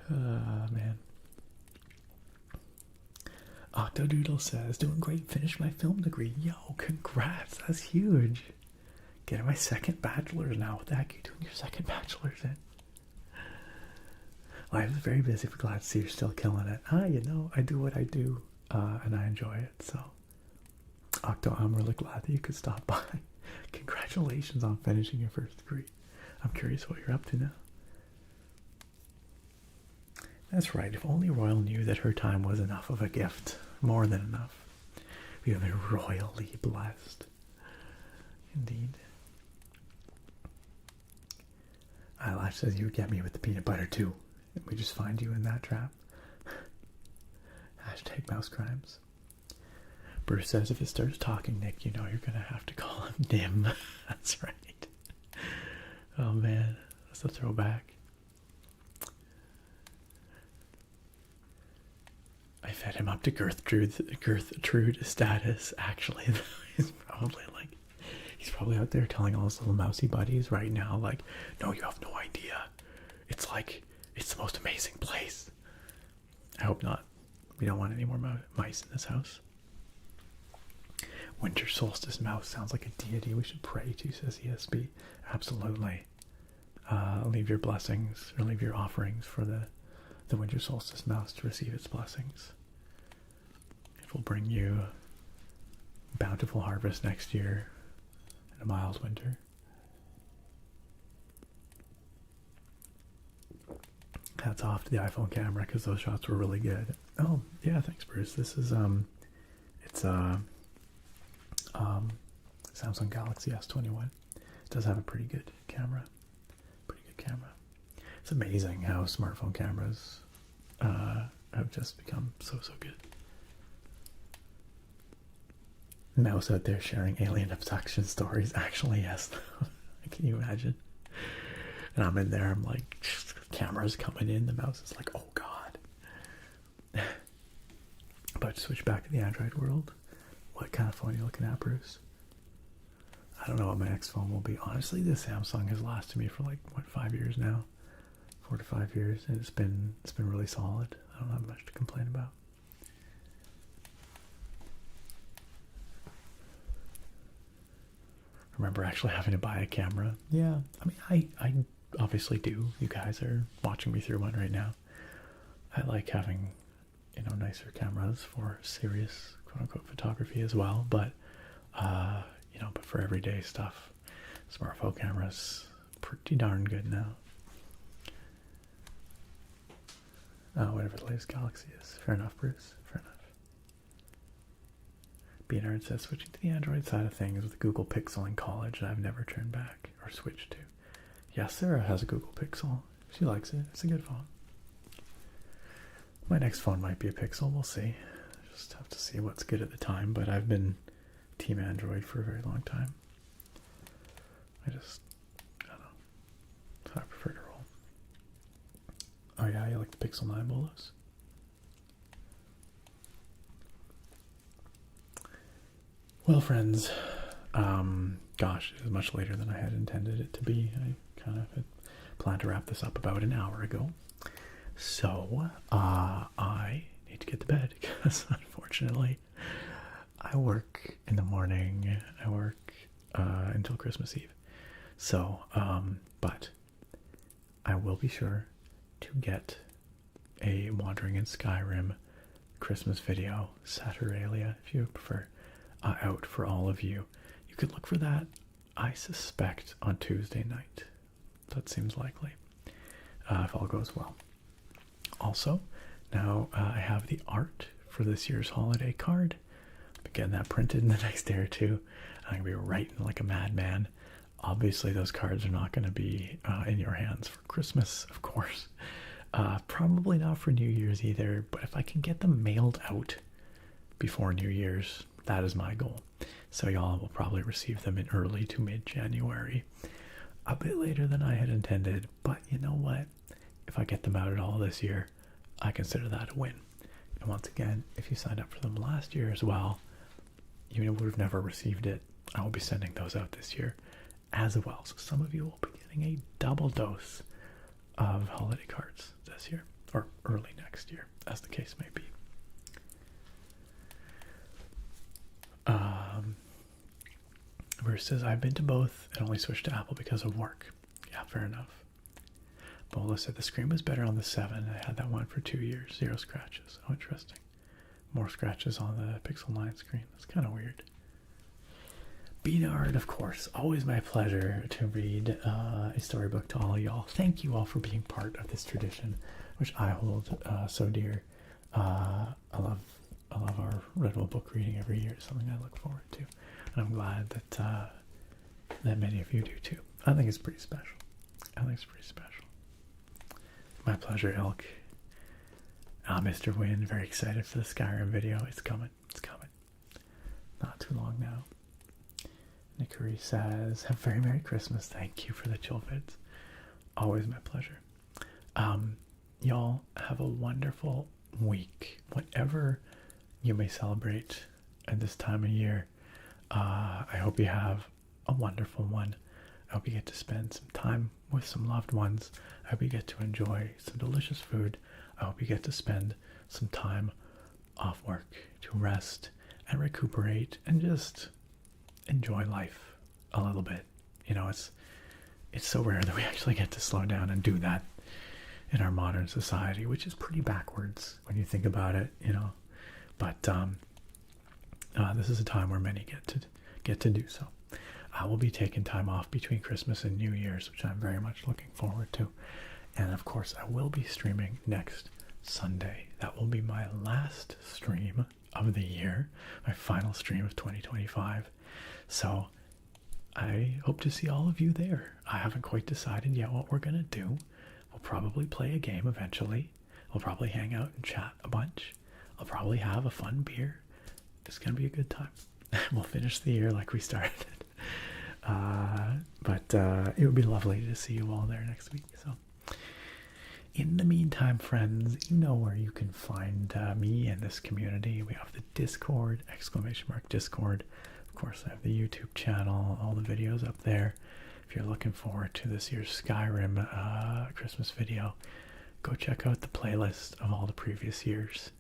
Man. Octodoodle says, doing great, finished my film degree. Yo, congrats, that's huge. Getting my second bachelor's now. What the heck are you doing your second bachelor's in? Life is very busy, but glad to see you're still killing it. You know, I do what I do, and I enjoy it, so. Octo, I'm really glad that you could stop by. Congratulations on finishing your first degree. I'm curious what you're up to now. That's right, if only Royal knew that her time was enough of a gift. More than enough. We have been royally blessed. Indeed. Eyelash says you would get me with the peanut butter too. And we just find you in that trap. Hashtag mouse crimes. Bruce says if it starts talking, Nick, you know you're gonna have to call him Nim. That's right. Oh man, that's a throwback. I fed him up to Gertrude status. Actually, he's probably out there telling all his little mousy buddies right now, like, no, you have no idea. It's the most amazing place. I hope not. We don't want any more mice in this house. Winter solstice mouse sounds like a deity we should pray to, says ESB. Absolutely. Leave your blessings, or leave your offerings for the winter solstice mouse to receive its blessings. It will bring you bountiful harvest next year and a mild winter. Hats off to the iPhone camera because those shots were really good. Oh yeah, thanks Bruce. This is it's Samsung Galaxy S21. It does have a pretty good camera. It's amazing how smartphone cameras have just become so good. Mouse out there sharing alien abduction stories. Actually, yes. Can you imagine? And I'm in there, I'm like, cameras coming in, the mouse is like, oh god. But to switch back to the Android world, what kind of phone are you looking at, Bruce? I don't know what my next phone will be. Honestly, the Samsung has lasted me for like, what, 5 years now? 4 to 5 years, and it's been really solid. I don't have much to complain about. I remember actually having to buy a camera. Yeah, I mean, I obviously do. You guys are watching me through one right now. I like having, you know, nicer cameras for serious quote-unquote photography as well, but you know, but for everyday stuff, smartphone cameras pretty darn good now. Whatever the latest Galaxy is. Fair enough, Bruce. Fair enough. Beanard says, switching to the Android side of things with Google Pixel in college, and I've never turned back or switched to. Yes, Sarah has a Google Pixel. She likes it. It's a good phone. My next phone might be a Pixel. We'll see. Just have to see what's good at the time, but I've been Team Android for a very long time. I don't know. That's how I prefer to roll. Oh yeah, you like the Pixel 9 Bolos? Well, friends, gosh, it is much later than I had intended it to be. I kind of had planned to wrap this up about an hour ago. So, I need to get to bed because, unfortunately, I work in the morning. I work until Christmas Eve. So, but I will be sure to get a Wandering in Skyrim Christmas video, Saturnalia, if you prefer, out for all of you. You could look for that, I suspect, on Tuesday night. That seems likely, if all goes well. Also, now I have the art for this year's holiday card. I'll be getting that printed in the next day or two. I'm going to be writing like a madman. Obviously, those cards are not going to be in your hands for Christmas, of course. Probably not for New Year's either, but if I can get them mailed out before New Year's, that is my goal. So y'all will probably receive them in early to mid-January. A bit later than I had intended, but you know what? If I get them out at all this year, I consider that a win. And once again, if you signed up for them last year as well, you would have never received it. I will be sending those out this year as well. So some of you will be getting a double dose of holiday cards this year, or early next year, as the case may be. Verse says, I've been to both and only switched to Apple because of work. Yeah, fair enough. Bola said the screen was better on the 7. I had that one for 2 years. 0 scratches. Oh, interesting. More scratches on the Pixel 9 screen. That's kind of weird. Beanard, of course. Always my pleasure to read a storybook to all of y'all. Thank you all for being part of this tradition, which I hold so dear. I love our Redwall book reading every year. It's something I look forward to. And I'm glad that that many of you do too. I think it's pretty special. My pleasure, Elk. Mr. Wynn, very excited for the Skyrim video. It's coming. Not too long now. Nickery says, have a very Merry Christmas. Thank you for the chill vids. Always my pleasure. Y'all have a wonderful week. Whatever you may celebrate at this time of year, I hope you have a wonderful one. I hope you get to spend some time with some loved ones. I hope you get to enjoy some delicious food. I hope you get to spend some time off work to rest and recuperate and just enjoy life a little bit. You know, it's so rare that we actually get to slow down and do that in our modern society, which is pretty backwards when you think about it, you know. But this is a time where many get to do so. I will be taking time off between Christmas and New Year's, which I'm very much looking forward to. And of course, I will be streaming next Sunday. That will be my last stream of the year, my final stream of 2025. So I hope to see all of you there. I haven't quite decided yet what we're going to do. We'll probably play a game eventually. We'll probably hang out and chat a bunch. I'll probably have a fun beer. It's going to be a good time. We'll finish the year like we started. But it would be lovely to see you all there next week. So in the meantime, friends, you know where you can find me and this community. We have the Discord, !Discord. Of course, I have the YouTube channel, all the videos up there. If you're looking forward to this year's Skyrim Christmas video, go check out the playlist of all the previous years.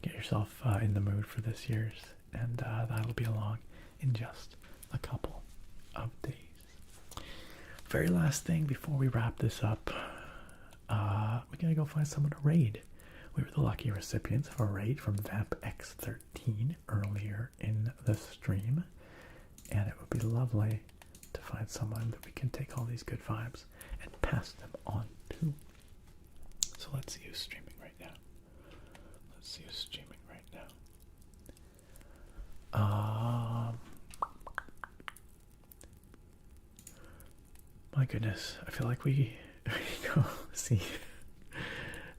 Get yourself in the mood for this year's, and that'll be along in just a couple of days. Very last thing before we wrap this up, we're gonna go find someone to raid. We were the lucky recipients of a raid from VampX13 earlier in the stream, and it would be lovely to find someone that we can take all these good vibes and pass them on to. So let's see who's streaming right now. goodness, I feel like we go see.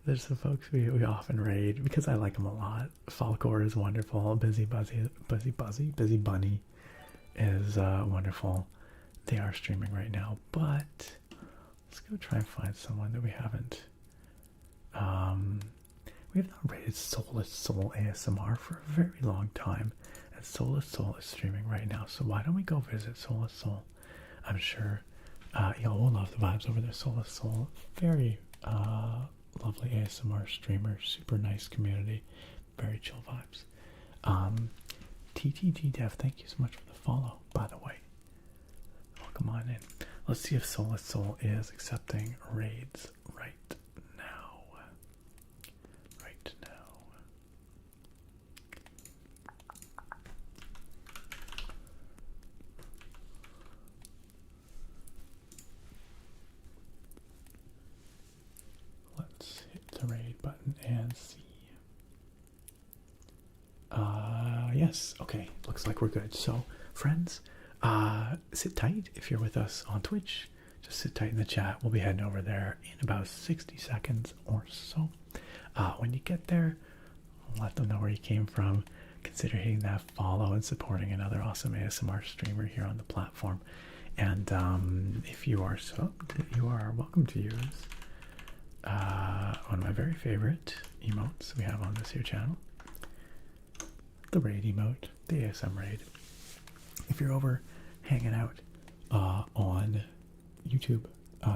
There's some folks we often raid because I like them a lot. Falcor is wonderful. Busy Bunny is wonderful. They are streaming right now, but let's go try and find someone that we haven't. We have not rated Soulless Soul ASMR for a very long time, and Soulless Soul is streaming right now. So why don't we go visit Soulless Soul? I'm sure y'all will love the vibes over there. Soulless Soul, very lovely ASMR streamer, super nice community, very chill vibes. TTG Dev, thank you so much for the follow, by the way. Welcome on in. Let's see if Soulless Soul is accepting raids right now. Right now. Let's hit the raid button and see. Yes, okay, looks like we're good. So, friends, sit tight if you're with us on Twitch. Just sit tight in the chat. We'll be heading over there in about 60 seconds or so. When you get there, let them know where you came from. Consider hitting that follow and supporting another awesome ASMR streamer here on the platform. And if you are subbed, you are welcome to use one of my very favorite emotes we have on this here channel. The raid emote, the ASM raid. If you're over hanging out on YouTube,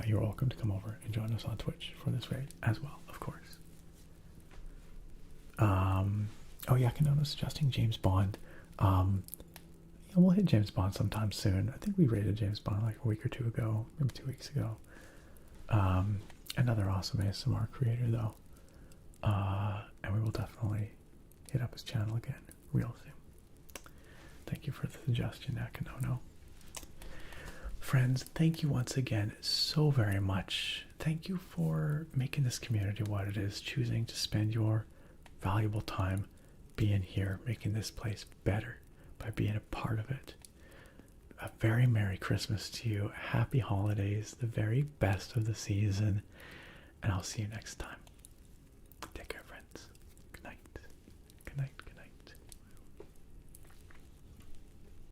you're welcome to come over and join us on Twitch for this raid as well, of course. Oh yeah, Kanona's suggesting James Bond. Yeah, we'll hit James Bond sometime soon. I think we rated James Bond like a week or two ago, maybe 2 weeks ago. Another awesome ASMR creator though. And we will definitely hit up his channel again real soon. Thank you for the suggestion, Akanono. Friends, thank you once again so very much. Thank you for making this community what it is, choosing to spend your valuable time being here, making this place better by being a part of it. A very Merry Christmas to you. Happy holidays, the very best of the season, and I'll see you next time.